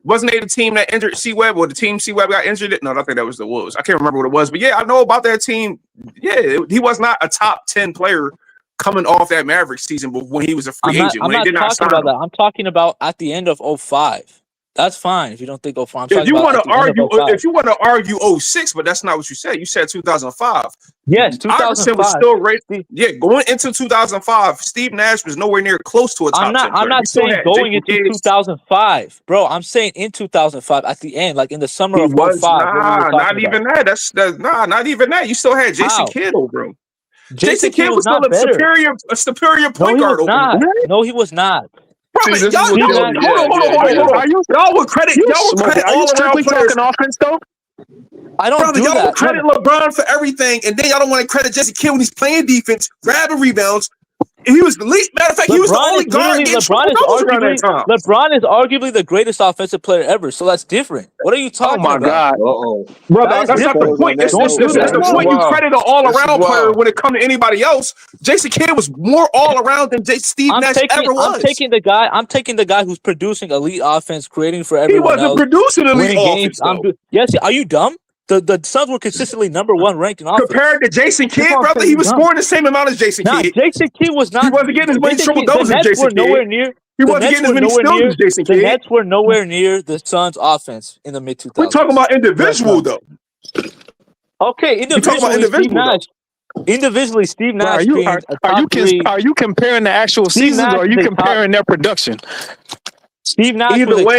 wasn't they the team that injured C Webb or the team C Webb got injured? No, I think that was the Wolves. I can't remember what it was, but yeah, I know about that team. Yeah, he was not a top 10 player coming off that Mavericks season, but when he was a free agent, I'm when they not did not talking sign about him. that. I'm talking about at the end of 05. That's fine if you don't think 05. I'm If talking you about want at to the end of argue, 05. if you want to argue 06, but that's not what you said. You said 2005. Yes, Iverson 2005. was still rated. Yeah, going into 2005, Steve Nash was nowhere near close to a top 10 I'm player. You not still saying had going Jason into Kidd. 2005, bro. I'm saying in 2005 at the end, like in the summer He of was 05, what we were talking not about. even that. That's not even that. You still had Jason How? Kidd over him. Jason Kidd Kidd was was still not better. a superior No, point he was guard over not. him. No, he was not. Brother, See, this is y'all, what Steve kills Nash. me. hold on. Y'all would credit Are you all around strictly players. talking offense though? I don't Brother, do y'all that. would credit LeBron for everything, and then y'all don't want to credit Jason Kidd when he's playing defense, grabbing rebounds, He was the least. Matter of fact, he was the only guard getting triple doubles around that time. LeBron is arguably the greatest offensive player ever. So that's different. What are you talking about? God. Uh-oh. Brother, that's not the point. It's the point you credit an all-around player when it comes to anybody else. Jason Kidd was more all-around than Steve Nash ever was. I'm taking the guy who's producing elite offense, creating for everyone else. He wasn't producing elite offense, Yes, are you dumb? The Suns were consistently number one ranked in offense. Compared to Jason Kidd, brother, he was scoring the same amount as Jason Kidd. Jason Kidd was not. He wasn't getting as many triple doubles as Jason Kidd. Nowhere near. He wasn't getting as many steals as Jason Kidd. The Nets were nowhere near the Suns' offense in the mid-2000s. We're talking about individual, though. Okay, individually, Steve Nash. Are you comparing the actual seasons, or are you comparing their production? Steve Nash Either way,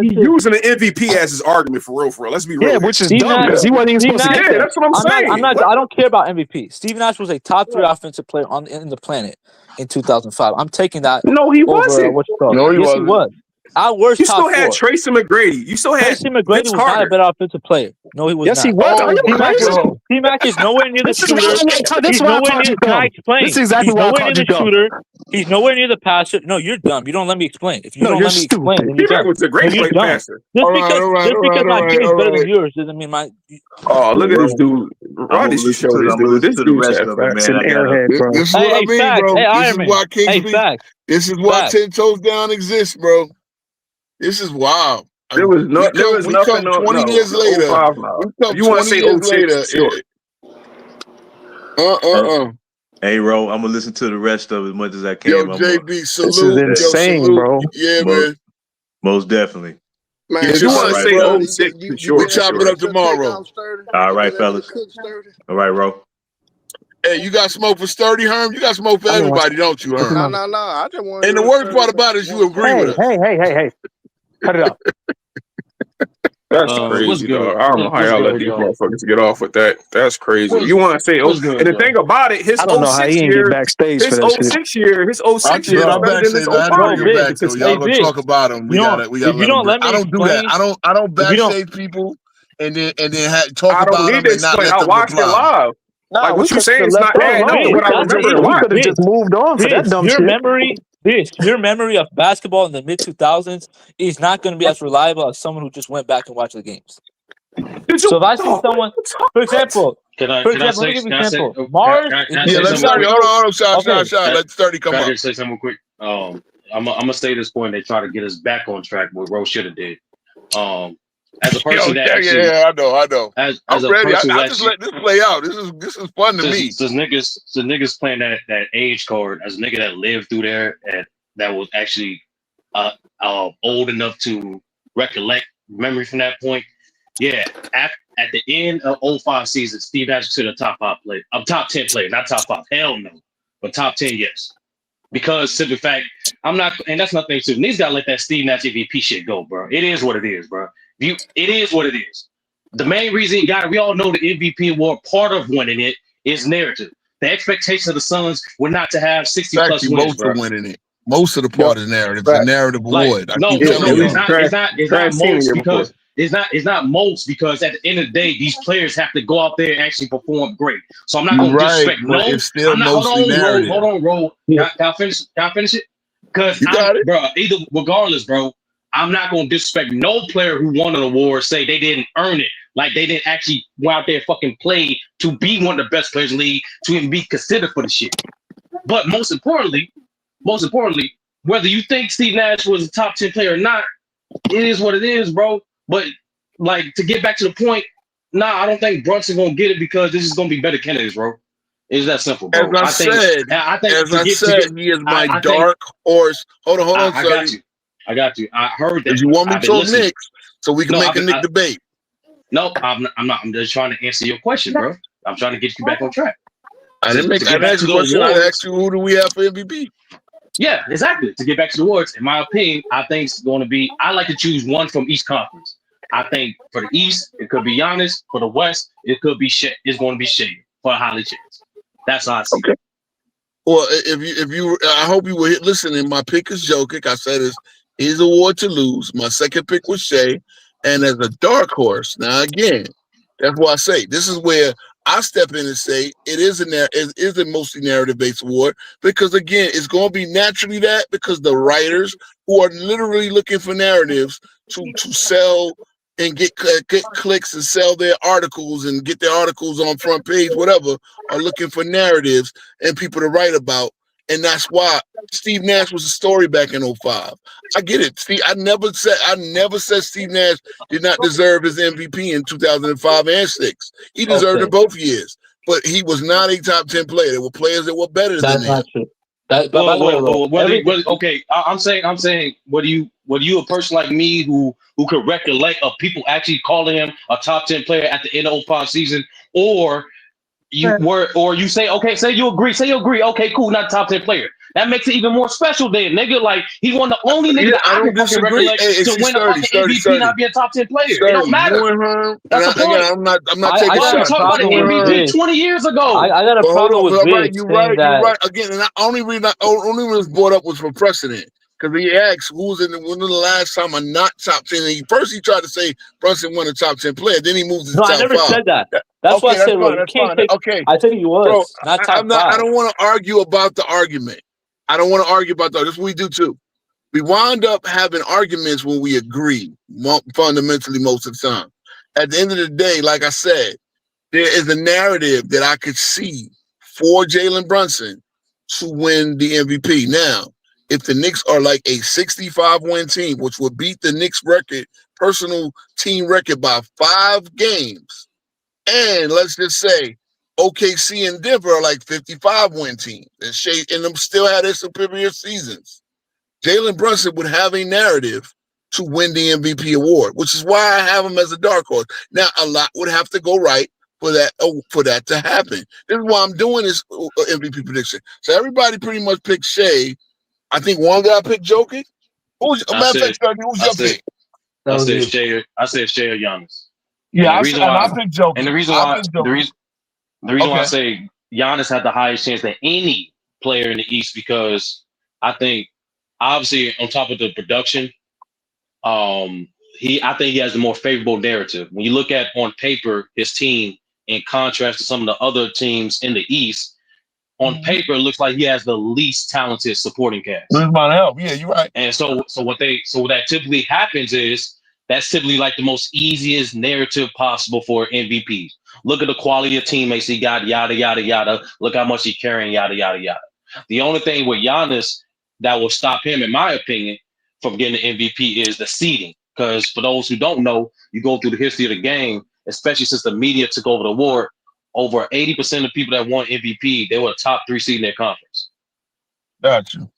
he's using the MVP as his argument for real. Let's be real. Yeah, which is dumb because he wasn't even supposed to get there. That's what I'm saying. I don't care about MVP. Steve Nash was a top 3 offensive player in the planet in 2005. I'm taking that. No, he wasn't. No, he wasn't. He was. Our worst. You still had Tracy McGrady. You still had Tracy McGrady was not a better offensive player. No, he was not. Yes, he was. T-Mac is nowhere near the shooter. He's nowhere near. Can I explain? This is exactly why I called you dumb. He's nowhere near the passer. No, you're dumb. You don't let me explain. If you don't let me explain, then you're T-Mac dumb. was a great play passer. Just because my game is better than yours doesn't mean my. Oh, look at this dude. Roddy should show this dude. This dude's This is what I mean, bro. This is why Kingsley. This is why 10 Toes Down exists, bro. This is wild. There was nothing. 20 years later. You want to say 06? Sure. Hey, Ro, I'm gonna listen to the rest of it as much as I can. Yo, JB, salute. This is insane, bro. Yeah, man. Most definitely. Man, if you want to say 06, for sure. We chop it up tomorrow. All right, fellas. All right, Ro. Hey, you got smoke for Sturdy, Herm? You got smoke for everybody, don't you, Herm? No. I just want. And the worst part about it is you agree with us. Hey. Cut it up. That's crazy, dog. I don't know how y'all let these motherfuckers get off with that. That's crazy. You want to say, and the thing about it, his 06 year, his 06 year, I'm backstage. I had to bring it back, so y'all gonna talk about him. We gotta. I don't do that. I don't backstage people and then talk about them and not let them reply. I watched it live. Like what you saying is not adding up to what I remember. We could have just moved on for that dumb shit. Your memory of basketball in the mid-2000s is not going to be as reliable as someone who just went back and watched the games. So if I see someone, for example, let me give you an example. Mars. Yeah, let's start. Hold on, shot. Let's start. Come on. Can I just say something quick? I'm gonna say this point. They try to get us back on track. What Rose should have did. As a person that actually, I know. As I'm a ready. person I just let this play out. This is fun to me. So niggas playing that age card as a nigga that lived through there and that was actually old enough to recollect memory from that point. Yeah, at the end of 05 season, Steve Nash to the top 10 player, not top 5. Hell no, but top 10, yes. Because simple fact, I'm not, and that's nothing too. Niggas gotta let that Steve Nash MVP shit go, bro. It is what it is, bro. It is what it is. The main reason we all know the MVP award, part of winning it is narrative. The expectation of the Suns were not to have 60 plus wins, most bro. of winning it. Most of the part is narrative. It's a narrative award. It's not most because at the end of the day, these players have to go out there and actually perform great. So I'm not going to disrespect It's still mostly narrative. Hold on, Ro. Can I finish it? Because bro, regardless, bro, I'm not going to disrespect no player who won an award, say they didn't earn it. Like they didn't actually go out there and fucking play to be one of the best players in the league, to even be considered for the shit. But most importantly, whether you think Steve Nash was a top 10 player or not, it is what it is, bro. But like to get back to the point, I don't think Brunson gonna get it because this is gonna be better candidates, bro. It's that simple, bro. As I said, he is my dark horse. Hold on, I got you. I heard that. If you want me to talk Knicks, so we can make a Knick debate. No, I'm not. I'm just trying to answer your question, bro. I'm trying to get you back on track. I didn't make an answer question. I asked you, who do we have for MVP? Yeah, exactly. To get back to the awards, in my opinion, I think it's going to be. I like to choose one from each conference. I think for the East, it could be Giannis. For the West, it could be Shea. It's going to be Shea for a highly chance. That's how I see it. Well, if you, I hope you were listening. My pick is Jokic. I said it's his award to lose. My second pick was Shea, and as a dark horse. Now again, that's why I say this is where I step in and say it is a mostly narrative based award because again, it's going to be naturally that because the writers who are literally looking for narratives to sell and get clicks and sell their articles and get their articles on front page, whatever, are looking for narratives and people to write about. And that's why Steve Nash was a story back in 05. I get it. Steve, I never said Steve Nash did not deserve his MVP in 2005 and 6. He deserved it both years. But he was not a top 10 player. There were players that were better than That's him. not true. By the way, Ro, Okay, I'm saying, what do you a person like me who could recollect of people actually calling him a top 10 player at the end of 05 season, or you say, okay, say you agree, okay, cool, not top 10 player. That makes it even more special then, nigga. Like, he's one of the only niggas that I can fucking recollect to win a fucking MVP, not be a top 10 player. It don't matter. That's the point. I'm not taking Why are we shots. talking about the MVP 20 years ago? I got a problem with Griggs You're saying that. right. Again, and the only reason it was brought up was for precedent. Because he asked when was the last time a not top 10. And he tried to say Brunson won a top 10 player. Then he moved to the top 5. I never said that. That's why I said, well, you can't take. Okay. I think he was Bro, not top 5. I don't want to argue about the argument. I don't want to argue about that. That's what we do too. We wind up having arguments when we agree, fundamentally most of the time. At the end of the day, like I said, there is a narrative that I could see for Jalen Brunson to win the MVP. Now, if the Knicks are like a 65-win team, which would beat the Knicks record, personal team record by 5 games, and let's just say OKC and Denver are like 55-win teams, and them still had their superior seasons, Jalen Brunson would have a narrative to win the MVP award, which is why I have him as a dark horse. Now, a lot would have to go right for that to happen. This is why I'm doing this MVP prediction. So everybody pretty much picked Shea. I think one guy picked Jokic. Who's your pick? I said Shea or Giannis. Yeah, I picked Jokic. And the reason why I say Giannis had the highest chance than any player in the East, because I think obviously on top of the production, I think he has the more favorable narrative. When you look at on paper his team in contrast to some of the other teams in the East, on paper it looks like he has the least talented supporting cast. Where's my help? Yeah, you're right. And so what that typically happens is that's typically like the most easiest narrative possible for MVPs. Look at the quality of teammates he got, yada yada yada. Look how much he's carrying, yada yada yada. The only thing with Giannis that will stop him, in my opinion, from getting the MVP is the seeding. Because for those who don't know, you go through the history of the game, especially since the media took over the award, over 80% of people that won MVP, they were a top 3 seed in their conference. Got you.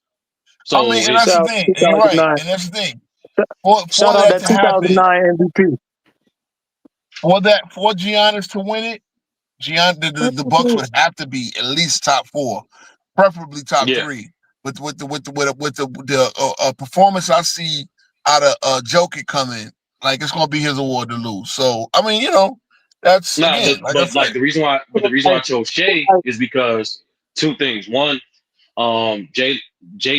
So and that's the thing. You're right. And that's the thing. Shout out that 2009 MVP. For Giannis to win it, the Bucks would have to be at least top 4, preferably top 3. With the performance I see out of Jokic coming, like it's gonna be his award to lose. So I mean, that's the reason why I chose Shea is because 2 things. One, J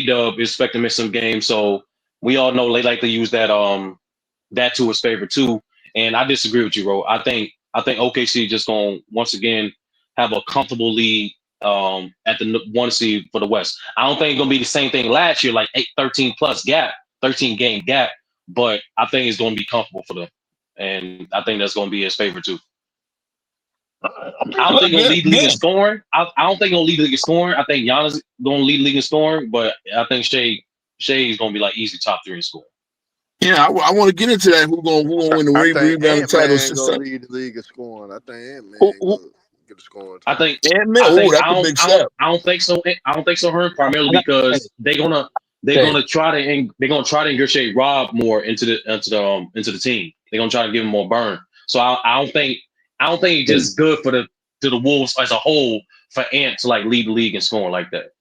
Dub is expected to miss some games, so we all know they like to use that to his favor too. And I disagree with you, bro. I think OKC just gonna once again have a comfortable lead at the 1 seed for the West. I don't think it's gonna be the same thing last year, like 13 game gap, but I think it's gonna be comfortable for them, and I think that's gonna be his favor too. I don't think he'll lead the league in scoring. I don't think he'll lead the league in scoring. I think Giannis gonna lead the league in scoring, but I think Shea is gonna be like easy top 3 in scoring. Yeah, I want to get into that. Who gonna win the rebound title? Gonna lead the league in scoring. I think Ant-Man get the scoring. I think Ant-Man. That's a big step. I don't think so. I don't think so, Herm. Primarily because they're gonna try to ingratiate Rob more into the team. They're gonna try to give him more burn. So I don't think it's just good to the Wolves as a whole for Ant to like lead the league in scoring like that.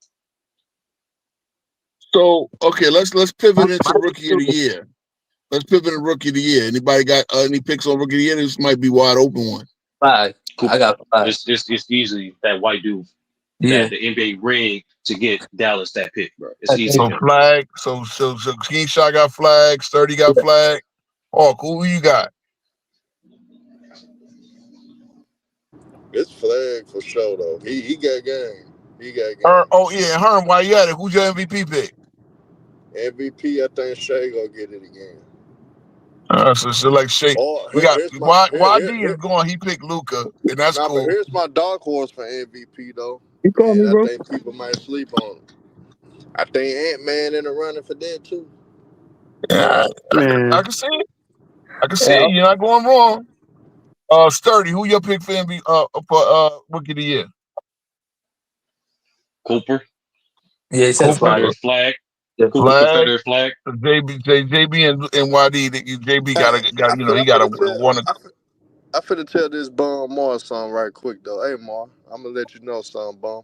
So okay, let's pivot into Rookie of the Year. Let's pivot to Rookie of the Year. Anybody got any picks on Rookie of the Year? This might be wide open one. 5. Cool. I got 5. It's easily that white dude. That the NBA rigged to get Dallas that pick, bro. It's easy. So flag. So King Shot got flag. Sturdy got flag. Oh, cool. Who you got? It's Flag for sure though. He got game. He got game. Oh yeah, Herm. Why you at it? Who's your MVP pick? MVP, I think Shay gonna get it again. So like Shea, Oh, we got here's my YD is going. He picked Luca, and that's nah, but cool. here's my dark horse for MVP though, You call me, and I bro. think people might sleep on him. I think Ant-Man in the running for that too. Yeah, I Man, can see it. I can see Yeah, it. You're not going wrong. Sturdy, who your pick for MVP for Rookie of the Year? Cooper, yeah, he said Cooper, Flag. Confederate flag. Yeah. Cooper, Flag, Confederate flag. JB and YD. JB Hey, got he got a one. I finna tell this bum Mar something right quick though. Hey Mar, I'm gonna let you know something, bum.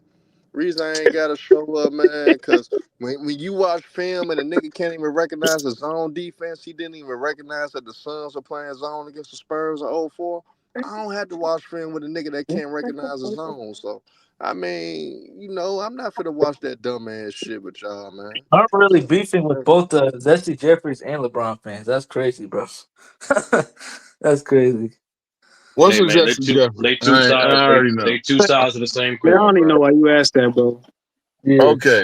Reason I ain't gotta show up, man, cause when you watch film and the nigga can't even recognize the zone defense, he didn't even recognize that the Suns were playing zone against the Spurs in '04. I don't have to watch film with a nigga that can't recognize the zone. So I mean, I'm not finna watch that dumbass shit with y'all, man. I'm really beefing with both the Zesty Jeffries and LeBron fans. That's crazy, bro. That's crazy. What's Hey the man, Jesse Jeffrey? they two I sides. already know. They two sides of the same man, I coin, don't even bro. know why you asked that, bro. Yeah. Okay.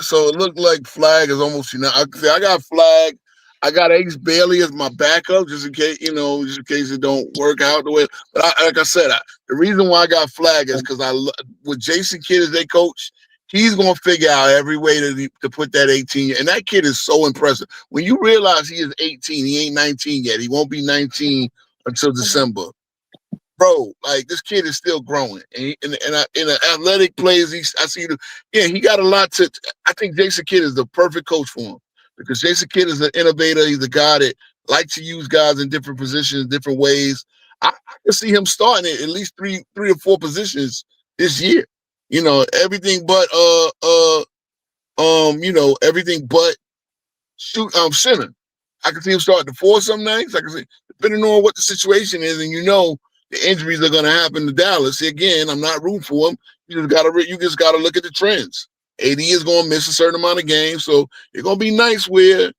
So it looked like Flag is almost I got Flag. I got Ace Bailey as my backup, just in case just in case it don't work out the way. But like I said, the reason why I got Flag is because with Jason Kidd as their coach, he's gonna figure out every way to put that 18. And that kid is so impressive. When you realize he is 18, he ain't 19 yet. He won't be 19 until December. Bro, like this kid is still growing, and in the athletic plays, I see. He got a lot to. I think Jason Kidd is the perfect coach for him because Jason Kidd is an innovator. He's a guy that likes to use guys in different positions, different ways. I can see him starting at least three or four positions this year. Everything but everything but center. I can see him starting to force some nights. I can see, depending on what the situation is, and the injuries are going to happen to Dallas. Again, I'm not rooting for him. You just gotta look at the trends. AD is going to miss a certain amount of games, so it's going to be nice where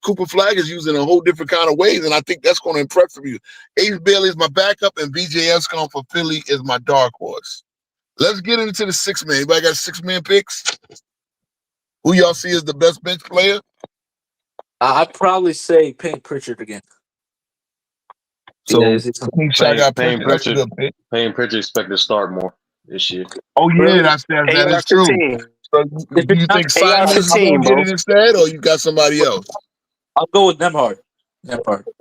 Cooper Flag is using a whole different kind of ways, and I think that's going to impress you. Ace Bailey is my backup, and VJ Escom for Philly is my dark horse. Let's get into the 6-man. Anybody got 6-man picks? Who y'all see as the best bench player? I'd probably say Payne Pritchard again. So is it some King Shot got Payne Pritchard. That's a good pick. Pritchard expected to start more this year. Oh yeah, Really? that is true. AR-15. So do you think Simons is AR-15, gonna get bro. it instead, or you got somebody else? I'll go with Nemhard.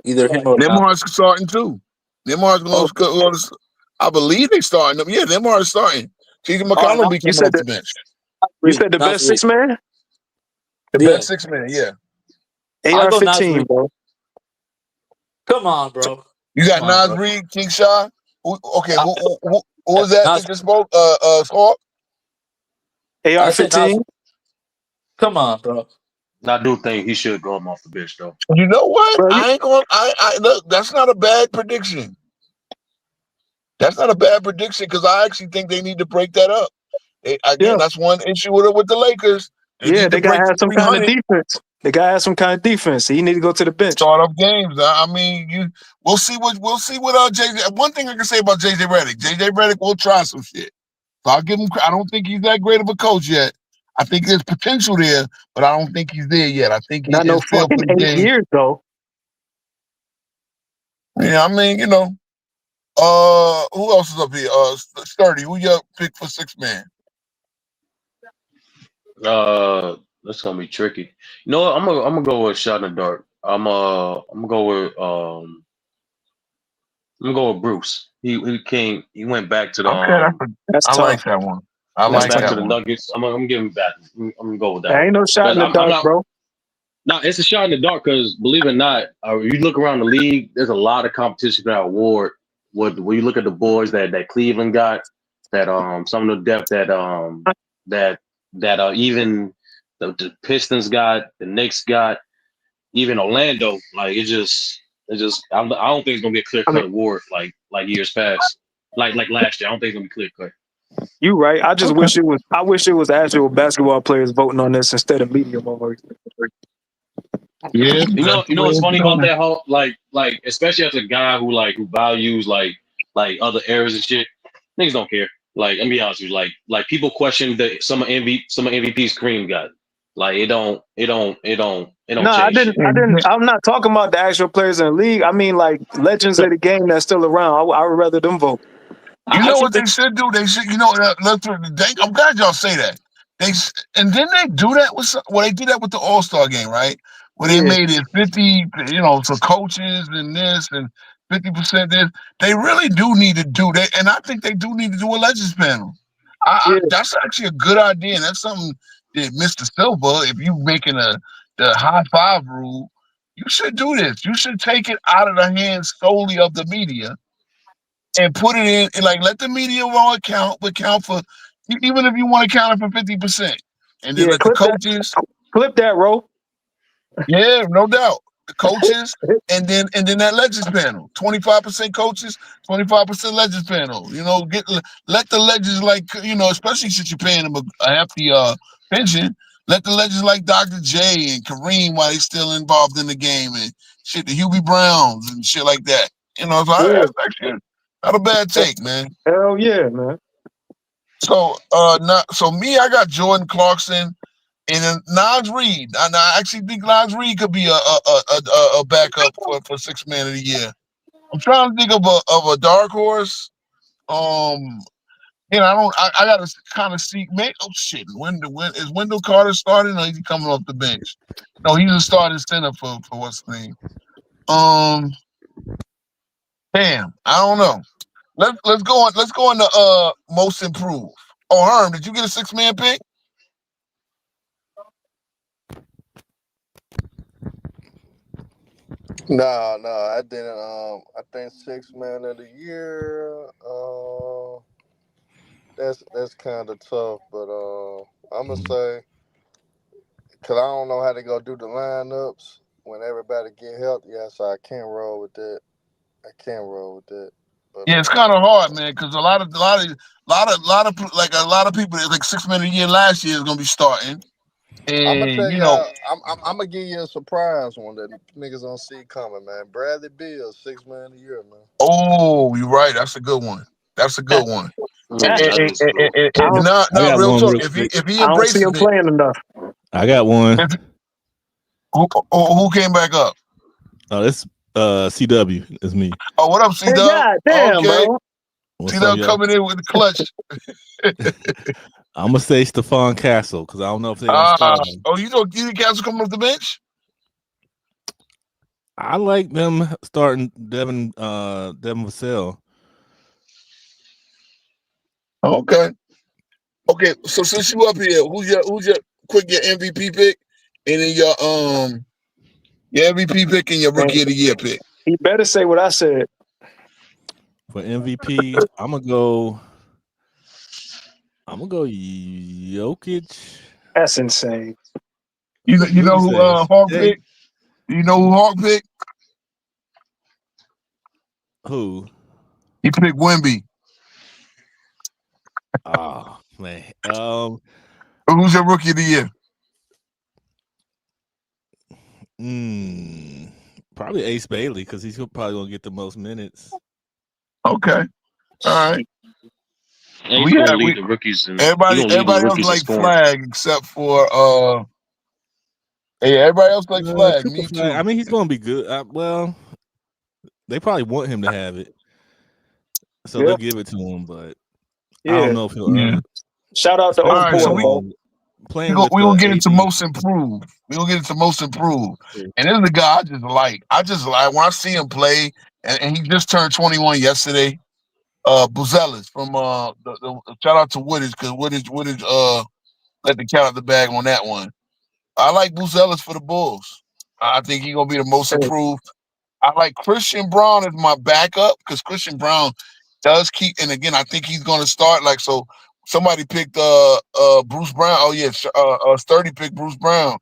Either him or Nemhard's starting too. Nemhard's Oh, going to. I believe they starting them. Yeah, Nemhard's starting. TJ McConnell will be you coming said off the bench. the best Nasri. 6-man? The Yeah. best 6-man. Yeah. I'll go AR-15, Nasri. bro. Come on, bro. You got Come on, Nas bro. Reed, King Shah. Okay, I- who was that Nas- just spoke? Hawk? I said AR-15? Nasri. Come on, bro. I do think he should go him off the bench though. You know what? Bro, I ain't going. I look. That's not a bad prediction. That's not a bad prediction because I actually think they need to break that up. yeah. That's one issue with the Lakers. They Yeah, need to they got to break the have some kind of 300 defense. They got to have some kind of defense. He need to go to the bench. start off games. I mean, we'll see what JJ. One thing I can say about JJ Redick will try some shit. So I'll give him. I don't think he's that great of a coach yet. I think there's potential there, but I don't think he's there yet. I think he Not no is feel for fucking the 8 game. years, though. Yeah, I mean, who else is up here? Sturdy. Who your pick for 6-man? That's gonna be tricky. You know what? I'm gonna go with shot in the dark. I'm gonna go with I'm gonna go with Bruce. He went back to the Okay, That's I tough. like that one. I went like back to that the one. Nuggets. I'm gonna give him back. I'm gonna go with that There one. ain't no shot Because in the I'm dark, not. bro. No, it's a shot in the dark. Because believe it or not, you look around the league. There's a lot of competition for that award. When you look at the boys that Cleveland got, that some of the depth that even the Pistons got, the Knicks got, even Orlando. Like I don't think it's gonna be a clear I mean, cut award like years past. Like last year, I don't think it's gonna be clear cut. you right. I just Okay. wish it was. I wish it was actual basketball players voting on this instead of media moments. Yeah, You that's know the way what's it's funny about going. that whole like especially as a guy who values like like other eras and shit. Niggas don't care. Like, let me be honest with you. Like people question some of MVP's Kareem got. Like it don't No, I change didn't. shit. I didn't. I'm not talking about the actual players in the league. I mean, like legends of the game that's still around. I would rather them vote. You I know think what they should do? They should, you know, I'm glad y'all say that. And then they do that with they did that with the All-Star game, right? Where they Yeah, made it 50, you know, for coaches and this and 50% this. They really do need to do that, and I think they do need to do a legends panel. yeah, That's actually a good idea. And that's something that Mr. Silver, if you making the high five rule, you should do this. You should take it out of the hands solely of the media and put it in, and like let the media all account, but count for even if you want to count it for 50%, and then yeah. let the coaches, Clip that, Ro. yeah, no doubt, the coaches, and then that legends panel, 25% coaches, 25% legends panel. You know, let the legends like especially since you're paying them a hefty pension. Let the legends like Dr. J and Kareem while they still involved in the game and shit, the Hubie Browns and shit like that. So Yeah. that's actually not a bad take, man. Hell yeah, man. So I got Jordan Clarkson and then Nas Reed. And I actually think Nas Reed could be a backup for sixth man of the year. I'm trying to think of a dark horse. I gotta kind of see. Oh shit! Is Wendell Carter starting or is he coming off the bench? No, he's a starting center for what's the name? Damn, I don't know. Let's go on to most improved. Oh, Herm, did you get a 6-man pick? No, I didn't. I think 6-man of the year. That's kind of tough, but I'm gonna say because I don't know how to go do the lineups when everybody get healthy. Yeah, so I can't roll with that. But Yeah, it's kind of hard, man, because a lot of people like 6-man of the year last year is gonna be starting, I'm gonna and tell y'all, I'm gonna give you a surprise one that niggas don't see coming, man. Bradley Beal, 6-man of the year, man. oh, you're right. That's a good one. That's a good one. Yeah, that is true. I don't, I got Real one talk. real quick. If he I don't see embraces him it, playing enough. I got one. who came back up? Oh, this CW is me. Oh, what up, Hey, C-Dub? God damn, Okay, bro. What's up, C-Dub y'all? coming in with the clutch. I'm gonna say Stephon Castle because I don't know if they're gonna start him. You think Castle coming off the bench? I like them starting Devin Vassell. Okay. So since you up here, who's your MVP pick, and then your MVP pick and your rookie of the year pick? He better say what I said. For MVP, I'm gonna go Jokic. That's insane. You know who Hawk Hey. picked? You know who Hawk picked? Who? He picked Wemby. Oh man. Who's your rookie of the year? Probably Ace Bailey because he's probably gonna get the most minutes. Okay. All right. And he's gonna lead the rookies and everybody else like Flag except for everybody else like Flag. Me too. I mean, he's gonna be good. Well, they probably want him to have it, so they'll give it to him. But I don't know if he'll earn it. Shout out to All right, so we're gonna get into most improved. We're gonna get into most improved. And this is the guy I just like when I see him play, and he just turned 21 yesterday. Buzelis from the shout out to Woodage because Woodage let the cat out the bag on that one. I like Buzelis for the Bulls. I think he's gonna be the most improved. I like Christian Brown as my backup because Christian Brown does keep, and again, I think he's gonna start like so. Somebody picked Bruce Brown. Oh yeah, Sturdy picked Bruce Brown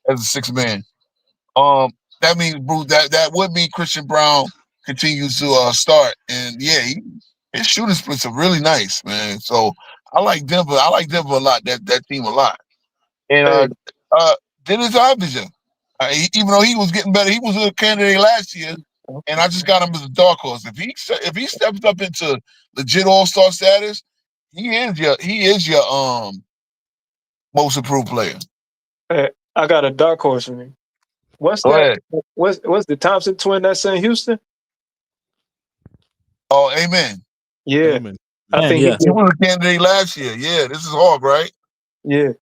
as a 6-man. That means Bruce. That would mean Christian Brown continues to start, and yeah, his shooting splits are really nice, man. So I like Denver. I like Denver a lot. That team a lot. And Dennis Avdija, even though he was getting better, he was a candidate last year. and I just got him as a dark horse. If he steps up into legit all-star status, he is your most improved player. Hey, I got a dark horse for me. What's Go that? ahead. What's the Thompson twin that's in Houston? Oh, amen. Yeah, Amen. I Man, think yeah. He was a candidate last year. Yeah, this is Hawk, right? yeah.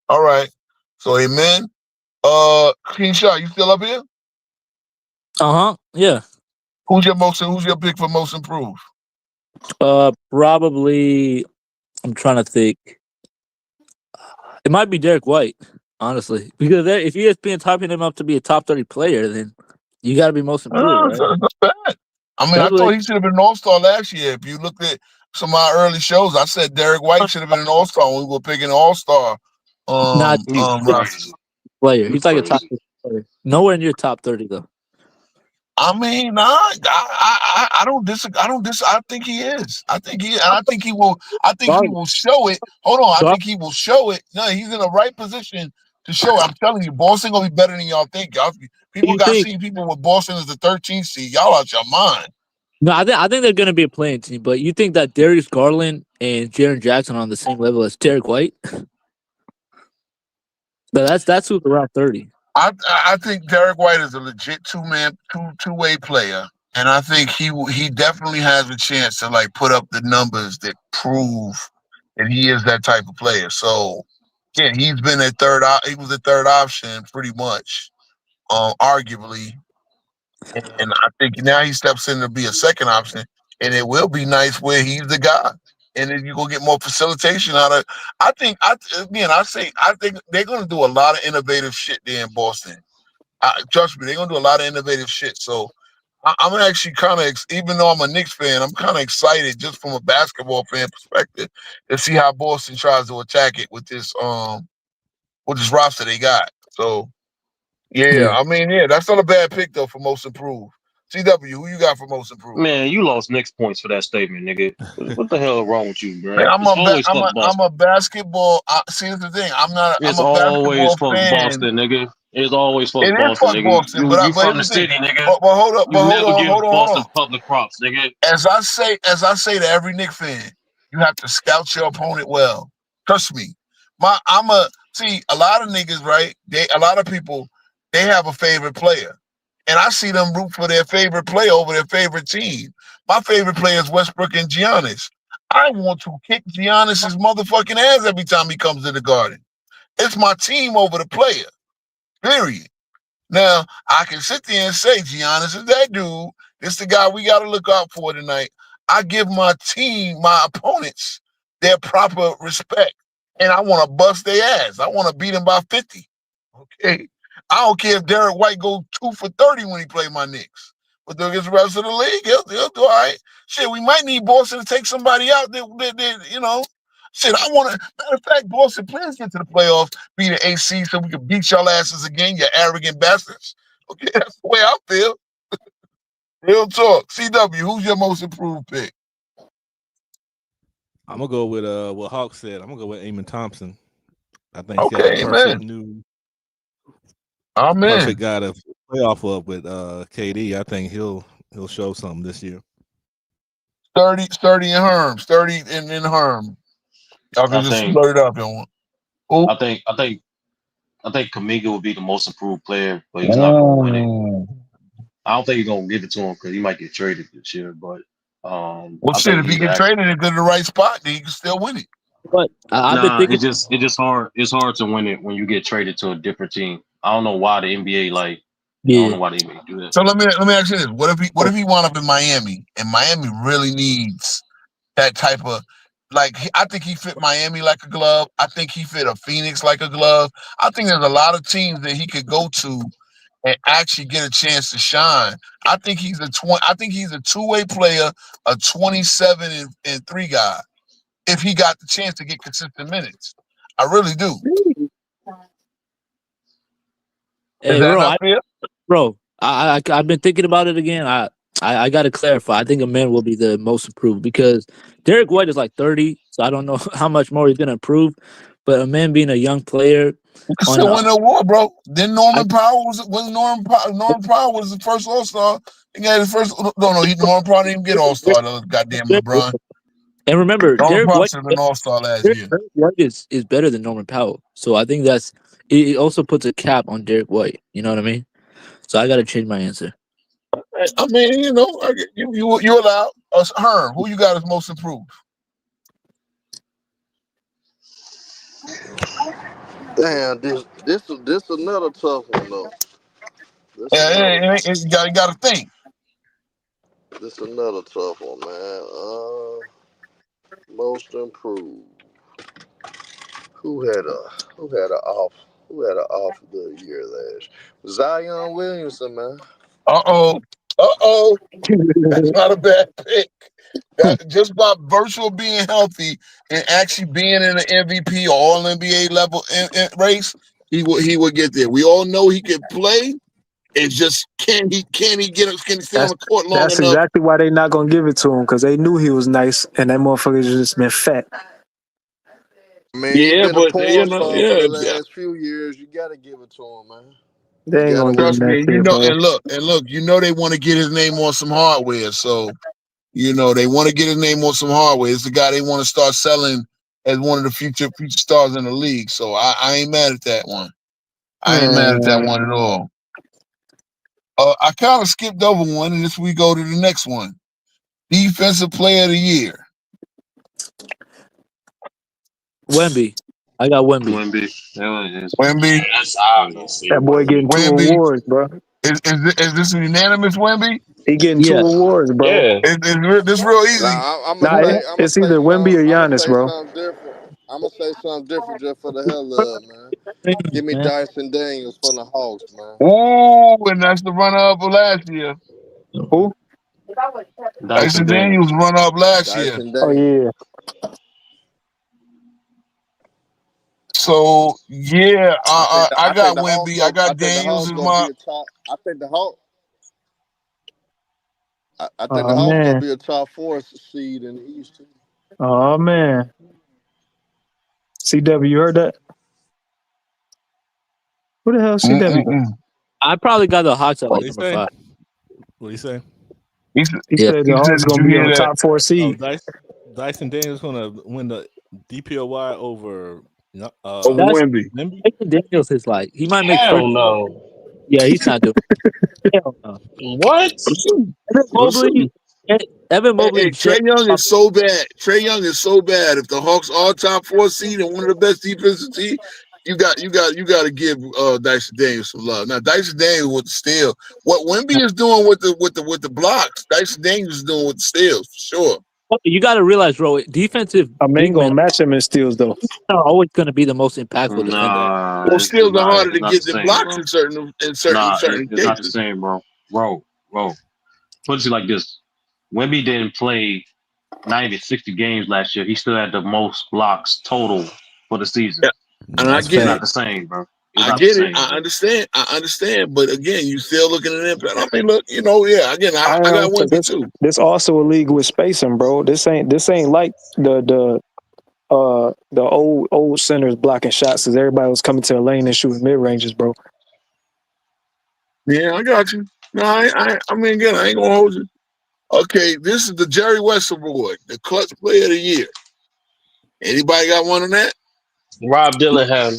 All right. So amen. King Shot, you still up here? Yeah. Who's your pick for most improved? Probably. I'm trying to think. It might be Derek White, honestly, because if ESPN typing him up to be a top 30 player, then you got to be most improved, right? That's not bad. I mean, I That's what thought he should have been an all-star last year. If you looked at some of our early shows, I said Derek White should have been an all-star when we were picking all-star not He's rosters. crazy. player. He's He's like a top crazy. 50 player. Nowhere near top 30 though. I mean, nah, I don't disagree. I think he is. I think he will. I think he Guard, will show it. Hold on. I guard. think he will show it. No, he's in the right position to show it. I'm telling you, Boston gonna be better than y'all think. People You got think? seen people with Boston as the 13th seed. Y'all out your mind. No, I think they're going to be a playing team. But you think that Darius Garland and Jaren Jackson are on the same level as Derek White? But that's who's around 30. I think Derek White is a legit two-way player, and I think he definitely has a chance to like put up the numbers that prove that he is that type of player. So yeah, he's been a he was a third option pretty much, arguably, and I think now he steps in to be a second option, and it will be nice where he's the guy, and then you gonna get more facilitation out of. I think I think they're gonna do a lot of innovative shit there in Boston. Trust me, they're gonna do a lot of innovative shit. So I'm actually kind of, even though I'm a Knicks fan, I'm kind of excited just from a basketball fan perspective to see how Boston tries to attack it with this roster they got. So yeah, Yeah. I mean, yeah, that's not a bad pick though for most improved. CW, who you got for most improved? Man, you lost Knicks points for that statement, nigga. What the hell wrong with you, Man, bro? It's always fuck I'm Boston. a basketball. See, that's the thing. I'm It's a always basketball fuck fan. Boston, nigga. It's always It fuck is Boston, fuck nigga. Boston, You but from the here's the thing. city, nigga. But hold up, You but never give hold Boston on. public props, nigga. As I say to every Knick fan, you have to scout your opponent well. Trust me. A lot of niggas, right? A lot of people, they have a favorite player. And I see them root for their favorite player over their favorite team. My favorite player is Westbrook and Giannis. I want to kick Giannis's motherfucking ass every time he comes to the Garden. It's my team over the player. Period. Now, I can sit there and say, Giannis is that dude. This the guy we got to look out for tonight. I give my team, my opponents, their proper respect. And I want to bust their ass. I want to beat them by 50. Okay? I don't care if Derek White goes 2 for 30 when he play my Knicks. But against the rest of the league, he'll do all right. Shit, we might need Boston to take somebody out that you know. Shit, matter of fact, Boston, please get to the playoffs, be the AC so we can beat y'all asses again, you arrogant bastards. Okay, that's the way I feel. Real talk. CW, who's your most improved pick? I'm gonna go with what Hawk said. I'm gonna go with Eamon Thompson. I think he's got Okay, the perfect amen. perfect guy to play off of with KD. I think he'll show something this year. Sturdy and Herm. Sturdy and Herm. Y'all can I just think blurt it up. Who? I think Kaminga will be the most improved player, but he's not gonna win it. I don't think he's gonna give it to him because he might get traded this year. But Well, I shit, think if he he's get actually traded into the right spot, then he can still win it. But I've been nah. thinking. It's just hard. It's hard to win it when you get traded to a different team. I don't know why the NBA I don't Yeah. know why the NBA do that. So let me ask you this: What if he wound up in Miami, and Miami really needs that type of, like, I think he fit Miami like a glove. I think he fit a Phoenix like a glove. I think there's a lot of teams that he could go to and actually get a chance to shine. I think he's a two-way player, a 27 and 3 guy. If he got the chance to get consistent minutes, I really do. Is Hey, that not fair? I've been thinking about it again. I got to clarify. I think a man will be the most improved because Derek White is like 30, so I don't know how much more he's gonna improve. But a man being a young player I on still win the award, bro. Then Norman Powell Norman Powell was the first All-Star. He got his first. No, Norman Powell didn't even get All-Star. Goddamn LeBron. And remember, Norman Derek Powell White, should have been All-Star last Derek year. White is better than Norman Powell. So I think it also puts a cap on Derek White. You know what I mean? So I got to change my answer. I mean, you allow us. Herm, who you got as most improved? Damn, this another tough one though. You got to think. This another tough one, man. Most improved. Who had an off good year last? Zion Williamson, man. That's not a bad pick. That just by virtue of being healthy and actually being in an MVP or All NBA level race, he would get there. We all know he can play. It's just can he stay on the court long That's enough? exactly why they not gonna give it to him, because they knew he was nice and that motherfucker's just been fat. Man, he been a porn star for the last few years. You gotta give it to him, man. They ain't gonna give him that shit, bro. And look, they want to get his name on some hardware. So, they want to get his name on some hardware. It's the guy they want to start selling as one of the future stars in the league. So I ain't mad at that one. I ain't mad at that one at all. I kind of skipped over one, and this we go to the next one. Defensive Player of the Year. Wemby. I got Wemby. Wemby. That's obvious. That boy getting 2 awards, bro. Is this a unanimous Wemby? He getting 2 awards, bro. Yeah. This real easy. It's either Wemby or Giannis, bro. I'm gonna say something different just for the hell of it, man. Give me Dyson Daniels from the Hawks, man. Ooh, and that's the runner-up of last year. Who? Dyson Daniels run-up last year. Oh, yeah. So, yeah, I got think the Wemby. I got Daniels as my... I think the Hawks Oh, gonna man. be a top 4 seed in the East too. Oh, man. CW, you heard that? Who the hell is CW? I probably got the Hawks at like What'd number 5. What do you say? He said the Hawks gonna be on the top 4 seed. Dyson Daniels gonna win the DPOY over Wemby. Dyson Daniels is like, he might make Hell no. Yeah, he's not doing it. Hell no. What? Evan Mobley. Trae Young is so bad. Trae Young is so bad. If the Hawks are top 4 seed and one of the best defensive teams, you got to give Dyson Daniels some love. Now Dyson Daniels with the steal. What Wemby is doing with the blocks, Dyson Daniels is doing with the steals for sure. You got to realize, bro, defensive. I ain't gonna match him in steals though. Are always going to be the most impactful defender. Well, steals are harder to get than blocks in certain It's cases. not the same, bro. Put it like this: Wemby didn't play 90, 60 games last year. He still had the most blocks total for the season. And I get it's it. not the same, bro. I get it. I understand. But again, you still looking at impact. I mean, look, I got Wemby too. This also a league with spacing, bro. This ain't like the old centers blocking shots because everybody was coming to the lane and shooting mid ranges, bro. Yeah, I got you. No, I mean, again, I ain't gonna hold you. Okay, this is the Jerry West Award, the Clutch Player of the Year. Anybody got one on that? Rob Dillingham.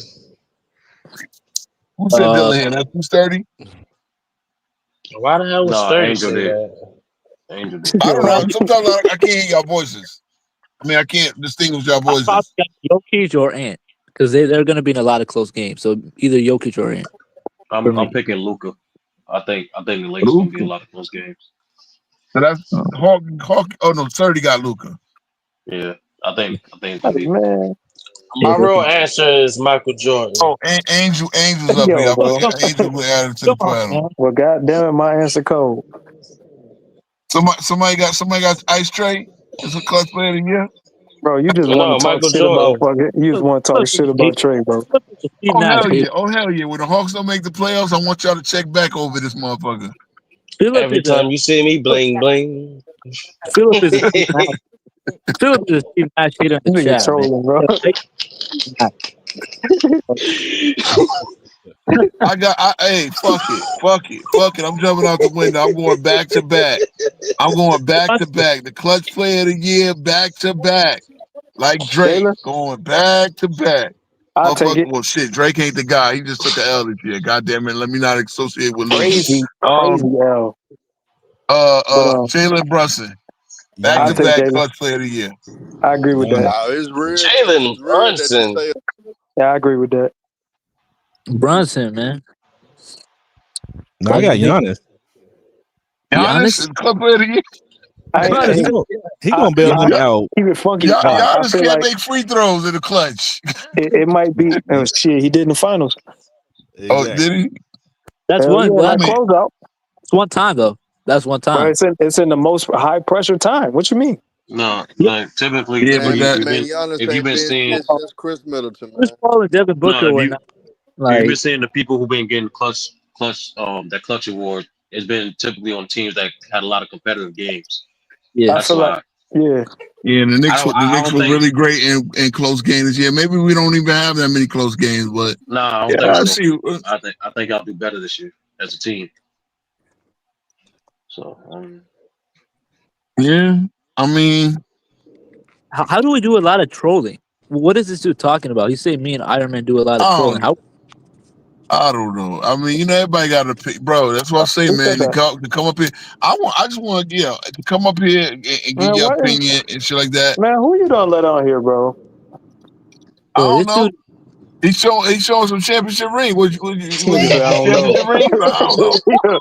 Who said Dillingham? That's 230. Why the hell was 30 Angel say did. that? Angel did. I don't know. Sometimes I can't hear y'all voices. I mean, I can't distinguish y'all voices. I got Jokic or Ant because they're going to be in a lot of close games. So either Jokic or Ant. I'm picking Luka. I think the Lakers gonna be a lot of close games. So that's Hawk. Oh no, 30 got Luka. Yeah, I think it's gonna be. Man. My real answer is Michael Jordan. Oh, Angel's up here. I put Angel added to the panel. Well, goddamn it, my answer cold. Somebody got Ice Tray as a Clutch Player of the Year. Bro, you just want to talk Michael shit Jordan. about fucking. You just want to talk shit about Trey, bro. Oh hell yeah! When the Hawks don't make the playoffs, I want y'all to check back over this motherfucker. Every time you see me, bling bling. Philip is a Still to Steve Nash hater in the Nigga chat, man. trolling, bro. Hey, fuck it. I'm jumping out the window. I'm going back to back. The clutch player of the year, back to back. Like Drake, Jalen, going back to back. I'll take Motherfucker, it. well, shit, Drake ain't the guy. He just took an L this year. God damn it, let me not associate with losing. Crazy L. But Jalen Brunson, back I'll to Giannis. take back Jalen. clutch player of the year. I agree with that. Giannis. Nah, it's real. Jalen It's real that you Brunson. say Yeah, I agree with that. Brunson, man. No, I got Giannis. Giannis is clutch player of the year. I Yeah, ain't. he gonna bail him out. Keep it funky. Yeah, I Giannis feel can't like make free throws in the clutch. it might be. Oh, shit, he did in the finals. Oh, Exactly. did he? That's Hell one. yeah, Well, I that mean, closeout. that's one time though. That's one But time. it's in the most high pressure time. What you mean? No, like typically, yeah, if but you man, that if man, been Giannis if you've ain't been been seeing shit since Chris Middleton, Chris man. Paul and Devin Booker no, were not if you've like been seeing the people who've been getting that clutch award, it's been typically on teams that had a lot of competitive games. yeah. I That's feel like why yeah. Yeah, the Knicks I don't were think. really great in close games this year. Maybe we don't even have that many close games, but Nah, I don't yeah, think I so. see. I think I'll do better this year as a team. So Yeah, I mean, How do we do a lot of trolling? What is this dude talking about? He said me and Iron Man do a lot of I trolling. don't, How? I don't know. I mean, everybody got to pick, bro. That's what I say, Who said man. that? To come up here, I just want to come up here and give Man, your what is opinion and shit like that. man? Who you don't let on here, bro? I Bro, don't this know. dude. He's showing some championship ring. What Nigga said I some don't know. championship rings? I don't know.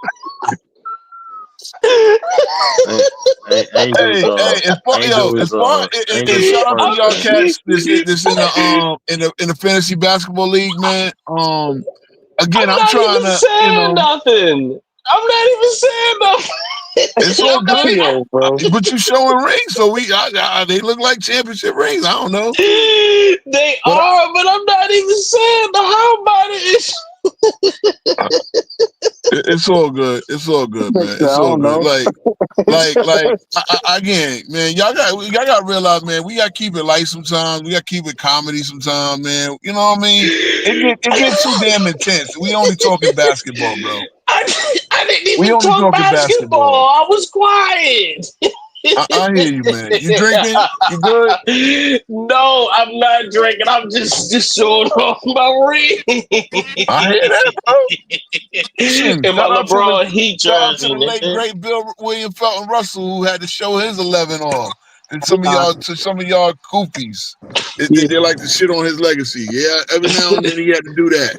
Angels, As far and Angels shout out to first, y'all man. cats. This in the fantasy basketball league, man. Again, I'm I'm not trying even to, saying nothing. I'm not even saying nothing. it's all I'm not good. even, Yo, bro. But you showing rings, so they look like championship rings. I don't know, they but are, but I'm not even saying the how about it. it's all good. It's all good, Nigga man. said, I It's all don't good. know. Again, man. Y'all got to realize, man. We got to keep it light sometimes. We got to keep it comedy sometimes, man. You know what I mean? It get too damn intense. We only talking basketball, bro. I didn't We even only talk talking basketball. basketball. I was quiet. I hear you, man. You drinking? You good? No, I'm not drinking. I'm just showing off my ring I hear that, bro. Listen, and my LeBron Heat shout out to jersey, the late nigga. great Bill William Felton Russell who had to show his 11 off. And some of y'all goofies, they like to shit on his legacy. Yeah, every now and then he had to do that.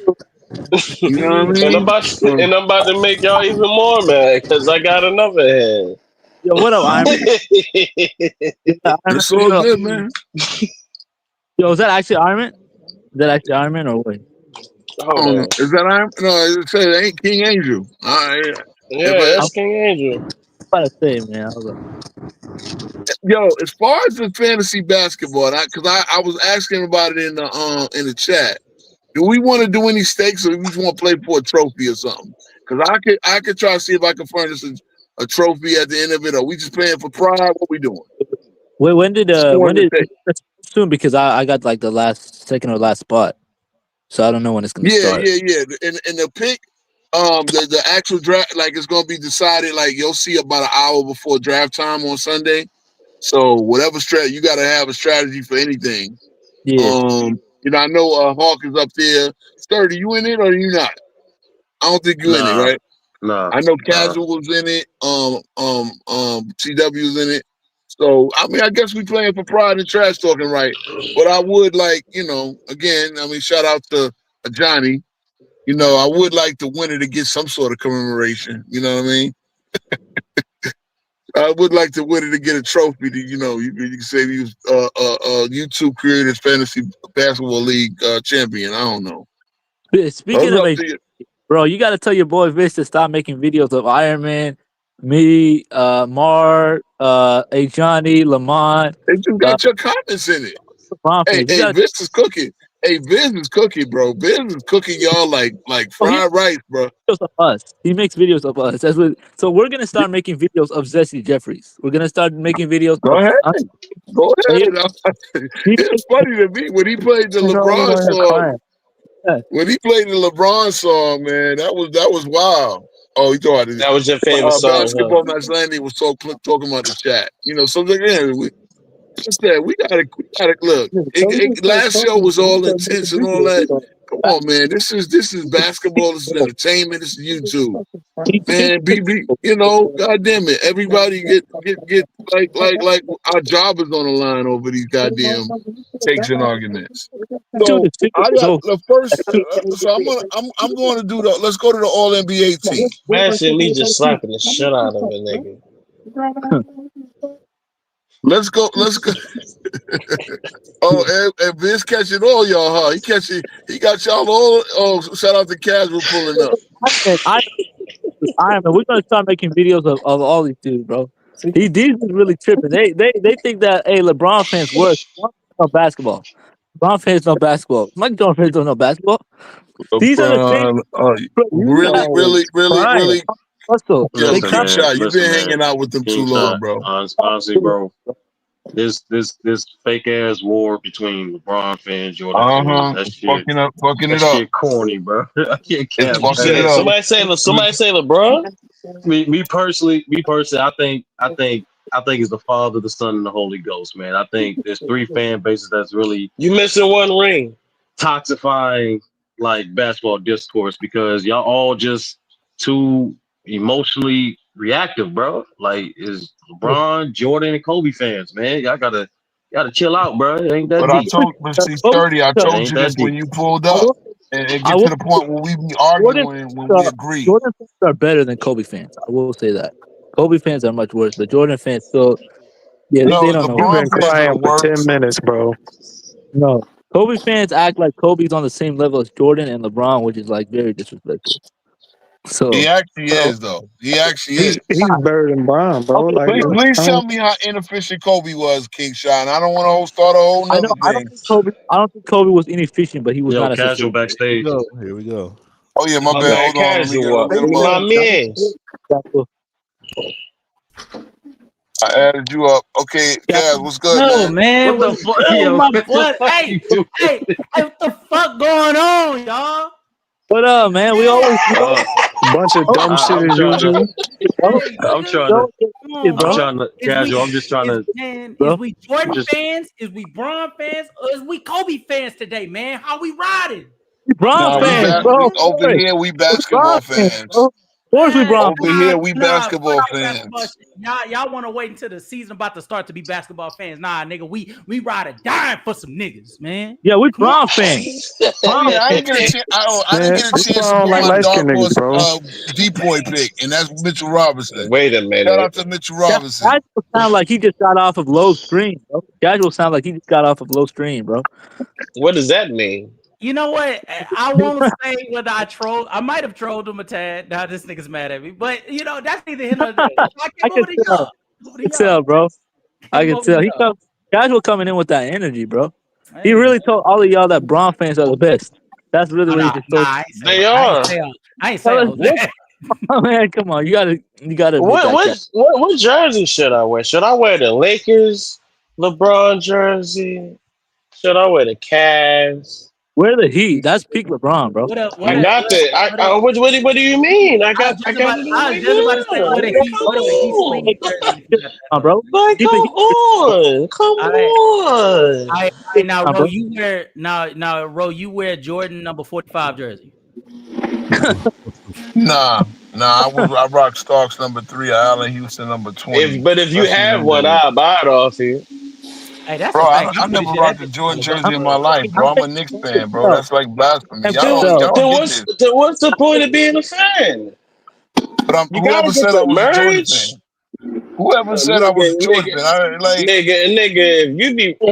You know what I and mean? I'm about to make y'all even more mad because I got another hand. Yo, what up, Iron Man? Yeah, Iron It's Man, all what up? good, man. Yo, is that actually Iron Man? Is that actually Iron Man or what? Hold on. Is that Iron? No, it says ain't King Angel. Yeah, I'm that's King Angel. about to say, man. Hold on. Yo, as far as the fantasy basketball, because I was asking about it in the chat. Do we want to do any stakes, or we just want to play for a trophy or something? Because I could try to see if I can furnish a trophy at the end of it. Or we just playing for pride? What we doing? Wait, when did Scoring the tape. soon? Because I got like the second or last spot, so I don't know when it's gonna start. Yeah. And the pick, the actual draft, like it's gonna be decided. Like you'll see about an hour before draft time on Sunday. So whatever strategy, you got to have a strategy for anything. Yeah. I know Hawk is up there. Sturdy, you in it or you not? I don't think you in it, right? I know Casual was in it. CW's in it. So I mean, I guess we playing for pride and trash talking, right? But I would like, again, I mean, shout out to Johnny. I would like the winner to get some sort of commemoration. You know what I mean? I would like the winner to get a trophy. You can say he was YouTube Creators Fantasy Basketball League champion. I don't know. Speaking of bro, you got to tell your boy Vince to stop making videos of Iron Man, me, Mar, Johnny, Lamont. They just got your comments in it. LeBron Hey, fans. You got Vince is cooking. Hey, Biz is cooking, bro. Biz is cooking y'all like fried rice, bro. Videos of us. He makes videos of us. So we're gonna start making videos of Jesse Jeffries. We're gonna start making videos Go of ahead. us. Go He, ahead. he, It's funny to me when he played the You know, we LeBron on here song. crying. yeah. When he played the LeBron song, man, that was wild. Oh, he thought it. That was your favorite song, huh? Basketball Match Landing was talking about the chat. So again, we gotta look. Last show was all intense and all that. Come on, man. This is basketball. This is entertainment. This is YouTube. Man, BB, God damn it. Everybody get like our job is on the line over these goddamn takes and arguments. Dude, So it's I got so the first. So I'm going to do the. Let's go to the All NBA team. Imagine me just slapping the shit out of a nigga. Let's go. Oh, and Vince catching all y'all, huh? He got y'all all. Oh, shout out to Casual pulling up. Iron Man. We're gonna start making videos of all these dudes, bro. These is really tripping. They think that LeBron fans work. LeBron fans know basketball. LeBron fans know basketball. Mike Jordan fans don't know basketball. These are the things. Bro, Really. Russell, they Listen, come. King man. Shot, you've Listen, been man. hanging out with them too King long, Shot. bro. Honestly, bro. This fake ass war between LeBron fans, Jordan fans. That shit. Fucking That it up. shit corny, bro. I can't It's cap. fucking it Man. up. Somebody say LeBron. Me personally, I think it's the Father, the Son, and the Holy Ghost, man. I think there's three fan bases that's really You missing one ring. toxifying like basketball discourse because y'all all just too emotionally reactive, bro. Like is LeBron, Jordan, and Kobe fans, man. Y'all gotta chill out, bro. It ain't that deep. But see, Kobe 30, I It told ain't you this that when deep. you pulled I up. will, And it I get to will the point where we be Jordan arguing fans when we are, agree. Jordan fans are better than Kobe fans. I will say that. Kobe fans are much worse, but Jordan fans still, yeah, No, they don't know. You've LeBron been fans are the crying for 10 worst. minutes, bro. No, Kobe fans act like Kobe's on the same level as Jordan and LeBron, which is like very disrespectful. He So, actually Bro, is, though. He actually he's is. better than Brown, bro. okay, Like, Please I tell don't, me how inefficient Kobe was, King Shot. I don't want to start a whole I know. nother thing. I don't think Kobe was inefficient, but he was Yo, not as casual efficient. Here we backstage. go. Here we go. Oh yeah, my My bad. bad. Hold on, let me Casual. get him up. My man's. I added you up. Okay, Kaz, what's good, No, man? man. What the fuck? Oh Yo, my what the what? fuck Hey, you doing? what the fuck going on, y'all? What up, man? We always, Uh, a bunch of dumb shit I'm as trying to. usual. bro. Hey, I'm nigga. trying to. Yo, get Come it, on, I'm bro. bro. trying to. Is we Casual. I'm just trying is to. man, is Bro, we I'm Jordan just. fans? Is we Braun fans? Or is we Kobe fans today, man? How we riding? we How we Bron Nah, fans, riding, bro. we man? over Sorry. here we We Bron basketball fans, bro. fans. Of course we Bron Over fans. here we Fuck basketball all basketball fans. shit. Y'all want to wait until the season about to start to be basketball fans? Nah, nigga, we ride or die for some niggas, man. Yeah, we Come on. Bron fans. Oh Bron yeah, I fans. didn't get a chance. I didn't Man, get a that's why chance I to don't put like my light dark skinned niggas, horse bro. depoy pick, and that's Mitchell Robinson. Wait a Shout minute. out to Mitchell That Robinson. Casual sound like he just got off of low stream, bro. Casual sound like he just got off of low stream, bro. What does that mean? You know what? I won't say whether I trolled. I might have trolled him a tad. Now this nigga's mad at me, but that's neither here nor there. I I came can over to tell. y'all. Over I to can y'all. tell, bro. I Came can over to tell. y'all. Casual coming in with that energy, bro. He Hey man. really told all of y'all that Bron fans are the best. That's really Oh, what he nah, just nah, told. I ain't say They all. I ain't are. say all. I ain't say Tell us, all What? that. oh, man, come on. You gotta admit that, Cat. What jersey should I wear? Should I wear the Lakers LeBron jersey? Should I wear the Cavs? We're the Heat. That's peak LeBron, bro. What up? I What up? got the. What up? What do you mean? I was I just got about. it I on was just about to say right what a here. heat. Come What a heat on, sleeve jersey if you got that Bro. on. like Keep come it on, come All right. on. I now Ro, bro. you wear now Ro, you wear Jordan number 45 jersey. Nah, I rock Starks #3, Allen Houston #20, If you especially have them one, days. I'll buy it off you. Hey, that's Bro, a fact. I I'm pretty never sure that rocked a bitch Jordan is jersey in $100. my life, bro. I'm a Knicks fan, bro. That's like blasphemy. And Y'all Then, don't get this. what's the point of being a fan? But You gotta whoever get said I the was a Jordan merch. fan. Whoever said I was a Jordan fan, Nigga,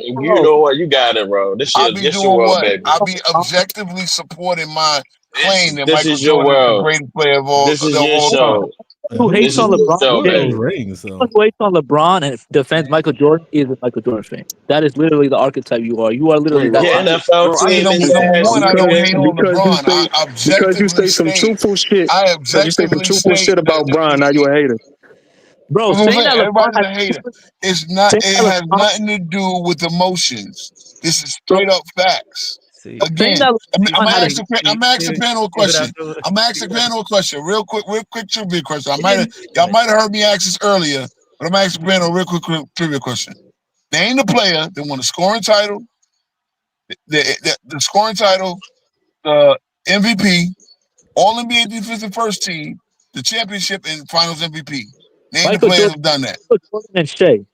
you know what, you got it, bro. I be This your doing world, what? baby. I be objectively supporting my claim that This Michael is your Jordan is the world. greatest player This is of your all time. show. who hates on LeBron James, rings, so. who hates on LeBron and defends Michael Jordan is a Michael Jordan fan. That is literally the archetype you are. You are literally that. Your NFL team is Number ass, one, I don't nigga. hate on LeBron. I because you objectively say some state. truthful shit. I Because you say some objectively truthful state shit about Bron. Now you a hater. Bro, That's what I'm saying saying. that LeBron Everybody's a hater. has, It has nothing to do with emotions. This is straight up facts. See, saying Again, that I'm LeBron had a asking the panel a question. I'm asking the panel a question. Real quick trivia question. Y'all might have heard me ask this earlier, but I'm asking the panel a real quick trivia question. Name the player that won the scoring title, the scoring title, the MVP, All NBA Defensive First Team, the championship, and Finals MVP. Name the Michael players Jordan, who've done that. Michael Jordan and Shea.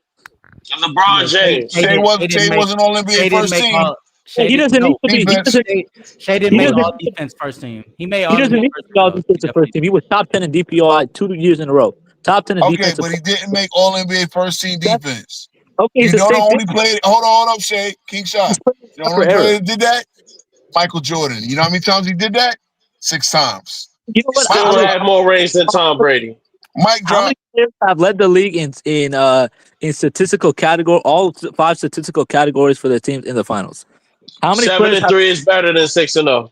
LeBron James. Shea wasn't All NBA First Team. He doesn't need to be. Defense. Shea didn't make all defense first team. He made all He doesn't need to be all defensive first team. He was top 10 in DPOI 2 years in a row. Top 10 in Okay, defensive. but he didn't make All NBA First Team defense. Okay, You it's the know the same only thing. player. Hold up, Shay. King Shot. The only player that did that, Michael Jordan. You know how many times he did that? 6 times. You know what? Still had more rings than Tom Brady. Mike How many players have led the league in statistical category, all 5 statistical categories for their teams in the finals? How many 7-3 is better than 6-0.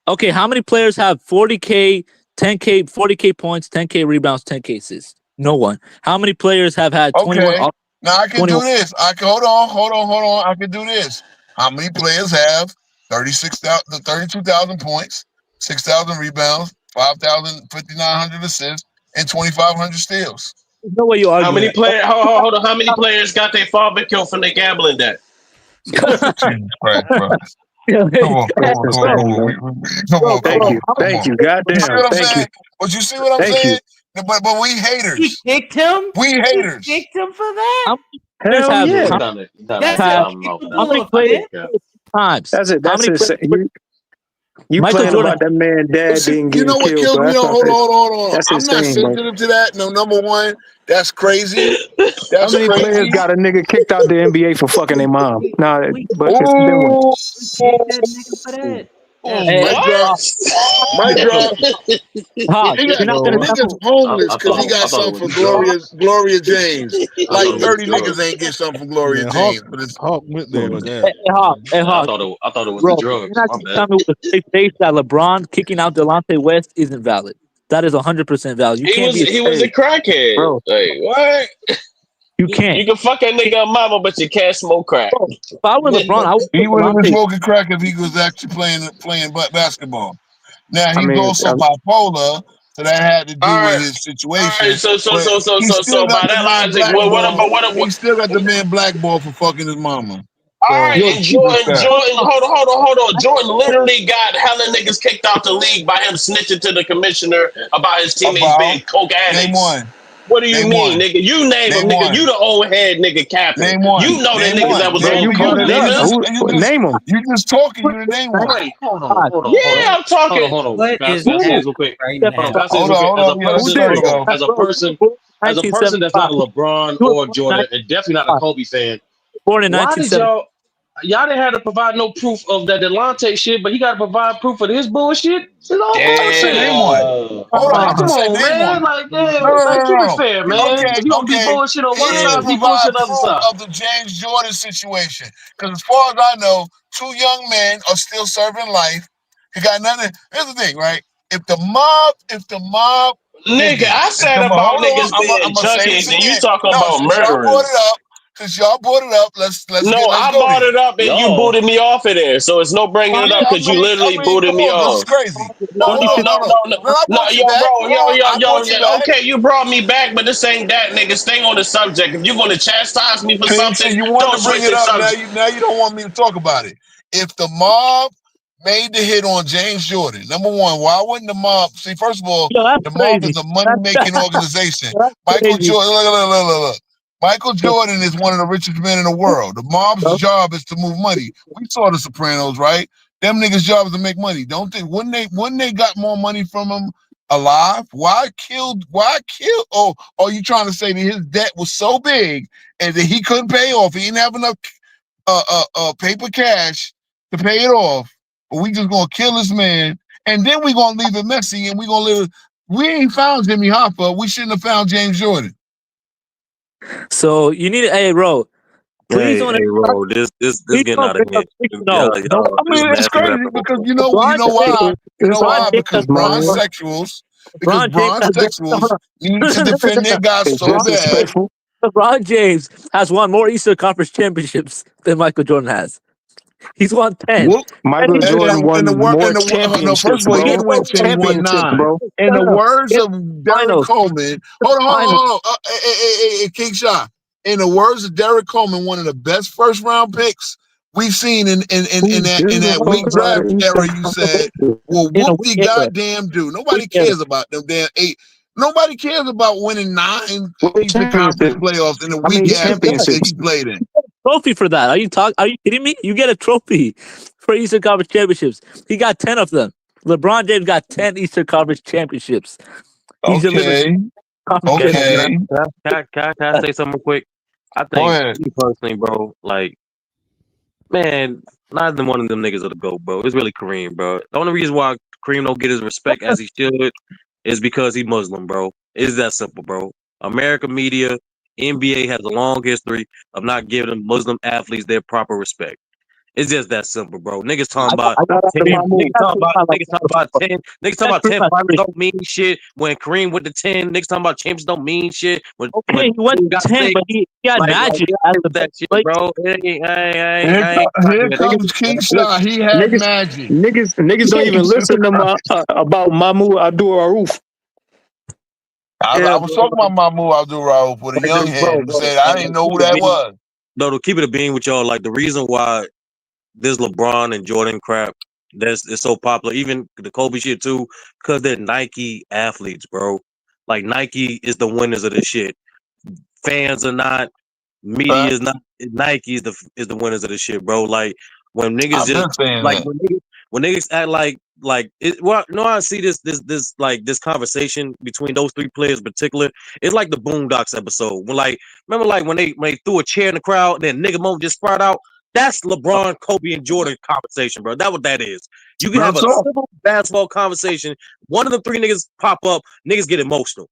Okay, how many players have 40K, 10K, 40K points, 10K rebounds, 10K assists? No one. How many players have had 21? Okay. Now I can do this. I can hold on. I can do this. How many players have 32,000 points, 6,000 rebounds, 5,900 assists, and 2,500 steals? There's no way you argue. How many players? Hold on. How many players got their father killed from their gambling debt? Jesus Christ, bro. Come on. Thank you. Goddamn. You see what I'm Thank saying? you. But you see what I'm Thank saying? But we haters. He kicked him. We haters. He kicked him for that. Hell yeah. How many players times? That's it. How many players? You Michael playing Jordan. about that man dad didn't You get know what killed, kills bro. me? Hold on. That's I'm not insane, bro. sensitive to that. No, number one, that's crazy. How many players got a nigga kicked out the NBA for fucking their mom? Nah, but it's then what? Mic drop. Mic drop. Niggas homeless because he got something for Gloria James. Like 30 niggas ain't get something from Gloria James. But it's Hawk went there with that. Hey, Hawk. I thought it was Bro, the drugs. you're not My gonna bad. tell me with a straight face that LeBron kicking out Delonte West isn't valid. That is 100% valid. You can't be. He was a crackhead. Bro. Like what? You can't. You can fuck a nigga mama, but you can't smoke crack. Bro, if I was LeBron, I would. he would have been smoking crack if he was actually playing basketball. Now he's also bipolar, so that had to do with his situation. All right, so by that logic, he still got the man blackball for fucking his mama. All right, and Jordan, hold on. Jordan literally got hella niggas kicked out the league by him snitching to the commissioner about his teammates being coke addicts. Name one. What do you mean, nigga? You name them, nigga. You the old head nigga capping. Name one. You know the niggas that was over you, nigga. Name them. You just talking. You the name one. Wait, hold on. Yeah, I'm talking. Hold on. What is Real quick. Hold on. As a person that's not a LeBron or Jordan, and definitely not a Kobe fan. Born in Why did y'all didn't have to provide no proof of that Delonte shit, but he got to provide proof of his bullshit? It's all bullshit. Name one. Hold on. Come on, man. Like, keep it fair, man. Okay, if you gonna be bullshit on one side, be bullshit on the other side. Of the James Jordan situation, because as far as I know, 2 young men are still serving life. He got nothing. Here's the thing, right? If the mob, nigga, I said about niggas being junkies, and you talking about murderers. Since y'all brought it up, let's No, I brought it up and you booted me off of there. So it's no bringing it up because you literally booted me off. This is crazy. No. Okay, you brought me back, but this ain't that, nigga. Stay on the subject. If you're gonna chastise me for something, you want don't to bring switch it the up. subject. Now you don't want me to talk about it. If the mob made the hit on James Jordan, number one, why wouldn't the mob? See, first of all, the mob is a money-making organization. Michael Jordan, look. Michael Jordan is one of the richest men in the world. The mob's job is to move money. We saw The Sopranos, right? Them niggas' job is to make money. Don't think wouldn't they got more money from him alive? Why kill? Oh, are you trying to say that his debt was so big and that he couldn't pay off? He didn't have enough paper cash to pay it off. But we just gonna kill this man, and then we gonna leave it messy, and we gonna We ain't found Jimmy Hoffa. We shouldn't have found James Jordan. So you need, hey, bro. Please don't. Bro, this getting out of hand. No, I mean, it's crazy because you know why? You know why? Because bronze sexuals need to defend their guys so bad. LeBron James has won more Eastern Conference championships than Michael Jordan has. He's won 10. Whoop. Michael Jordan won more No, championships, first of all, he bro. didn't win 10, he won 9. bro. In the words of Derek Coleman, hold on. Hey, King Shah. In the words of Derek Coleman, one of the best first round picks we've seen in that weak draft era, you said, well, whoop the goddamn do. Nobody cares about them damn 8. Nobody cares about winning 9 Eastern Conference playoffs in the weak ass East that he played in. Trophy for that? Are you kidding me? You get a trophy for Eastern Conference championships. He got 10 of them. LeBron James got 10 Eastern Conference championships. He's Okay. Can I say something real quick? I think me personally, bro, like, man, neither one of them niggas are the GOAT, bro. It's really Kareem, bro. The only reason why Kareem don't get his respect as he should is because he Muslim, bro. It's that simple, bro. American media, NBA has a long history of not giving Muslim athletes their proper respect. It's just that simple, bro. Niggas talking about 10. Niggas talking about 10 fighters don't mean shit. When Kareem went to 10, niggas talking about champions don't mean shit. When he went to 10, but he got Magic as the that shit, bro. Here comes King Shah. He had Magic. Niggas don't even listen to about Mahmoud Abdul-Rauf. I was talking about Mahmoud Abdul-Rauf with a young head who said, I didn't know who that was. No, to keep it a bean with y'all, like the reason why this LeBron and Jordan crap is so popular, even the Kobe shit too, because they're Nike athletes, bro. Like Nike is the winners of this shit. Fans are not, media is not. Nike is the winners of this shit, bro. Like when niggas just like when niggas act like it. Well, no, I see this conversation between those 3 players in particular. It's like the Boondocks episode when remember when they threw a chair in the crowd and then nigga moment just sprout out. That's LeBron, Kobe, and Jordan conversation, bro. That's what that is. You can have a simple basketball conversation. One of the 3 niggas pop up, niggas get emotional.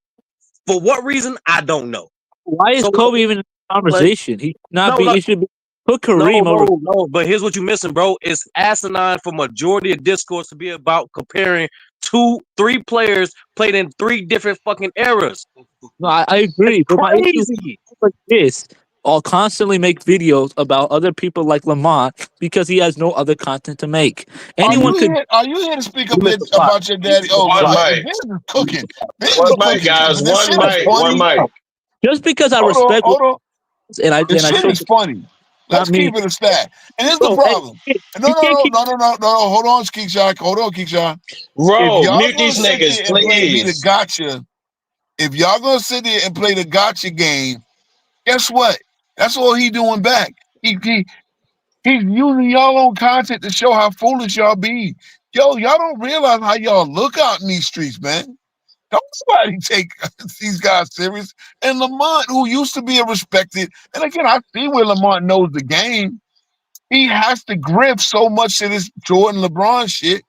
For what reason? I don't know. Why is Kobe even in the conversation? He should be put Kareem over. No, but here's what you're missing, bro. It's asinine for majority of discourse to be about comparing 3 players played in 3 different fucking eras. No, I agree. But my issue like this. I'll constantly make videos about other people like Lamont because he has no other content to make. Are you here to speak a bit about your daddy? Oh, Ben is cooking. One mic, guys. One mic. Just because I respect. Hold on. And I shit is funny. Let's keep it a stat. And here's the problem. No. Hold on, Keyshawn. Bro, mute these niggas, please. If y'all gonna sit there and play the gotcha game, guess what? That's all he doing back. He's using y'all own content to show how foolish y'all be. Yo, y'all don't realize how y'all look out in these streets, man. Don't somebody take these guys serious. And Lamont, who used to be a respected, and again, I see where Lamont knows the game. He has to grip so much to this Jordan LeBron shit.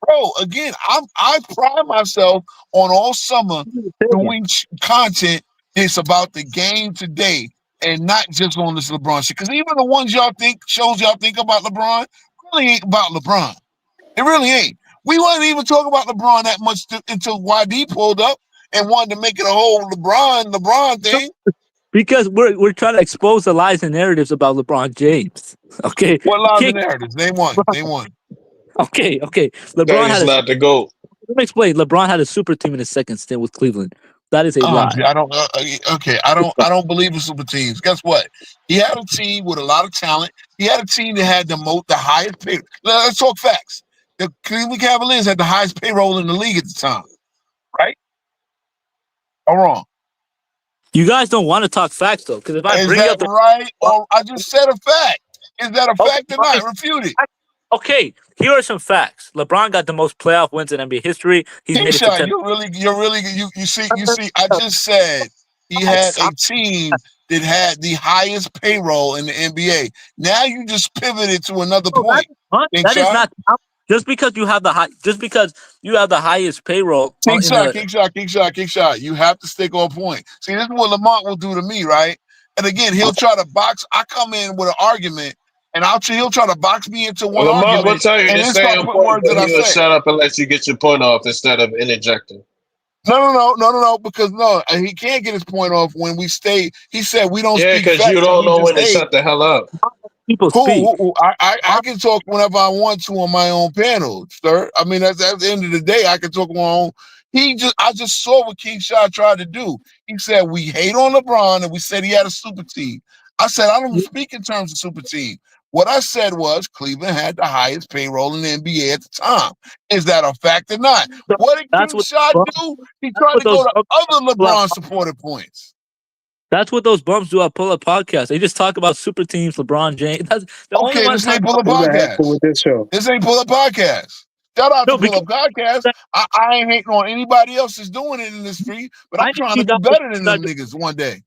Bro, again, I pride myself on all summer doing content that's about the game today and not just on this LeBron shit. Because even the ones shows y'all think about LeBron, really ain't about LeBron. It really ain't. We wasn't even talking about LeBron that much until YD pulled up and wanted to make it a whole LeBron thing. Because we're trying to expose the lies and narratives about LeBron James. Okay. What lies and narratives? Name one. Okay. LeBron is not the GOAT. Let me explain. LeBron had a super team in his second stint with Cleveland. That is a lie. I don't believe in super teams. Guess what? He had a team with a lot of talent. He had a team that had the highest pay. Let's talk facts. The Cleveland Cavaliers had the highest payroll in the league at the time, right? Or wrong? You guys don't want to talk facts though, because if I bring up right, or I just said a fact. Is that a fact or not? Refute it. Okay, here are some facts. LeBron got the most playoff wins in NBA history. He's made it to 10. You see. I just said he had a team that had the highest payroll in the NBA. Now you just pivoted to another point. That is not Just because you have the highest payroll King in shot, the king shot, king shot, king shot. You have to stick on point. See, this is what Lamont will do to me, right? And again, he'll try to box. I come in with an argument, and he'll try to box me into one Lamar will argument, tell you and to then stay start on putting point, words but that I he will say. shut up and let you get your point off instead of interjecting. No, because he can't get his point off when we stay. He said we don't Yeah, speak because you facts, and don't we know just when to hey, shut the hell up. people speak. Cool. I can talk whenever I want to on my own panel, sir. I mean, at the end of the day, I can talk on my own. I just saw what King Shaw tried to do. He said we hate on LeBron and we said he had a super team. I said I don't speak in terms of super team. What I said was Cleveland had the highest payroll in the NBA at the time. Is that a fact or not? What did That's King what Shaw do? He tried to go to other LeBron supported points. That's what those bumps do at Pull Up Podcast. They just talk about super teams, LeBron James. That's the only Okay, one this ain't talking Pull Up about Podcast. with this show. This ain't Pull Up Podcast. Shout out No, to Pull Up Podcast. I ain't hating on anybody else that's doing it in this free, but I'm trying to be better than them niggas one day.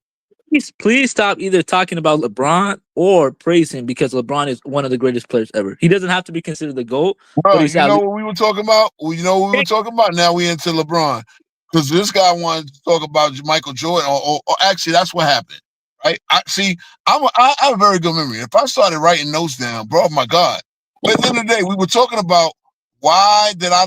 Please stop either talking about LeBron or praising because LeBron is one of the greatest players ever. He doesn't have to be considered the GOAT, Bro, but he's you know what we were talking about? You know what we were talking about? Now we into LeBron. Because this guy wanted to talk about Michael Jordan, or actually that's what happened. Right? I have a very good memory. If I started writing notes down, bro, oh my God. But at the end of the day, we were talking about why did I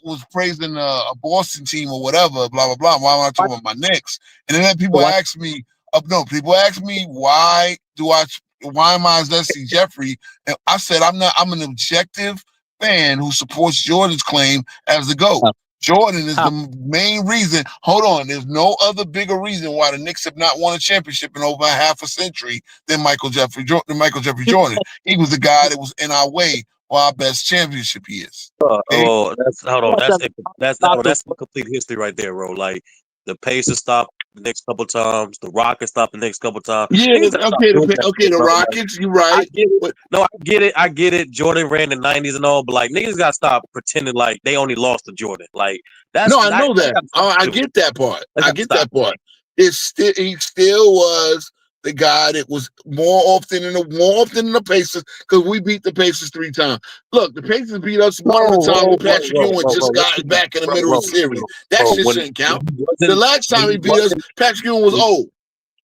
was praising a Boston team or whatever, blah, blah, blah. Why am I talking about my Knicks? And then people ask me, why am I Leslie Jeffrey? And I said, I'm an objective fan who supports Jordan's claim as the GOAT. Jordan is the main reason. Hold on, there's no other bigger reason why the Knicks have not won a championship in over half a century than Michael Jeffrey Jordan. He was the guy that was in our way for our best championship years. Oh, that's some complete history right there, bro. Like the Pacers stopped the next couple times, the Rockets stopped the next couple times. Yeah, The Rockets, you're right. I get it. Jordan ran the '90s and all, but like niggas gotta stop pretending like they only lost to Jordan. Like that's no, I know that. I get that part. That part. He still was the guy that was more often than the Pacers, because we beat the Pacers 3 times. Look, the Pacers beat us one of the time when Patrick Ewing just got back in the middle of the series. That shit shouldn't count. The last time he beat us, Patrick Ewing was old.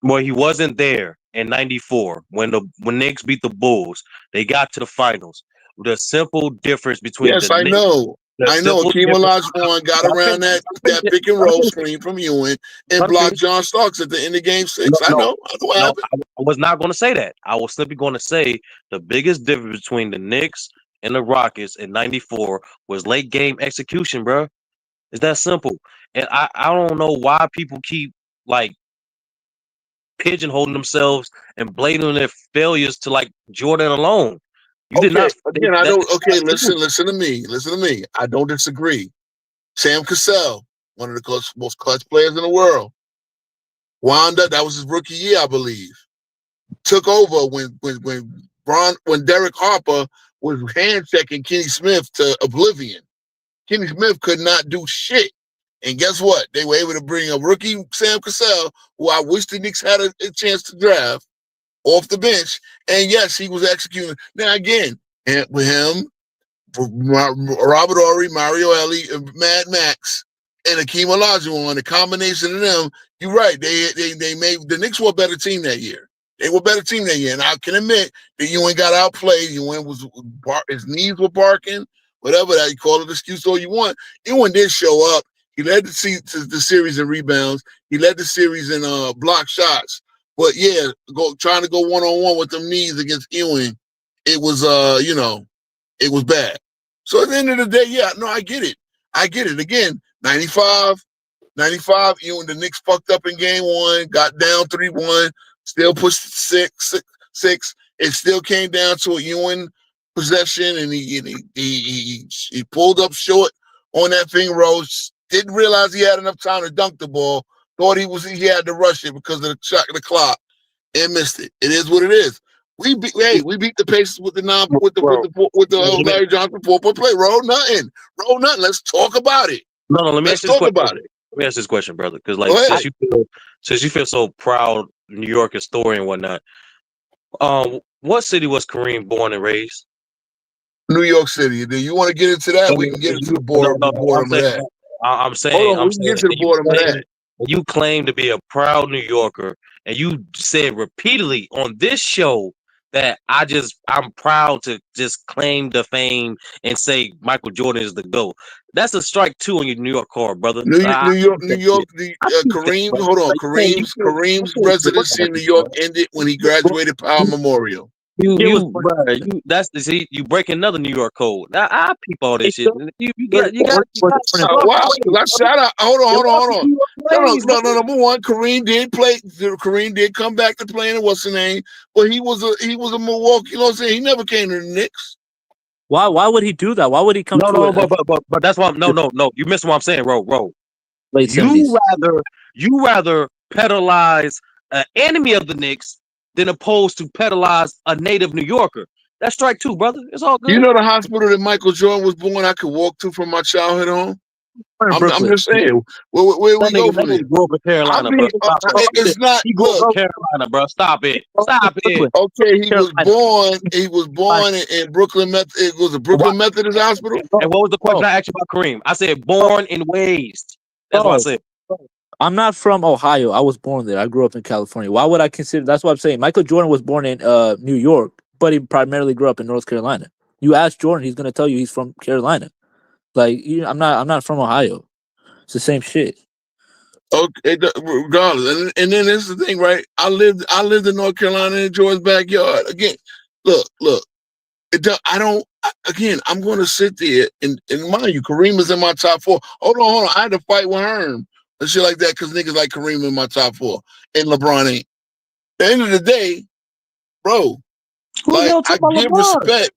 Well, he wasn't there in '94 when Knicks beat the Bulls. They got to the finals. The simple difference between I know. Akeem Olajuwon got around that pick and roll screen from Ewing and blocked John Starks at the end of Game 6. I know what happened. I was not going to say that. I was simply going to say the biggest difference between the Knicks and the Rockets in '94 was late game execution, bro. It's that simple. And I don't know why people keep like pigeonholing themselves and blaming their failures to like Jordan alone. Again, I don't. Okay, listen to me. I don't disagree. Sam Cassell, one of the most clutch players in the world, wound up. That was his rookie year, I believe. Took over when Derek Harper was hand checking Kenny Smith to oblivion. Kenny Smith could not do shit. And guess what? They were able to bring a rookie, Sam Cassell, who I wish the Knicks had a chance to draft, off the bench. And yes, he was executing. Now, again, and with him, Robert Horry, Mario Elie, Mad Max, and Akeem Olajuwon, the combination of them, you're right. They made the Knicks were a better team that year. They were a better team that year. And I can admit that Ewing got outplayed. Ewing his knees were barking, whatever that you call it, excuse all you want. Ewing did show up. He led the series in rebounds. He led the series in block shots. But yeah, trying to go one-on-one with them knees against Ewing, it was it was bad. So at the end of the day, I get it. Again, 95, Ewing, the Knicks fucked up in game 1, got down 3-1, still pushed 6. It still came down to a Ewing possession, and he pulled up short on that finger roll. Didn't realize he had enough time to dunk the ball. Thought he had to rush it because of the shot of the clock, and missed it. It is what it is. We beat the Pacers with the Larry Johnson 4-point play. Roll nothing. Let's talk about it. No, let me Let's talk about it. Let me ask this question, brother, because like since you feel so proud, New York historian and whatnot. What city was Kareem born and raised? New York City. Do you want to get into that? We can get into the boredom of that. I'm saying, Hold on, we can get to the boredom of that. You claim to be a proud New Yorker, and you said repeatedly on this show that I'm proud to just claim the fame and say Michael Jordan is the GOAT. That's a strike 2 on your New York card, brother. New York. Kareem. Hold on, Kareem's residency in New York ended when he graduated Powell Memorial. You break another New York code. Now I peep all this shit. You got wow. I shout out. Hold on. No. Number one, Kareem did play. Kareem did come back to playing. What's the name? But he was a Milwaukee. You know what I'm saying? He never came to the Knicks. Why would he do that? Why would he come? But that's why no. You missed what I'm saying, Ro. Late 70s. You rather pedalize an enemy of the Knicks than opposed to pedalize a native New Yorker. That's strike 2, brother. It's all good. You know the hospital that Michael Jordan was born I could walk to from my childhood home? I'm just saying. Where we go from there? Grew up in Carolina, bro. It's not. He grew up in Carolina, bro. Stop it. Okay, he was born in Brooklyn. It was a Brooklyn Methodist hospital. And what was the question I asked you about Kareem? I said born and raised. That's what I said. I'm not from Ohio. I was born there. I grew up in California. Why would I consider? That's what I'm saying. Michael Jordan was born in New York, but he primarily grew up in North Carolina. You ask Jordan, he's gonna tell you he's from Carolina. Like I'm not from Ohio. It's the same shit. Okay, regardless, and then this is the thing, right? I lived in North Carolina in George's backyard. Again, look. I'm going to sit there and mind you, Kareem is in my top 4. Hold on. I had to fight with Herm and shit like that because niggas like Kareem in my top 4 and LeBron ain't. At the end of the day, bro, I give respect.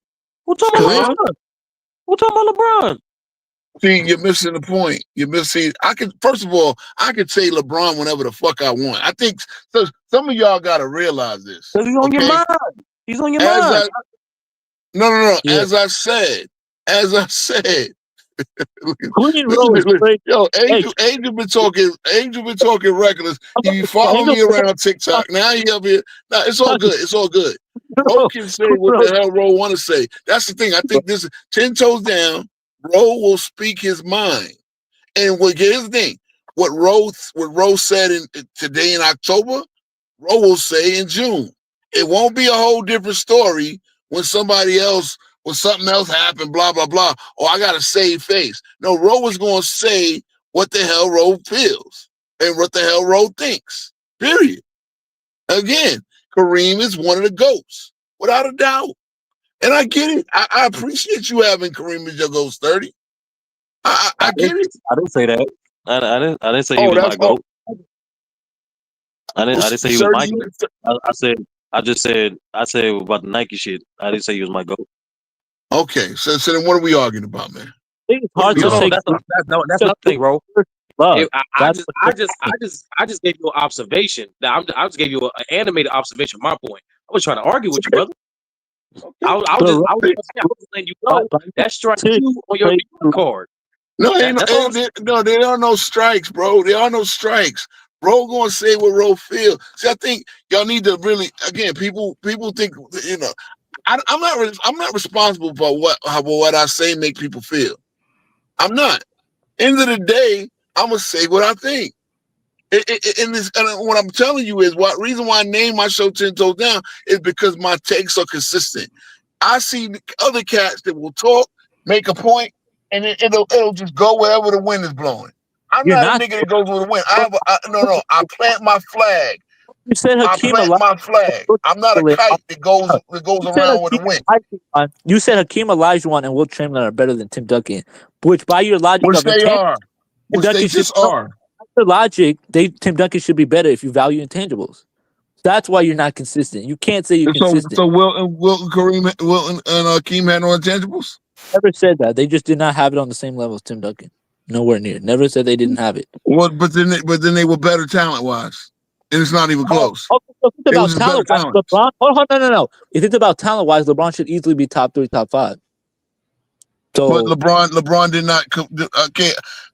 Who talking about LeBron? See, you're missing the point. First of all, I could say LeBron whenever the fuck I want. I think so. Some of y'all got to realize this. Because he's on your mind. He's on your mind. No. Yeah. As I said. Angel been talking reckless. He follow me around TikTok. Now he up here. Nah, it's all good. Ro can say what the hell Ro want to say. That's the thing. I think this is 10 toes down. Ro will speak his mind. And here's the thing. What Ro said today in October, Ro will say in June. It won't be a whole different story when something else happened, blah, blah, blah. Oh, I got to save face. No, Ro is going to say what the hell Ro feels and what the hell Ro thinks, period. Again, Kareem is one of the GOATs, without a doubt. And I get it. I appreciate you having Kareem as your GOAT 30. I get it. I didn't say that. I didn't say he was my GOAT. I didn't say he was my GOAT. I said about the Nike shit. I didn't say he was my GOAT. Okay, so then what are we arguing about, man? It's hard to say. That's nothing, bro. I just gave you an observation. Now I just gave you an animated observation. My point. I was trying to argue with you, brother. I was just letting you know that's strike 2 on your card. No, there are no strikes, bro. There are no strikes. Bro gonna say what Ro feel. See, I think y'all need to really, again, people think, I'm not responsible for what I say make people feel. I'm not. End of the day, I'm gonna say what I think. And what I'm telling you is reason why I name my show 10 Toes Down is because my takes are consistent. I see other cats that will talk, make a point, and it'll just go wherever the wind is blowing. I'm not a nigga that goes with the wind. I plant my flag. You said Hakeem I plant my flag. I'm not a kite that goes around with the wind. You said Hakeem Olajuwon and Will Chamberlain are better than Tim Duncan, which by your logic Which they just are. Your logic, Tim Duncan should be better if you value intangibles. That's why you're not consistent. You can't say you're consistent. So Will and Hakeem had no intangibles? Never said that. They just did not have it on the same level as Tim Duncan. Nowhere near. Never said they didn't have it. Well, but then they were better talent wise. And it's not even close. So if it's about talent wise, LeBron. No. If it's about talent wise, LeBron should easily be top 3, top 5. So, but LeBron did not. Okay,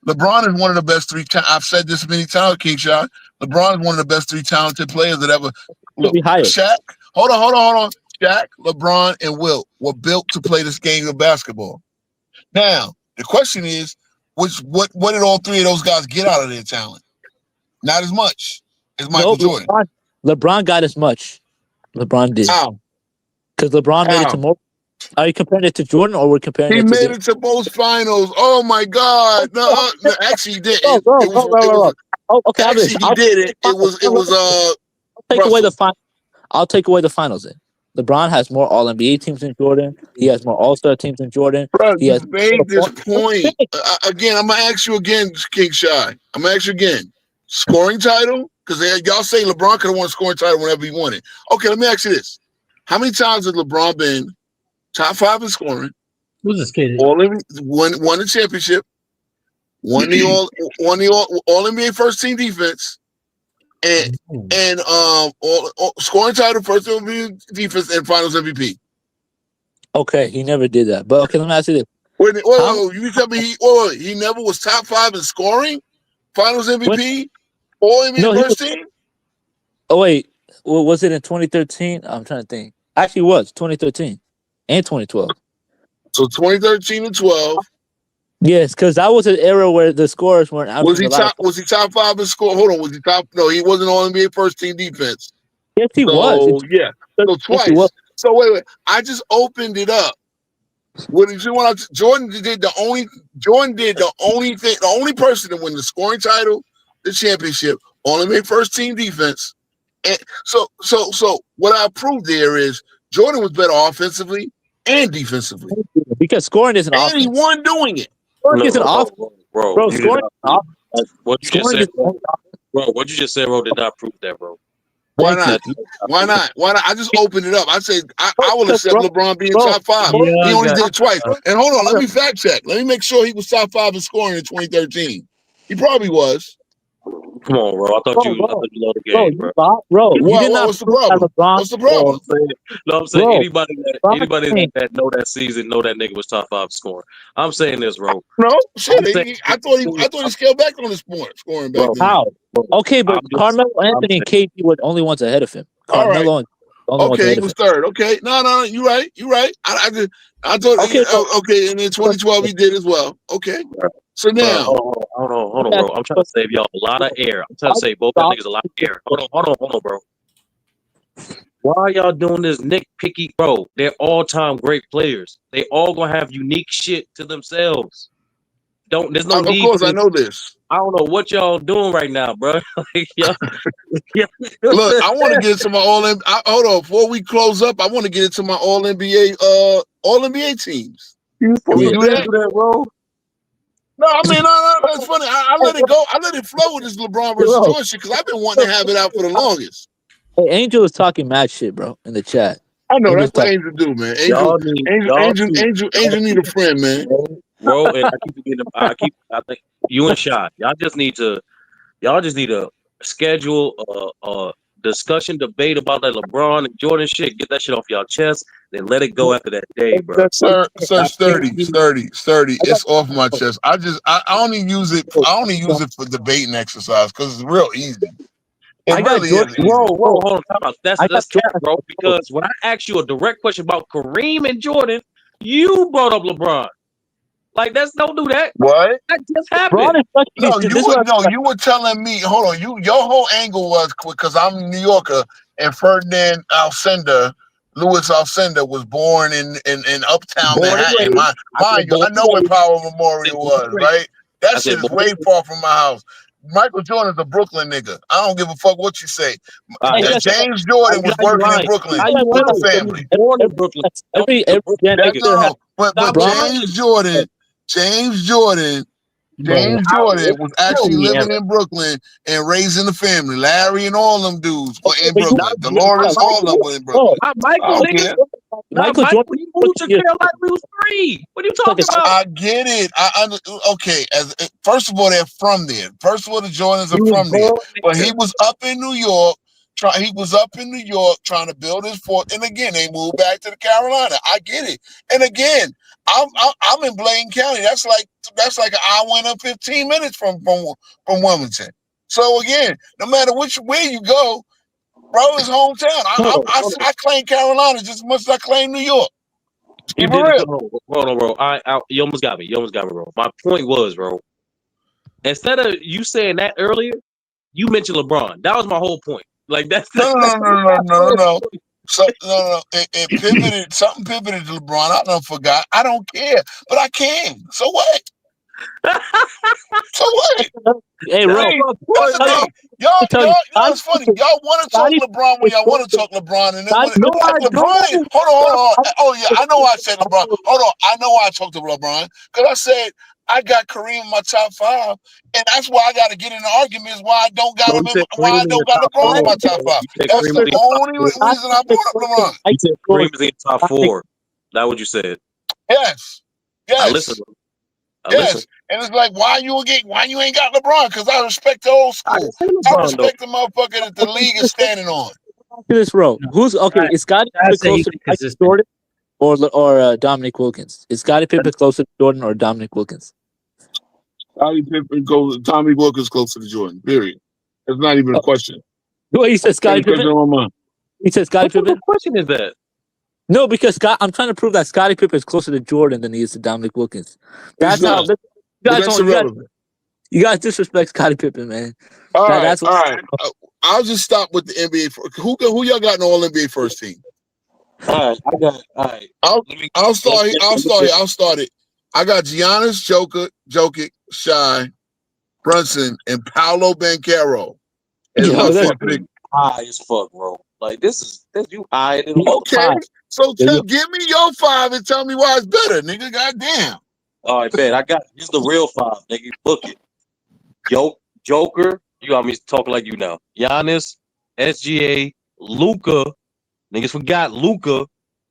LeBron is one of the best 3. I've said this many times, King Shot. LeBron is one of the best 3 talented players that ever. Look, Shaq. Hold on. Shaq, LeBron, and Wilt were built to play this game of basketball. Now, the question is, what did all three of those guys get out of their talent? Not as much as Michael Jordan. LeBron got as much. LeBron did. How? Because LeBron made it to more. Are you comparing it to Jordan, or we're comparing He it to? made it to both finals. Oh my God! No, actually, he didn't. Okay, actually, he did it. It was take away the final. I'll take away the finals then. LeBron has more All NBA teams than Jordan. He has more All Star teams than Jordan. Bro, he you has made this point. Again, I'm gonna ask you again, King Shy. I'm gonna ask you again. Scoring title? Because y'all say LeBron could have won a scoring title whenever he wanted. Okay, let me ask you this: how many times has LeBron been top 5 in scoring? Who's this kid? Won the championship. Won the all NBA first team defense. And scoring title, first team defense, and finals MVP. Okay, he never did that. But okay, let me ask you this. You tell me he never was top 5 in scoring, finals MVP, all NBA first team? Oh wait, was it in 2013? I'm trying to think. Actually, it was 2013 and 2012. So 2013 and 12. Yes, because that was an era where the scores weren't. Was he top 5 in score? Hold on, was he top? No, he wasn't all NBA first team defense. Yes, he was. Yeah, so twice. Yes, so wait. I just opened it up. What did you want? Jordan did the only thing, the only person to win the scoring title, the championship, all NBA first team defense. And so what I proved there is Jordan was better offensively and defensively. Because scoring isn't offense. And he won doing it. Scoring isn't offense. Bro, scoring what you just said, bro, what you just said, bro, did not prove that, bro. Why not? Why not? I just opened it up. I said I will accept LeBron being top 5. Yeah, he only did it twice. And hold on, let me fact check. Let me make sure he was top 5 in scoring in 2013. He probably was. Come on, bro. I thought you loved the game, bro. What's the problem? What's the problem? I'm saying anybody that know that season know that nigga was top 5 scoring. I'm saying this, bro. No, shit. I thought he scaled back on his scoring back then. How? Okay, but Carmelo Anthony and KD were the only ones ahead of him. Carmelo. Right. Okay, he was third. Okay, no, you're right. I thought. Okay, and in 2012 he did as well. Okay, so now hold on, bro. I'm trying to save y'all a lot of air. I'm trying to save both y'all niggas a lot of air. Hold on, bro. Why are y'all doing this nitpicky, bro? They're all-time great players. They all gonna have unique shit to themselves. There's no need. Of course, I know this. I don't know what y'all doing right now, bro. Look, I want to get into my hold on, before we close up, I want to get into my all NBA teams. You do that, bro? No, I mean, no, it's funny. I let it go. I let it flow with this LeBron versus Jordan shit because I've been wanting to have it out for the longest. Hey, Angel is talking mad shit, bro, in the chat. I know that's what Angel do, man. Angel need a friend, man. Bro, and I think you and Shy, y'all just need to schedule a discussion debate about that LeBron and Jordan shit. Get that shit off y'all chest, then let it go after that day, bro. Sir, sturdy. It's off my chest. I only use it for debating exercise because it's real easy. Whoa, hold on, time out. That's cap, bro. Because when I asked you a direct question about Kareem and Jordan, you brought up LeBron. Like, don't do that. What? That just happened. You were telling me. Hold on. Your whole angle was because I'm a New Yorker and Ferdinand Louis Alcindor was born in Uptown Manhattan. Mind you, I know where Power Memorial was, right? That shit is way far from my house. Michael Jordan's a Brooklyn nigga. I don't give a fuck what you say. James Jordan was working in Brooklyn with the family. Born in Brooklyn. But James Jordan was actually living in Brooklyn and raising the family. Larry and all them dudes were in Brooklyn. Dolores, all of them were in Brooklyn. Michael Jordan, you moved to Carolina when he was 3. What are you talking about? I get it. Okay. First of all, they're from there. First of all, the Jordans are from there. But he was up in New York. Trying to build his fort. And again, they moved back to the Carolina. I get it. And again, I'm in Blaine County. That's like an hour and 15 minutes from Wilmington. So again, no matter where you go, bro. It's hometown. I claim Carolina just as much as I claim New York. You Keep it did real. hold on, bro. You almost got me. You almost got me, bro. My point was, bro. Instead of you saying that earlier, you mentioned LeBron. That was my whole point. Like that's No. So no. It pivoted. Something pivoted to LeBron. I done forgot. I don't care, but I can. So what? So what? Hey, Ro, See, that's the thing. Y'all, you know what's funny? Y'all want to talk LeBron when y'all want to talk LeBron, and then when no, I LeBron is, don't. hold on. Oh yeah, I know why I said LeBron. Hold on, I know why I talked to LeBron because I said I got Kareem in my top 5, and that's why I got to get in the arguments why I don't got No, him you in said why I Kareem in don't your got top LeBron in four. my top 5. You said That's Kareem the is in your top only four. reason I brought up LeBron. You said Kareem is in your top 4. That's what you said. Yes, I listen. yes, I listen. yes. And it's like, why you ain't got LeBron? Because I respect the old I school. didn't say I LeBron though. respect the motherfucker that the league is standing on. this Ro. Who's okay? Is Scottie Pippen say he's closer to Michael consistent. Jordan or Dominic Wilkins? Is Scottie Pippen closer to Jordan or Dominic Wilkins? Tommy Wilkins closer to Jordan. Period. It's not even a question. No, he said Scottie Pippen. On my mind. He said Scottie What type Pippen. of question is that? No, because I'm trying to prove that Scottie Pippen is closer to Jordan than he is to Dominic Wilkins. That's how. not. You But guys that's don't. irrelevant. You guys disrespect Scottie Pippen, man. All right. That's what. All right. I'll just stop with the NBA. Who y'all got in the All NBA first team? All right, I got. All right, I'll start it. I got Giannis, Jokic, Shai, Brunson, and Paolo Banchero as Yo, my that's fifth pick. high as fuck, bro. Like this you high than Okay. So Yeah, you- give me your 5 and tell me why it's better, nigga. Goddamn. All right, bet. I got this is the real 5, nigga. Book it. Joker, you got me talking like you now. Giannis, SGA, Luca. Niggas forgot Luca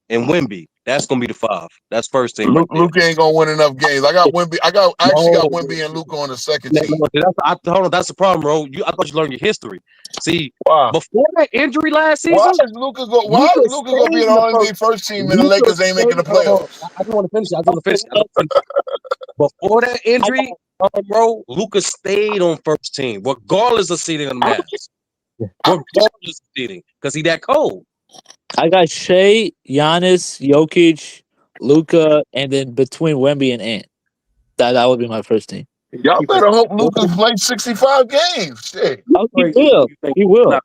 and Wemby. That's gonna be the 5. That's first team right there. Luka ain't gonna win enough games. I got Wemby. I actually got Wemby and Luka on the second team. Hold on, that's the problem, bro. I thought you learned your history. See, Wow. before that injury last season, Why is Luka gonna be an All NBA first team and the Lakers ain't making the playoffs? I just want to finish. Before that injury, bro, Luka stayed on first team, regardless of seeding on the Mavs. Regardless of seeding, because he that cold. I got Shea, Giannis, Jokic, Luca, and then between Wemby and Ant. That would be my first team. Y'all better hope Luka plays 65 games. Shit. Oh, he will. He will.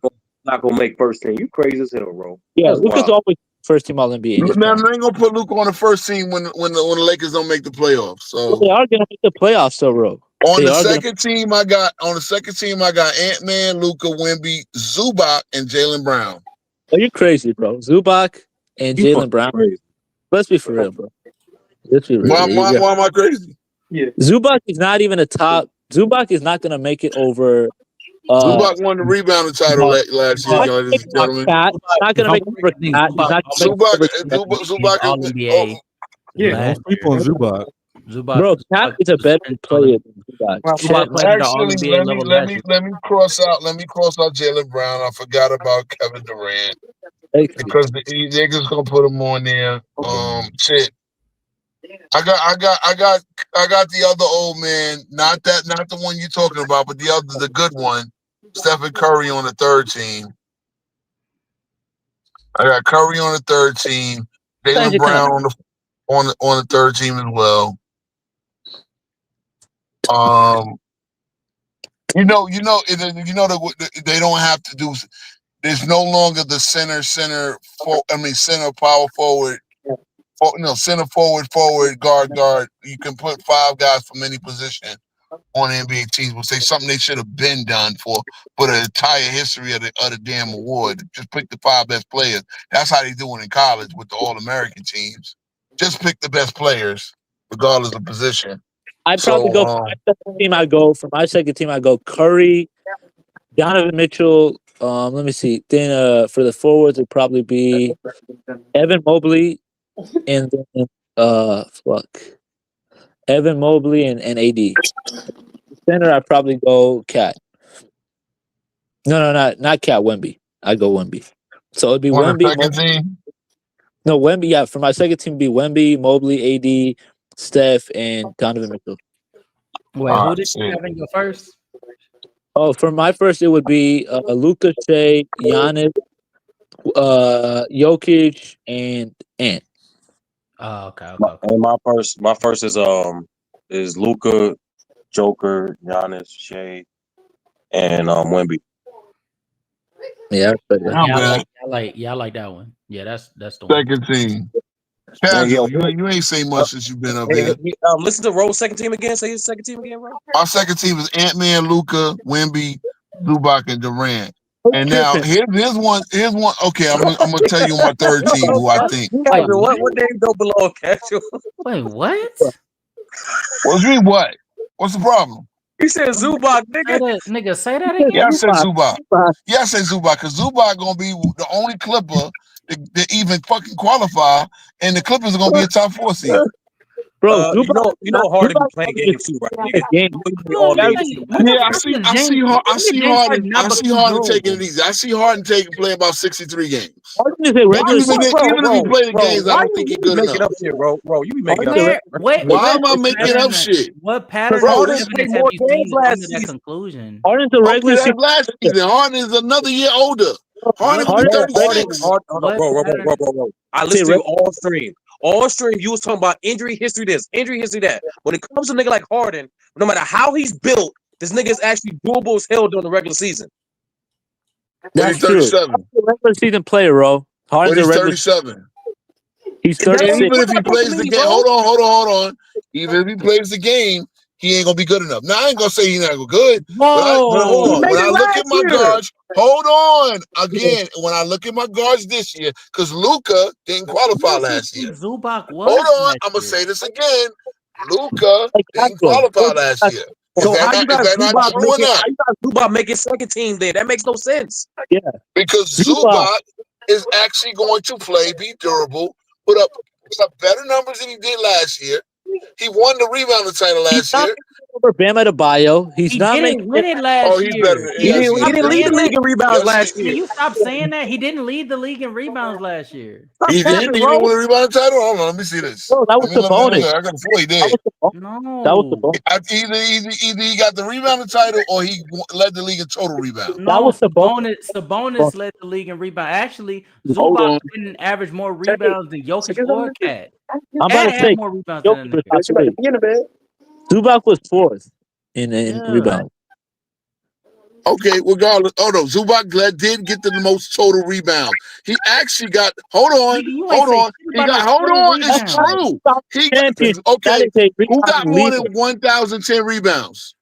Not gonna make first team. You crazy as hell, bro. Yeah, That's Luca's wild. always first team All NBA. Now they ain't gonna put Luka on the first team when the Lakers don't make the playoffs. So They are gonna make the playoffs, though, bro. on the second team, I got Ant-Man, Luka, Wemby, Zubac, and Jaylen Brown. Are you crazy, bro? Zubac and Jaylen Brown. Crazy. Let's be for real, bro. Let's be real. Why am I crazy? Yeah. Zubac is not even a top. Zubac is not gonna make it over. Zubac won the rebounding title last year, ladies and gentlemen. Cat. Not gonna make it over Cat. He's not gonna make it over Zubac All is NBA. Yeah. Don't sleep on Zubac. Zubac. Bro, Cat is a better player than Zubac. Zubac played at the All Actually, NBA level last year. let me cross out Jaylen Brown. I forgot about Kevin Durant because the niggas gonna put him on there. Shit. I got the other old man, not the one you're talking about, but the good one, Stephen Curry on the third team. I got Curry on the third team, Jaylen Brown on the third team as well. They don't have to do. There's no longer the center power forward. Center forward, guard. You can put 5 guys from any position on NBA teams. We'll say something they should have been done for the entire history of the damn award. Just pick the 5 best players. That's how they do it in college with the All-American teams. Just pick the best players, regardless of position. I'd probably go for my second team. I go Curry, Donovan Mitchell. Let me see. Then for the forwards, it'd probably be Evan Mobley, and then Evan Mobley and AD. Center, I'd probably go Cat. No, not Cat. Wemby. I go Wemby. So it'd be on Wemby. the second team. No, Wemby. Yeah, for my second team, it'd be Wemby, Mobley, AD, Steph, and Donovan Mitchell. Wait, who did you have in your first? Oh, for my first, it would be Luka, Shea, Giannis, Jokic and Ant. Oh, okay. And my first is Luca, Joker, Giannis, Shea, and Wemby. Yeah, I like that one. Yeah, that's the one. Second team. Yeah, Casual, you ain't say much since you've been up here. listen to Rose's second team again. Say his second team again, bro. Our second team is Ant-Man, Luca, Wemby, Zubac, and Durant. And now here's one. Okay, I'm gonna tell you my third team who I think. Casual, what name don't belong, Casual? Wait, what? What do you mean what? What's the problem? He said Zubac, nigga. Say that again. Yeah, I said Zubac. Yeah, I said Zubac because Zubac gonna be the only Clipper that even fucking qualify, and the Clippers are gonna be a top 4 seed. Bro, you know Harden be playing games too, right? Yeah, I see Harden taking it easy. I see Harden playing about 63 games. Even if he play the games, I don't think he's good enough. Up shit, bro. You be making up shit. Why am I making up shit? What pattern Bro, of evidence have you seen to come to that conclusion? Harden's a regular season. Last season. Harden is another year older. Harden will be 36. Bro. I listened to you all stream. You was talking about injury history this, injury history that. When it comes to a nigga like Harden, no matter how he's built, this nigga is actually doable as hell during the regular season. That's 37. He's a regular season player, bro. Harden's 37. He's 36. Even if he plays the game, hold on. Even if he plays the game, he ain't gonna be good enough. Now I ain't gonna say he's not gonna good. But hold on. When I look at my guards, hold on. Again, when I look at my guards this year, because Luka didn't qualify last year. Zubac was. Hold on, I'm gonna say this again. Luka didn't qualify last year. So how you got Zubac making second team there? That makes no sense. Yeah, because Zubac is actually going to be durable, put up better numbers than he did last year. He won the rebounding title last year. Over Bam Adebayo. He didn't win it last year. He didn't lead the league in rebounds last year. Can you stop saying that? He didn't lead the league in rebounds last year. He didn't win a rebounding title? Hold on, let me see this. No, that was the bonus. I got to he did. No. That was the bonus. Either he got the rebounding title or he led the league in total rebound. No, that was the bonus. The bonus led the league in rebound. Actually, Zubac didn't average more rebounds than Jokic or Cat. I'm about to say more rebounds than Zubac was fourth in rebound. Okay, regardless. Oh no, Zubac did get the most total rebound. He actually got. Hold on. It's true. He got, who got more than 1,010 rebounds?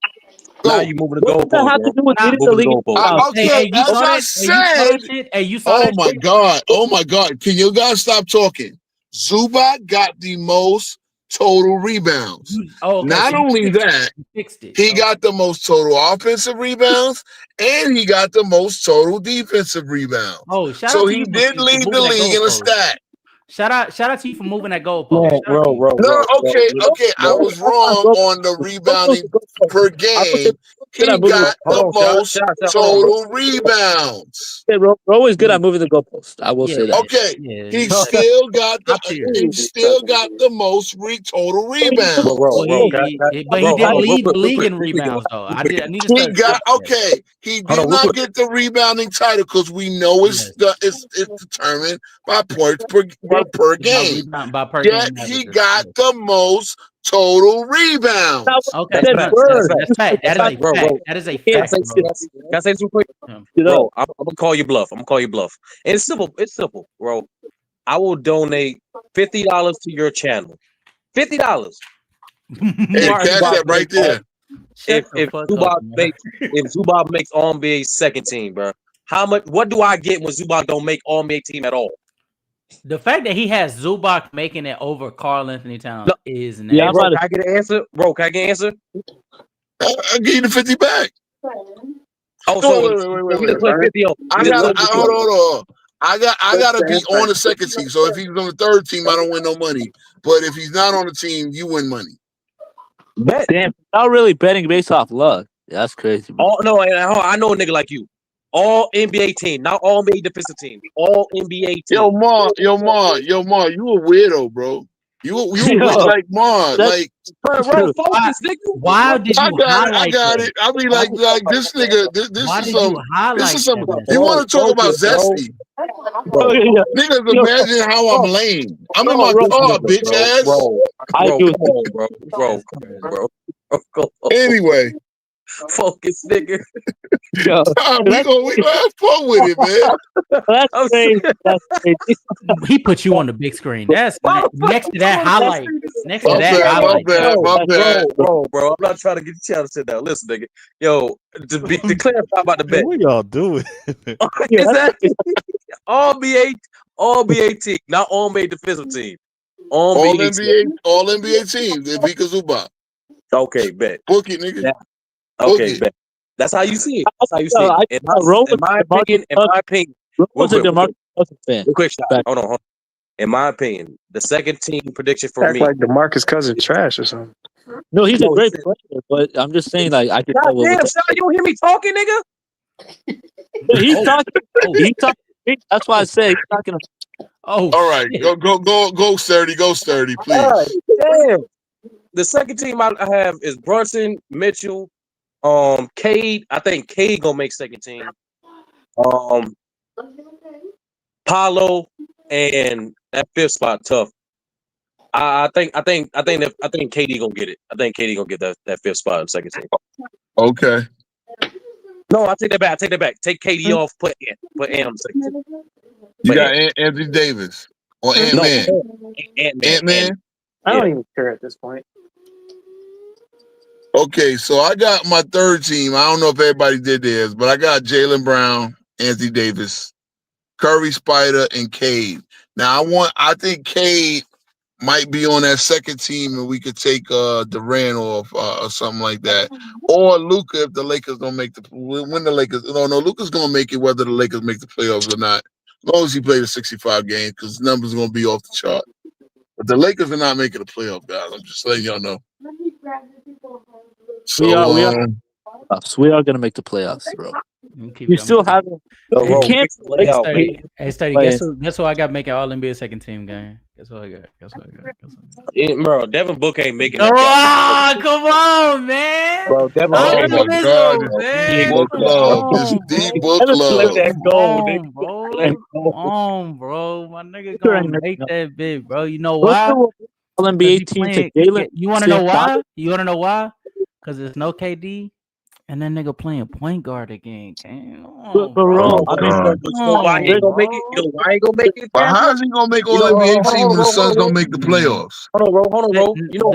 Now you moving the goalpost. Okay, as I said. You saw that? Oh my God! Can you guys stop talking? Zubac got the most total rebounds. Not only that, he got the most total offensive rebounds, and he got the most total defensive rebounds. So he did lead the league in a stat. Shout out to you for moving that goalpost. Okay. I was wrong on the rebounding per game. He got the most total rebounds. Ro is good at moving the goalpost. I will say that. Okay, he still got the most total rebounds. But he didn't lead the league in rebounds, though. I need to He did not get the rebounding title because we know it's determined by points per game. Yet he got the most total rebounds. Okay, that's fact. That is a fact. Can I say something quick? Bro, I'm gonna call you bluff. And it's simple, bro. I will donate $50 to your channel. $50. Hey, cash that right there. If Zubac makes All-NBA second team, bro, what do I get when Zubac don't make All-NBA team at all? The fact that he has Zubac making it over Karl Anthony Towns is nasty. Yeah, bro, can I get an answer? Bro, can I get an answer? I'll give you the 50 back. Oh, so wait. Hold on. I gotta be on the second team. So if he's on the third team, I don't win no money. But if he's not on the team, you win money. Damn, not really betting based off luck. That's crazy. Oh no, I know a nigga like you. All NBA team, not all NBA defensive team. All NBA team. Yo, Ma, you a weirdo, bro. You like Mon, like bro, focus, nigga. Why did you I got it. I mean, like this nigga. This Why is did some. you highlight This is some. that? You want to talk about zesty? Niggas imagine how I'm lame. I'm in my car, bitch ass. Bro. Anyway, Focus, nigga. Yo, we gonna have fun with it, man. that's crazy. That's crazy. He put you on the big screen. That's next to that highlight. Next to that My highlight. bad. Bro. I'm not trying to get you to sit down. Listen, nigga. Yo, to clarify about the bet. What y'all doing? Exactly. All NBA team, not all made defensive team. All NBA team. Vika Zubac. Okay, bet. Book it, nigga. Okay, bet. That's how you see it. That's how you see it. In my opinion, real quick shot. Hold on. In my opinion, the second team prediction for Act me. like DeMarcus Cousins trash or something. No, he's a great player, but I'm just saying, like, I could tell. Damn, Sean, you don't hear me talking, nigga? No, he's talking. He's talking. That's why I say he's talking. All right, shit. Go sturdy, please. All right, damn. The second team I have is Brunson, Mitchell, Cade. I think Cade gonna make second team. Paolo and that fifth spot tough. I think KD gonna get it. I think KD gonna get that fifth spot in second team. Okay. No, I take that back. Take KD off. Put Ant on second team. You got Anthony Davis or Ant-Man. Ant-Man. I don't even care at this point. Okay, so I got my third team. I don't know if everybody did theirs, but I got Jaylen Brown, Anthony Davis, Curry, Spider, and Cade. Now I think Cade might be on that second team, and we could take Durant off or something like that, or Luka if the Lakers don't make when the Lakers. No, Luka's gonna make it whether the Lakers make the playoffs or not, as long as he plays the 65 games, because the numbers are gonna be off the chart. But the Lakers are not making the playoff, guys. I'm just letting y'all know. So we are gonna make the playoffs, bro. You still haven't. You can't. Hey, Steady. Guess who I got making All NBA second team game? Guess what I got? Bro, Devin Booker ain't making it. Oh, come on, man. Bro, Devin oh my God, this book club. This deep book club. Come on, bro. My nigga gonna make that bit, bro. You know why? All NBA team. You wanna know why? You wanna know why? Because there's no KD. And that nigga playing point guard again. Why ain't gonna make it? You know why ain't gonna make it? But how is he gonna make all NBA team when the Suns don't make the playoffs? Hold on, bro. You know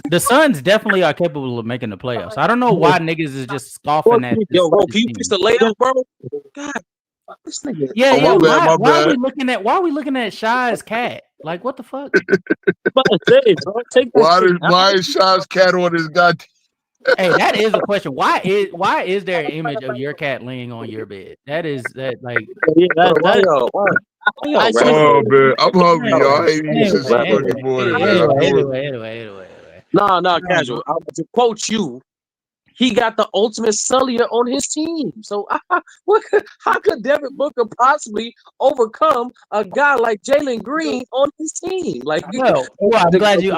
the Suns definitely are capable of making the playoffs. I don't know why niggas is just scoffing at this. Yo, bro, can you fix the layout, bro? God, this nigga. Yeah, why are we looking at Shy's cat? Like, what the fuck? Why is Shy's cat on his goddamn? Hey, that is a question. Why is there an image of your cat laying on your bed? That like. Oh man, I'm hungry, y'all. I ain't eating since the fucking morning. Anyway. Nah, casual. To quote you, he got the ultimate cellular on his team. So how could Devin Booker possibly overcome a guy like Jalen Green on his team? Like, well, I'm glad you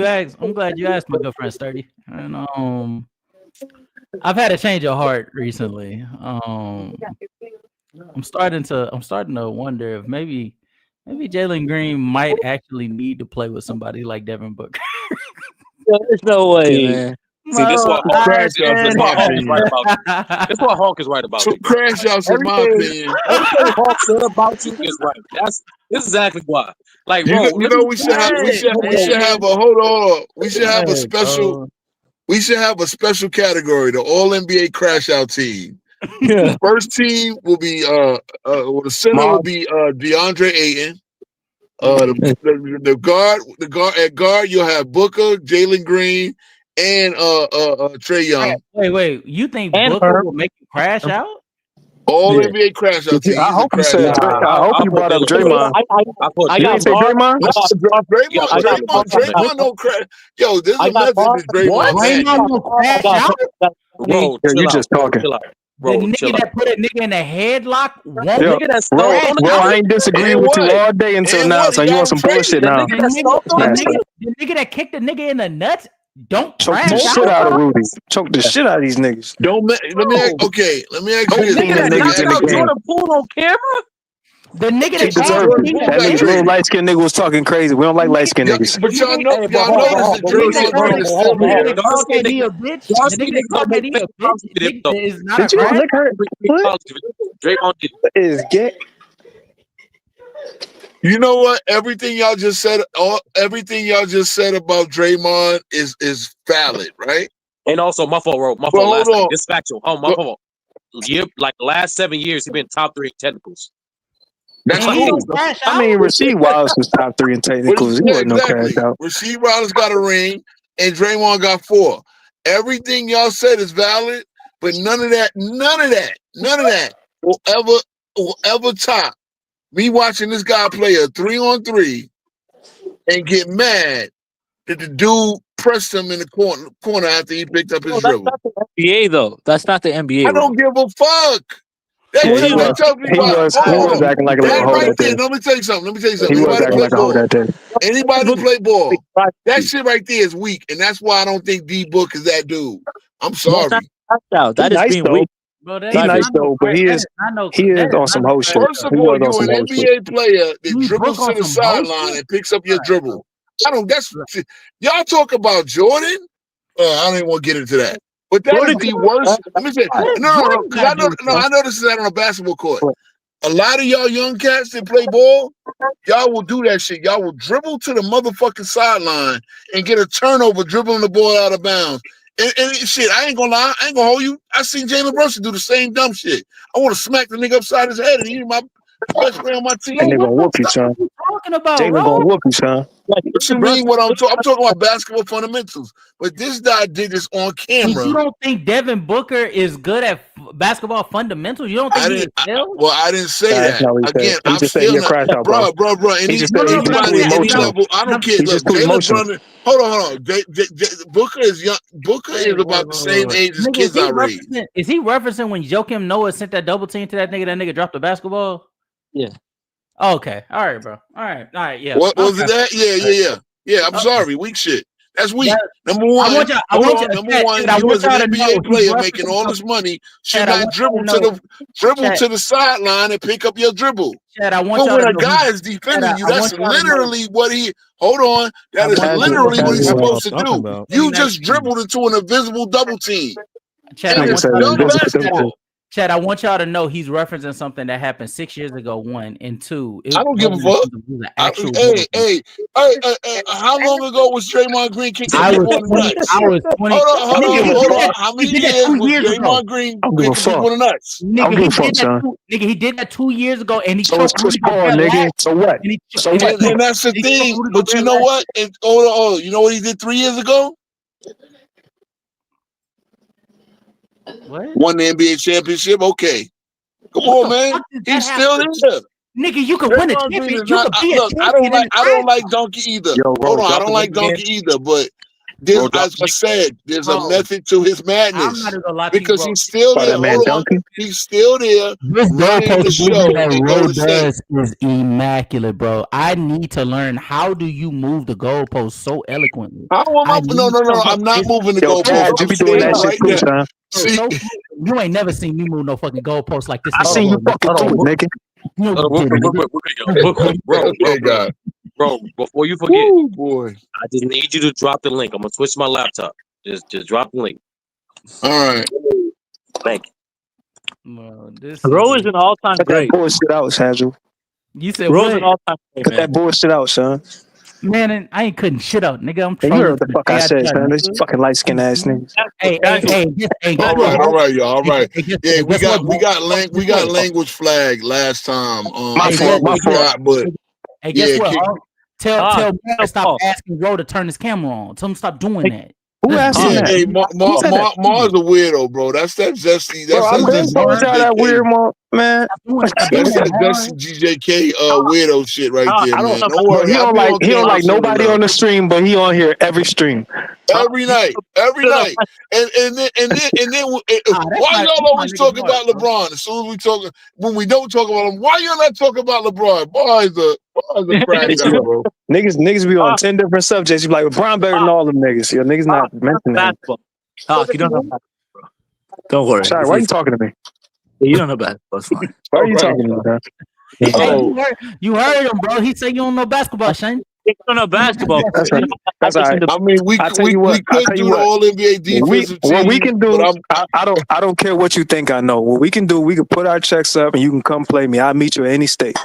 asked. I'm glad you asked, my good friend Sturdy. And I've had a change of heart recently. I'm starting to wonder if maybe Jalen Green might actually need to play with somebody like Devin Booker. There's no way, man. See, this is what Hawk is right about. So crash outs in my opinion. Everything Hawk said about you is right. This is exactly why. Like, bro, we should have a special category, the All NBA crash out team. Yeah. First team will be the center will be DeAndre Ayton. The guard at guard you'll have Booker, Jalen Green, and Trae Young. Wait. You think Booker will make you crash out? All NBA crash out team. I hope you said. I hope you brought up Draymond. I got Draymond. Draymond don't crash. Yo, this is a message to Draymond. Draymond will crash out. Bro, you just talking. Bro, the chill nigga out. that put a nigga in a headlock won't. Yo, Nigga that bro, stomped on bro, the I ain't disagreeing And with you what? all day until And now. what? So He you got want him some traded. bullshit The now? nigga that stomped on Nasty. The nigga that kicked the nigga in the nuts don't Choke the crash shit out. out of Rudy. Choke the shit out of these niggas. Let me ask, bro. okay, let me ask The you this. nigga When that a nigga knocked in the out actually game. Jordan Poole on camera? The nigga that okay, so called Jordan the nigga Poole That got nigga, little traded. light skinned nigga was talking crazy. We don't like light skinned niggas. But y'all know, Hey, but y'all hold on, notice hold the on. The nigga jersey that of Jordan called is Hold still on, the nigga hold there. on. that called KD a bitch. Y'all The see nigga that niggas called don't make KD fake a bitch positive though. is not a Did you crash. lick her? What Draymond did. is gay? You know what? Everything y'all just said about Draymond is valid, right? And also, my fault, bro. My But fault. hold Last thing. on. This factual. Oh, my But fault. Like the last 7 years, he been top 3 in technicals. that's And he cool. don't crash I out. mean, Rasheed Wallace was top 3 in technicals. He Yeah, wasn't no crash exactly. out. Rasheed Wallace got a ring and Draymond got 4. Everything y'all said is valid, but none of that will ever top me watching this guy play a 3-on-3 and get mad that the dude pressed him in the corner after he picked up his No, that's dribble. not the NBA though. That's not the NBA. I don't give a fuck. That Yeah, he tells me was. why. Hold He was on. acting like a little That hoe right that there. day. Let me tell you something. He was Anybody acting play like a hoe ball? that day. Anybody play ball? That shit right there is weak, and that's why I don't think D Book is that dude. I'm That's not sorry. crash out. He That is nice being though. weak. Bro, that He is nice not no though, but crash. That is not no. he That is is on not some no hoe crash shit. First out. of He all, was on you're some an hoe shit. NBA player that You dribbles book to on the some hoe sideline shit. and picks up your dribble. Y'all talk about Jordan. I don't even want to get into that. But that is the worst. Let me say, What does no, Jordan because I got to do know, with no, this? I know this is out on a basketball court. A lot of y'all young cats that play ball, y'all will do that shit. Y'all will dribble to the motherfucking sideline and get a turnover dribbling the ball out of bounds. And shit, I ain't gonna lie, I ain't gonna hold you. I seen Jalen Brunson do the same dumb shit. I want to smack the nigga upside his head, and he's my best player on my And team. they gonna whoop you, son. What you talking about, Jalen gonna bro? whoop you, son. What you mean? What I'm talking about basketball fundamentals. But this guy did this on And camera. you don't think Devin Booker is good at basketball fundamentals? You don't think he excels? I didn't say That's that. not what he said. Again, He I'm just said he still a not, crash out, bro. He just No, said no, he's no. But just I'm too Anybody saying, at any emotional. level, I don't care. He's Look, just too Jalen emotional. Brunson. Hold on. Booker is young. Booker is about the same age as Nigga, kids I raised. is he referencing when Joakim Noah sent that double team to that nigga dropped the basketball? Yeah. Okay. All right, bro. All right. Yeah. What was Okay. it that? Yeah. I'm sorry. Weak shit. That's weak. Number I one, want y'all. number one, I you want as an y'all to know NBA he's player making all referencing. this money should Chad, I not want y'all dribble Chad, to the sideline and pick up your dribble. Chad, I want But y'all when to a know. guy is Chad, defending you, I that's want y'all to know. literally what he. Hold on, I that is want y'all to know literally what he's he's supposed to talking do. about. You just dribbled into an invisible double team, Chad, I and want it's y'all to young know. basketball. Chad, I want y'all to know he's referencing something that happened 6 years ago. 1 and 2. It I don't give a wasn't fuck. it was an actual. Hey, how long ago was Draymond Green kicking I was people in the 20. nuts? I was 20. Hold on. How He many did that years 2 was years ago. Draymond Green I don't give a kicking people fuck. in the nuts? I don't give a fuck, son. Nigga, he did that 2 years ago, and he So it's choked Chris Rudy Paul, Gobert nigga. last. So what? So what? And that's the thing. But you know what? And you know what he did 3 years ago? What? Won the NBA championship. Okay, come on, man. He's still there. Nigga, you can win a Draymond Green champion. is You not. could be a Look, champion in the I don't like trash. Donkey either. Yo, Hold on, I drop don't the like link again. Donkey either. But there's, Bro, drop as the I link. said, there's a Bro, method to his I'm madness not even gonna lie to you, because bro. he's still By there. that man Hold on, Duncan. he's still there This running the goalpost movement show that in Ro Golden State. does is immaculate, bro. I need to learn how do you move the goalpost so eloquently. How am I? No. I'm not moving the Yo, goalpost. Chad, you I'm be doing that standing shit right too, there. son. See, You ain't never seen me move no fucking goalpost like this I nigga seen you did. fucking Hold do on, it, nigga. No, Hold you on, didn't, nigga. Bro, okay, God. bro, before you forget, Woo, boy. I just need you to drop the link. I'm gonna switch my laptop. Just drop the link. All right. Thank you. Bro, this Ro is is an all-time Cut that great. bullshit out, Sandra. you said Ro's an what? all-time great, Cut man. that bullshit out, son. Man, and I ain't cutting shit out, nigga. I'm Hey, you trolling heard what the to the fuck day I I said, die, son. This nigga. fucking light skinned ass niggas. Hey, guess All what? right, y'all. All right. Yeah, we Guess what, bro? we got language flag last time. My I fault, forget my what fault. Scott, but Hey, guess yeah, what? Tell Mark to stop Paul. asking Ro to turn his camera on. Tell him to stop doing that. Who asked him yeah. that? Hey, Who said that? Mars a weirdo, bro. That's zesty. Bro, That's I've been zesty told y'all Tuesday. that weird, Mark. Man, That's GJK weirdo shit right there, I don't man. know. Don't worry, he I'll don't be like on he don't like camera soon nobody enough. on the stream, but he on here every stream. Every night, and then why y'all always talking about LeBron? As soon as we talk, when we don't talk about him, why y'all not talking about LeBron? Boy's a crash out, bro. Niggas be on 10 different subjects. You be like, LeBron better than all them niggas. Yo, niggas not mentioning him. Basketball. You don't know basketball, bro. Don't worry. Sorry, why are you talking to me? You don't know basketball. It's fine. Why are you talking to me, bro? Hey, you heard him, bro. He said you don't know basketball, Shane. You don't know basketball. That's all right. I mean, we could do the All NBA defensive team. What we can do, I don't care what you think I know. What we can do, we can put our checks up and you can come play me. I'll meet you at any state.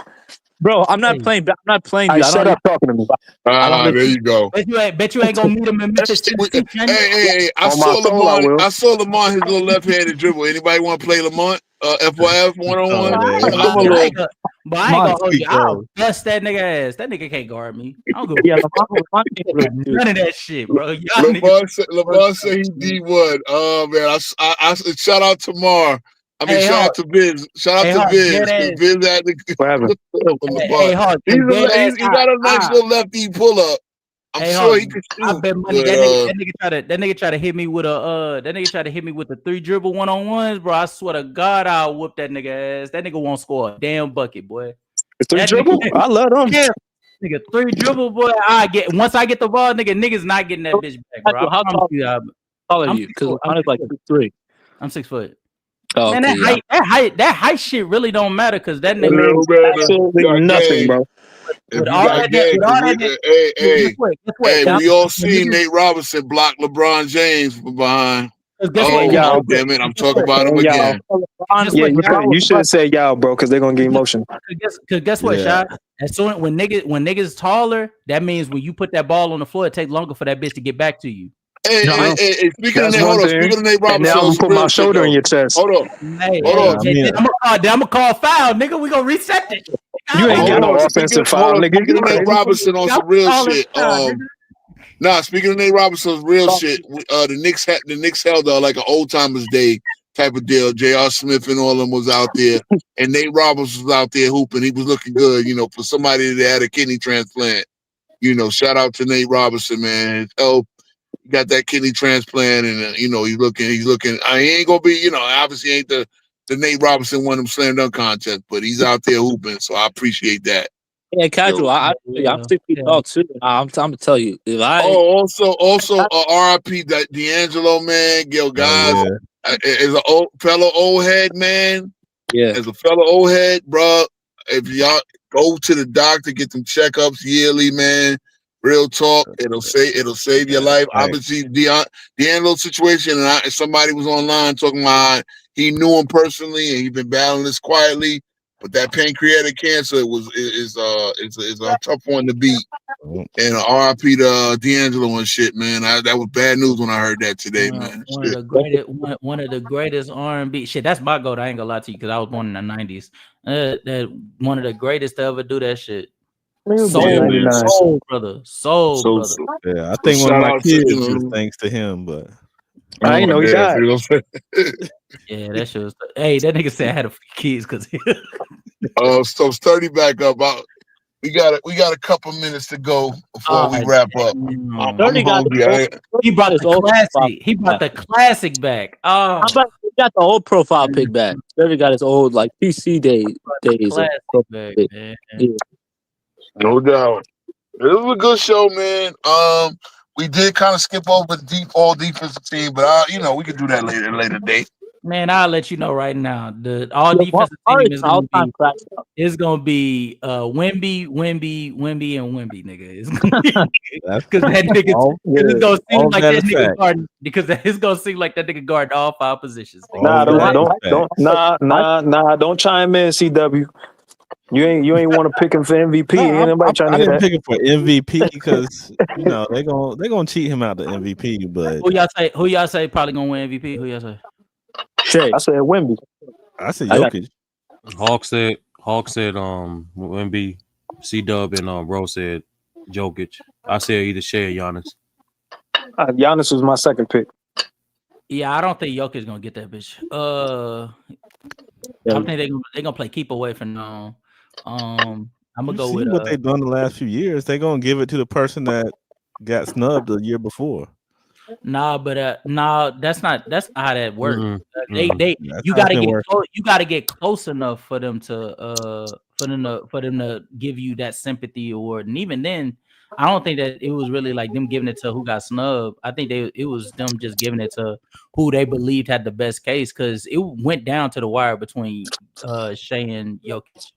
Bro, I'm not playing. I'm not playing you. I shut up talking to me. There you go. Bet you ain't gonna meet him in Memphis. Hey, I saw Lamont his little left-handed dribble. Anybody want to play Lamont? FYF 1-on-1? But I ain't gonna hold you. I'll bust that nigga ass. That nigga can't guard me. I don't give none of that shit, bro. LeBron said he D1. Oh man, I shout out to Mar. I mean, shout out to Biz. Shout out to Biz. Biz had the he got a nice little lefty pull up. I'm sure he could shoot. I bet money that nigga try to hit me with the 3 dribble 1-on-1s, bro. I swear to God, I'll whoop that nigga ass. That nigga won't score a damn bucket, boy. 3 dribble? I love them. Yeah. Nigga, 3 dribble, boy. Once I get the ball, niggas not getting that bitch back, bro. How tall are you? Because I'm like 6'3". I'm 6 foot. Oh, man, okay, that height shit really don't matter because that nigga absolutely nothing, bro. We all seen Nate Robinson block LeBron James from behind. Damn it! I'm talking about him again. Yeah, you should have said y'all, bro, because they're gonna get emotional. Because guess what, Shot? As soon when niggas taller, that means when you put that ball on the floor, it takes longer for that bitch to get back to you. Hey, speaking of Nate Robinson, now I'm gonna put my shoulder in your chest. Hold on. I'm gonna call foul, nigga. We gonna reset this. You ain't got no offensive foul, nigga. Speaking of Nate Robinson on some real shit. Speaking of Nate Robinson's real shit, the Knicks held like an old timers day type of deal. J.R. Smith and all of them was out there, and Nate Robinson was out there hooping. He was looking good, for somebody that had a kidney transplant. Shout out to Nate Robinson, man. He got that kidney transplant, and he's looking. He ain't gonna be, obviously ain't the Nate Robinson won them slam dunk contest, but he's out there hooping, so I appreciate that. Yeah, casual. I'm 6 feet tall too. I'm gonna tell you if I. Also, R.I.P. that D'Angelo, man. Guys, as a fellow old head, man. Yeah, as a fellow old head, bro. If y'all go to the doctor, get them checkups yearly, man. Real talk, it'll save your life. Right. Obviously, D'Angelo's situation, and somebody was online talking about he knew him personally, and he's been battling this quietly. But that pancreatic cancer is a tough one to beat. And RIP to D'Angelo and shit, man. That was bad news when I heard that today, man. One of the greatest R&B shit. That's my goat. I ain't gonna lie to you because I was born in the 90s. That one of the greatest to ever do that shit. Soul brother. Yeah, I think one of my kids is thanks to him, but I ain't know he died. Yeah, that shit was. Hey, that nigga said I had a few kids because. So sturdy back up. We got a couple minutes to go before we wrap up. I'm hungry. He brought the classic. He brought the classic back. Oh, he got the old profile pic back. Sturdy got his old PC days. No doubt. It was a good show, man. We did kind of skip over the all defensive team, but we could do that later date. Man, I'll let you know right now. The all defensive team is gonna be Wemby, and Wemby, nigga. It's gonna be because that nigga it's gonna seem like that nigga guarding because it's gonna seem like that nigga guarding all 5 positions. Nah, don't chime in, CW. You ain't want to pick him for MVP. I didn't pick him for MVP because they're gonna cheat him out the MVP. But who y'all say probably gonna win MVP? Who y'all say? I said Wemby. I said Jokic. Hawk said Wemby. C-Dub and Bro said Jokic. I said either Shea or Giannis. Giannis was my second pick. Yeah, I don't think Jokic gonna get that bitch. I think they're gonna play keep away from now. I'm gonna You go see with what they've done the last few years. They're gonna give it to the person that got snubbed the year before. Nah, but that's not how that works. Mm-mm. That's You how it's gotta been get working. you gotta get close enough for them to give you that sympathy award. And even then, I don't think that it was really like them giving it to who got snubbed. I think it was them just giving it to who they believed had the best case, because it went down to the wire between Shea and Jokic.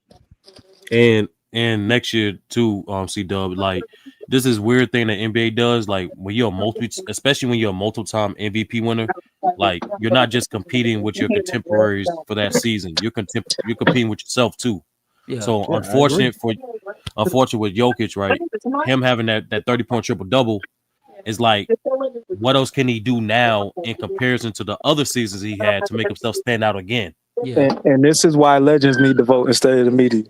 And next year too, C-Dub, like this is weird thing that NBA does. Like when you're especially when you're a multiple-time MVP winner, like you're not just competing with your contemporaries for that season. You're competing with yourself too. Yeah. So Yeah, unfortunate with Jokic, right? Him having that 30-point triple-double is like, what else can he do now in comparison to the other seasons he had to make himself stand out again? Yeah. And this is why legends need to vote instead of the media.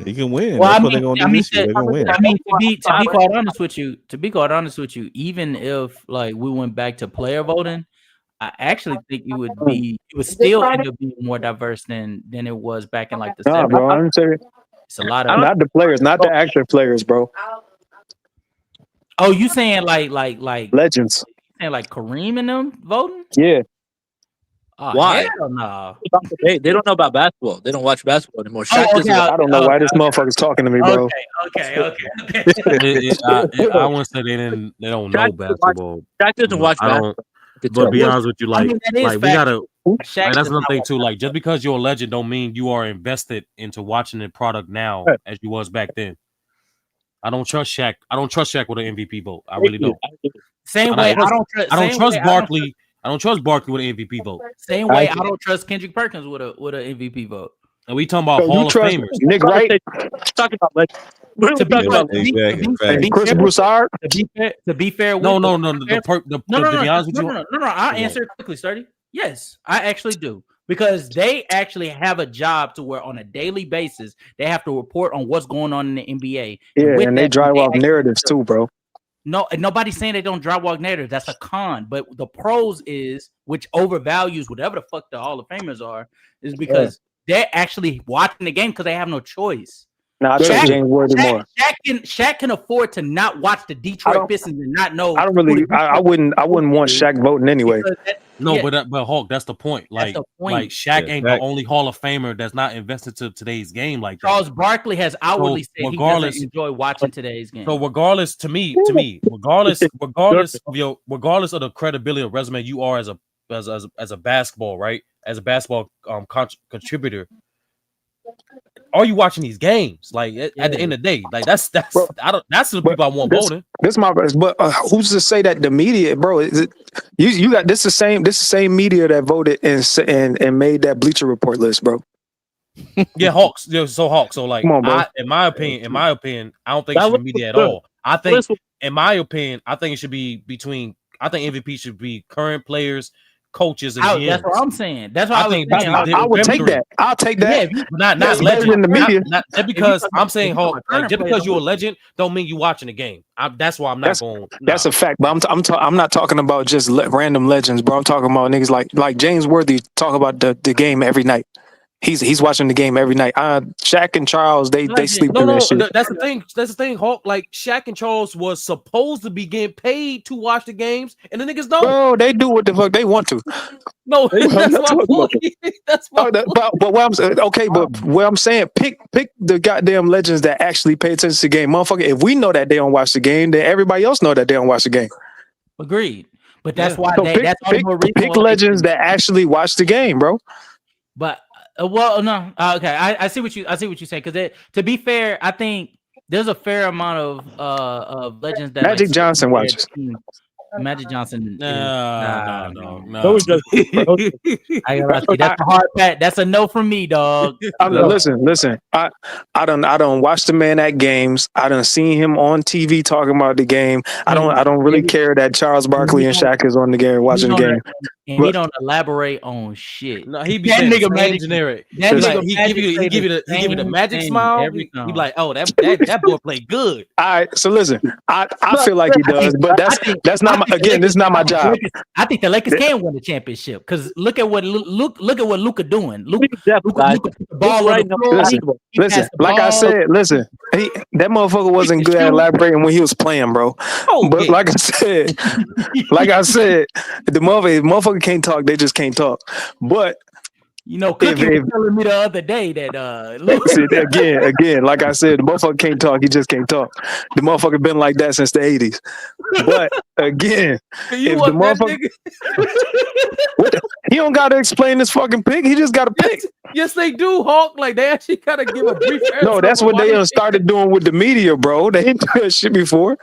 He can win. Well, That's what they're gonna do this year. They're gonna win. to be quite honest with you, even if like we went back to player voting, I actually think it would still end up being more diverse than it was back in like the 70s. Bro, I'm saying It's a lot of not the players, not the active players, bro. Oh, you saying like legends? You saying like Kareem and them voting? Yeah. Oh, Why? hell no. They don't know about basketball. They don't watch basketball anymore. Shaq I don't know why this motherfucker's talking to me, bro. Okay. I wouldn't say they don't know basketball. Shaq doesn't watch basketball. But to be honest with you, like we gotta. Shaq Like, that's does another not thing watch too. Like just because you're a legend, don't mean you are invested into watching the product now as you was back then. I don't trust Shaq. I don't trust Shaq with an MVP vote. I really don't. Same way, I don't trust Barkley. I don't trust Barkley with an MVP vote. Same way, I don't trust Kendrick Perkins with an MVP vote. And we talking about Hall of Famers. Nick Wright. Talking about like Chris Broussard. To be fair, no. To be honest with you, no. I'll answer it quickly, Sturdy. Yes, I actually do. Because they actually have a job to where on a daily basis they have to report on what's going on in the NBA. Yeah, and they drive off narratives too, bro. No, nobody's saying they don't drive walk narratives. That's a con. But the pros is, which overvalues whatever the fuck the Hall of Famers are, is because they're actually watching the game because they have no choice. Nah, I trust James Worthy more. Shaq can afford to not watch the Detroit Pistons and not know. I don't really. I wouldn't want Shaq voting anyway. But Hulk, that's the point. Like Shaq ain't the only Hall of Famer that's not invested to today's game like that. Charles Barkley has outwardly said he doesn't enjoy watching today's game. So regardless of the credibility of resume you are as a basketball, right? As a basketball contributor, are you watching these games? Like at the end of the day, like that's the people I want voting. This my but who's to say that the media, bro? Is it you got this the same media that voted and made that Bleacher Report list, bro? Yeah, Hawks. So Hawks. So like, come on, bro. In my opinion, I don't think it should be media at all. I think, in my opinion, I think it should be I think MVP should be current players, coaches, and GMs. That's what I'm saying. That's what I think. I would take that. I'll take that. Yeah, not legend in the media. Not because I'm saying Hulk. Like, just because you're a legend, don't mean you watching the game. That's why I'm not going. That's a fact. But I'm not talking about just random legends, bro. I'm talking about niggas like James Worthy talk about the game every night. He's watching the game every night. Shaq and Charles, they sleep through that shit. That's the thing. That's the thing, Hulk. Like Shaq and Charles was supposed to be getting paid to watch the games, and the niggas don't. Bro, they do what the fuck they want to. No, that's my point. That's my point. But what I'm saying, but what I'm saying, pick the goddamn legends that actually pay attention to the game, motherfucker. If we know that they don't watch the game, then everybody else know that they don't watch the game. Agreed. But that's why pick legends that actually watch the game, bro. But well, no, okay. I see what you say. Because to be fair, I think there's a fair amount of legends that Magic Johnson watches. Magic Johnson. No. That's a hard pat. That's a no from me, dog. Listen. I don't watch the man at games. I done seen him on TV talking about the game. I don't really care that Charles Barkley and Shaq is on the game watching the game. and he don't elaborate on shit. No, he be That saying the nigga same Magic. generic. That He nigga like he Magic give you the magic smile. every He time. like, oh that boy played good. All right, so listen, I feel like he does, but that's not my again. This is not my job. I think the Lakers can win the championship because look at what Luka doing. Luka put the ball right on the floor. Listen, like I said, listen, that motherfucker wasn't good at elaborating when he was playing, bro. But like I said, the motherfucker can't talk. They just can't talk. But you know, Cookie was telling me the other day that again, like I said, the motherfucker can't talk. He just can't talk. The motherfucker been like that since the 80s. But again, if the motherfucker, he don't got to explain this fucking pick. He just got to pick. Yes, they do, Hawk. Like they actually gotta give a brief answer. No, that's what they started doing with the media, bro. They ain't done that shit before.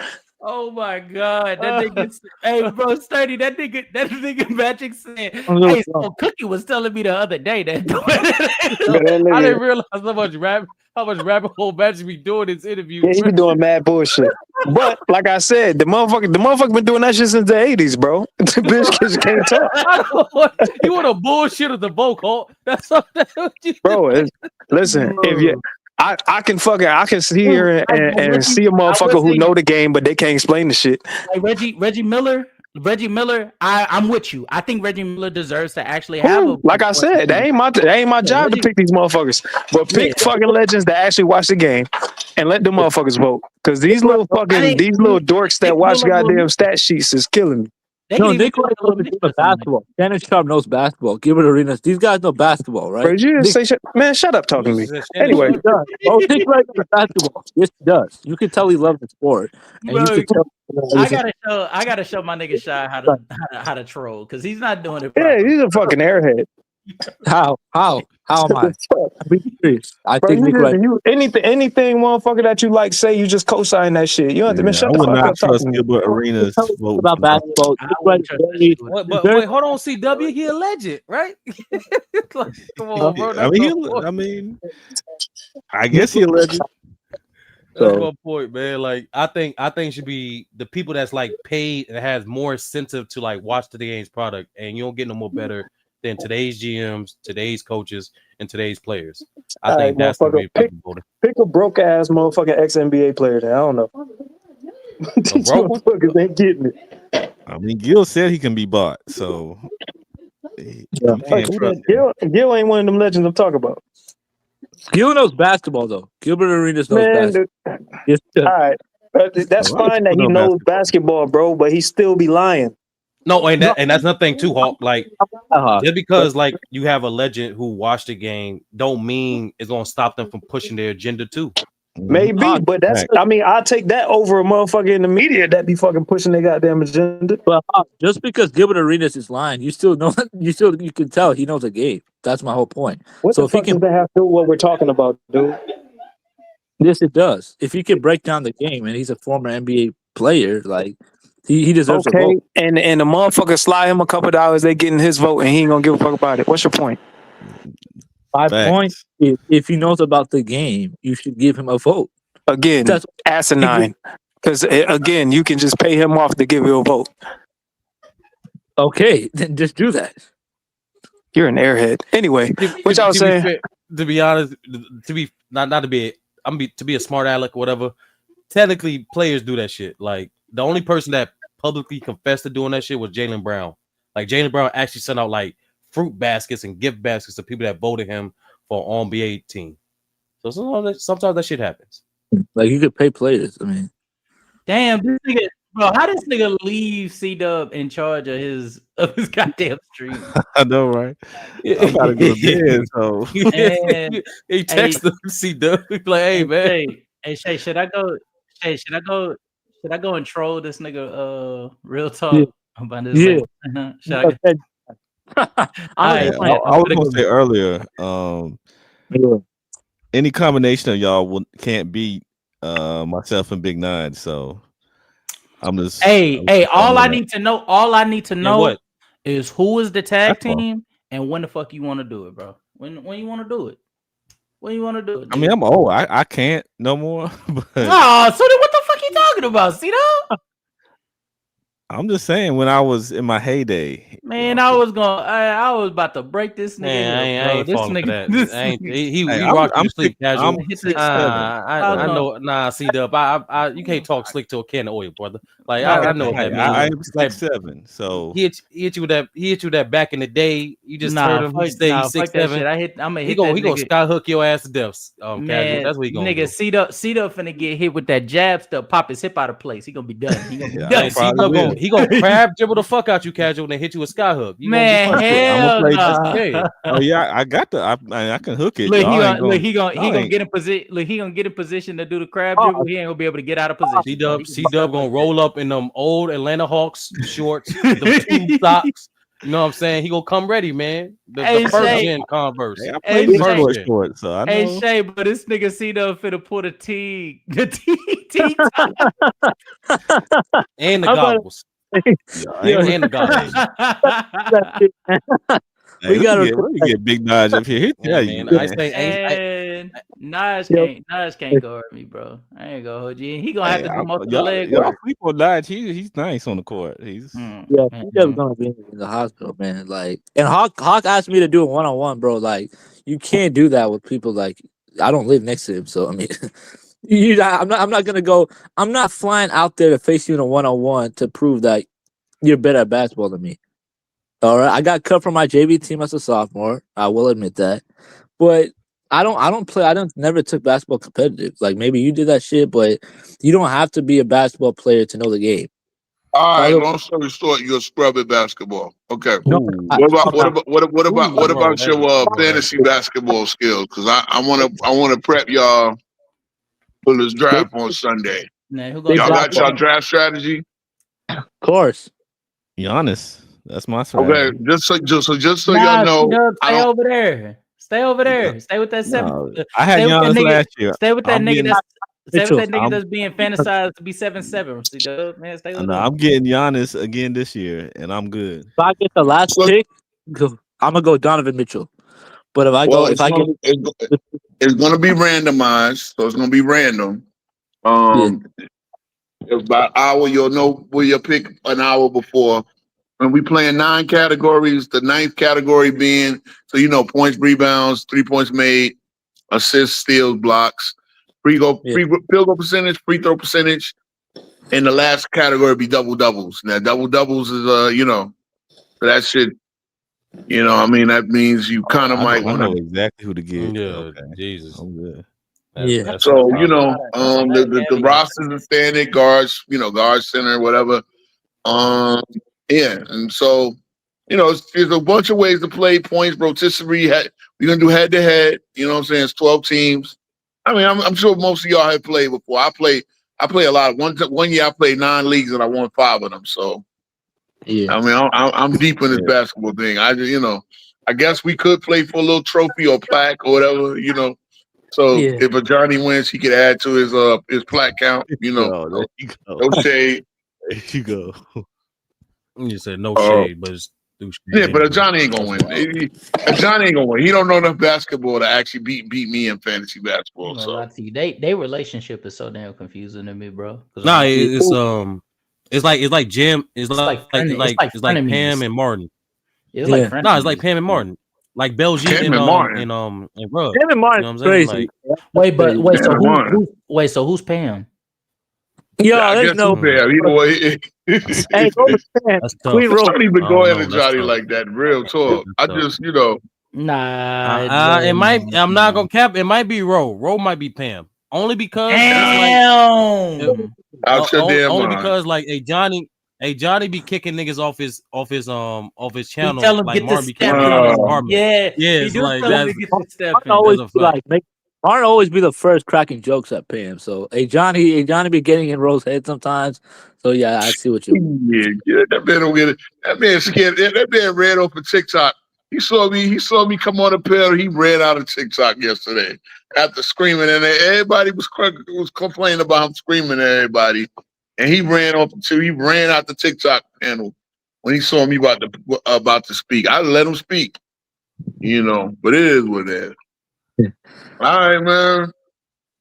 Oh my god, that nigga! Hey, bro, Sturdy, that nigga Magic said. Hey, so Cookie was telling me the other day that. I didn't realize how much rabbit hole Magic be doing his interviews. Yeah, he be doing mad bullshit. But like I said, the motherfucker been doing that shit since the 80s, bro. The bitch just can't talk. You want a bullshit of the vote, Hawk? That's what you bro. Listen, if you. I can see here and see a motherfucker who know the game, but they can't explain the shit. Like Reggie Miller, I'm with you. I think Reggie Miller deserves to actually have a. Like I said, that ain't my job to pick these motherfuckers. But pick fucking legends that actually watch the game and let the motherfuckers vote. Because these little dorks that watch goddamn stat sheets is killing me. Nick knows basketball. Shannon Sharp knows basketball. Gilbert Arenas. These guys know basketball, right? Bro, you just say shit. Man, shut up talking to me. Anyway. Nick knows basketball. Yes, he does. You can tell he loves the sport. And Bro, you can tell I gotta show my nigga Shy how to troll because he's not doing it properly. Yeah, he's a fucking airhead. How am I? I'm serious. I think Nick anything motherfucker that you like say, you just co-sign that shit. You don't have to shut the fuck up. I would not trust Gilbert Arenas vote about basketball. But wait, hold on, CW, he a legend, right? Like, come on, bro. I guess he a legend. That's my point, man. Like, I think it should be the people that's like paid and has more incentive to like watch the game's product, and you don't get no more better than today's GMs, today's coaches, and today's players. I think that's the way people voting. Pick a broke ass motherfucking ex-NBA player there. I don't know. These motherfuckers ain't getting it. I mean, Gil said he can be bought, so Gil ain't one of them legends I'm talking about. Gil knows basketball though. Gilbert Arenas knows basketball. Yes, all right, that's fine that he knows basketball, bro, but he still be lying. No, and that's nothing too, Hawk. Like, just because like you have a legend who watched the game, don't mean it's gonna stop them from pushing their agenda too. Maybe, but I'll take that over a motherfucker in the media that be fucking pushing their goddamn agenda. But just because Gilbert Arenas is lying, you can tell he knows the game. That's my whole point. What the fuck does that have to do with what we're talking about, dude? Yes, it does. If he can break down the game, and he's a former NBA player, like he deserves a vote. And the motherfucker slide him a couple $, they getting his vote, and he ain't gonna give a fuck about it. What's your point? My point is, if he knows about the game, you should give him a vote. Again, that's asinine. Because again, you can just pay him off to give you a vote. Okay, then just do that. You're an airhead. Anyway, which I was saying. To be honest, to be a smart aleck or whatever. Technically, players do that shit. Like the only person that publicly confessed to doing that shit was Jaylen Brown. Like Jaylen Brown actually sent out like fruit baskets and gift baskets to people that voted him for an All-NBA team. So sometimes that shit happens. Like you could pay players. I mean, damn, this nigga, bro, how does nigga leave C-Dub in charge of his goddamn stream? I know, right? I'm about to go to bed, so he texted C-Dub. He's like, hey man, hey Shay, should I go and troll this nigga? Real talk about this. Yeah. Should I? I was gonna say earlier, any combination of y'all can't beat myself and Big Nine, so I'm just all I need to know is who is the tag team and when the fuck you want to do it, bro. When you want to do it. When you want to do it. I mean, I'm old. I can't no more. But... Oh, so then what the fuck you talking about? See though? I'm just saying when I was in my heyday. Man, I was about to break this nigga Man, here, I bro. ain't This falling for nigga, that. this I ain't, nigga. he rocked you to sleep I'm casual. Hit the, 6'7". I know. Nah, C-Dub, you can't talk slick to a can of oil, brother. Like No, I know what that means. I am Like 6'7". So he hit you with that. He hit you with that back in the day. You just heard him. He say he's fuck that 6'7". shit. I'm gonna He hit that gonna nigga. sky hook your ass to death. Casual. Man, That's what he gonna nigga, do. C-Dub finna get hit with that jab stuff, pop his hip out of place. He gonna be done. He gonna be yeah, I done. probably will. He gonna crab dribble the fuck out you, casual, and then hit you with sky hook. You gonna be Man, punched. I'm gonna hell play. That's nah. scared. Oh yeah, I got the. I can hook it. Look, Y'all ain't gonna. he Y'all gonna ain't. get in position. Look, he gonna get in position to do the crab dribble. He ain't gonna be able to get out of position. Bro. C-Dub gonna roll up in them old Atlanta Hawks shorts with them tube socks. You know what I'm saying? He gonna come ready, man. The first gen Converse. Hey, I played in First short gen. shorts, so I Hey know. Shay, but this nigga C-Dub finna put a T And the I'm about goggles. Yeah, And the goggles. Hey, let me get Big Dodge up here. He'll tell Yeah, you, man. man. And Naj can't guard me, bro. I ain't gonna hold you. He gonna have Hey, to do most of the y'all leg y'all work. sleep on Dodge. He's nice on the court. He's Yeah, C-Dub's gonna be in the hospital, man. Like, and Hawk asked me to do a 1-on-1, bro. Like, you can't do that with people. Like, I don't live next to him, so I mean, I'm not gonna go. I'm not flying out there to face you in a 1-on-1 to prove that you're better at basketball than me. All right, I got cut from my JV team as a sophomore. I will admit that, but I don't play. Never took basketball competitive. Like maybe you did that shit, but you don't have to be a basketball player to know the game. All So I right, go, long story short, you're a scrub at basketball. Okay. no, What about your fantasy basketball skills? Because I wanna prep y'all for this draft on Sunday. Man, who Y'all gonna got y'all draft strategy? Of course. Giannis. That's my Okay, strategy. just so y'all Nah, know, C-Dub, I stay don't. over there. Stay over there. Stay with that seven. No, I had Stay with that Giannis nigga. last year. Stay with that I'm nigga. getting. Stay with that Mitchell. nigga that's being fantasized to be 7'7". C-Dub, man, stay with No, him. I'm getting Giannis again this year, and I'm good. If I get the last pick, I'm gonna go Donovan Mitchell. But Well, if I get it's gonna be randomized, so it's gonna be random. About hour, you'll know where you pick an hour before. And we playing 9 categories. The 9th category being points, rebounds, 3 points made, assists, steals, blocks, field goal percentage, free throw percentage, and the last category be double doubles. Now double doubles is so that shit. I mean that means you kind of might I want know to. exactly who to get. Yeah, Okay, Jesus. I'm good. So the rosters are standard guards, guard center, whatever. Yeah, and so there's a bunch of ways to play points, rotisserie. We're gonna do head to head. You know what I'm saying? It's 12 teams. I mean, I'm sure most of y'all have played before. I play a lot. One year I played 9 leagues and I won 5 of them. So I mean, I'm deep in this basketball thing. I guess we could play for a little trophy or plaque or whatever. So if a Johnny wins, he could add to his plaque count. Yo, there you go. No shade. There you go. You said no shade, but it's yeah, but Johnny ain't gonna win. Johnny ain't gonna win. He don't know enough basketball to actually beat me in fantasy basketball. I'm gonna So lie to you. They relationship is so damn confusing to me, bro. Nah, it's like Jim. It's like frenemies. Pam and Martin. It's like No, it's like frenemies. Pam and Martin. Like Belgique Pam and and Martin. Rudd. Pam and Martin's You know what I'm saying? crazy. Like, So who's Pam? Yo, I there's guess no. who's there. Either way, Hey, go with Pam. That's tough. Queen Rose. don't even I go don't into know. That's Johnny tough. like that. Real talk. I That's just Nah, it might. I'm not gonna cap. It might be Ro. Ro might be Pam. Only because damn. it's like out your damn only mind. because like a Johnny be kicking niggas off his He channel tell him like get the Martin be step kicking niggas off his in. apartment. Yeah, Yeah, he it's do like tell him that's to get the step Martin in. always a be fact. Martin always be the first cracking jokes at Pam. So a Johnny be getting in Rose's head sometimes. So yeah, I see what you. Yeah, that man don't get it. That man scared. That man ran off of TikTok. He saw me come on the pill. He ran out of TikTok yesterday after screaming, and everybody was complaining about him screaming at everybody. And he ran off too. He ran out the TikTok panel when he saw me about to speak. I let him speak, but it is what it is. All right, man.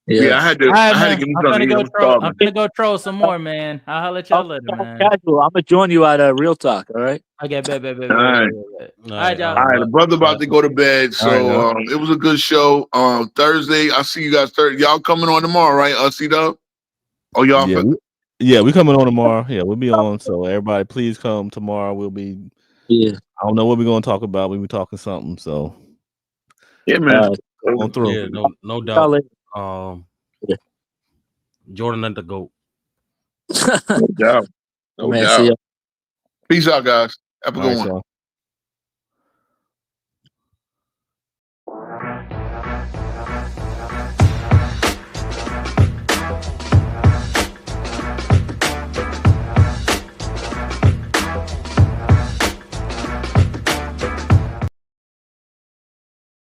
Yeah, I had to. All right, I had to man. give me I'm something finna to eat. go I'm troll. I'm starving. finna go troll some more, man. I'll holler at y'all later, man. Casual. I'm gonna join you at Real Talk. All right. Okay, bet. All right. All right, y'all. All right, the brother about to go to bed, All right, so y'all. it was a good show. Thursday, I see you guys Thursday. Y'all coming on tomorrow, right? C-Dub? Oh, y'all. We coming on tomorrow. Yeah, we'll be on. So everybody, please come tomorrow. We'll be. Yeah. I don't know what we're gonna talk about. We'll be talking something. So. Yeah, man. Come on through. Yeah, no doubt. Jordan and the GOAT. No doubt. No Man, doubt. see ya. Peace out, guys. Have a All good right, one. y'all.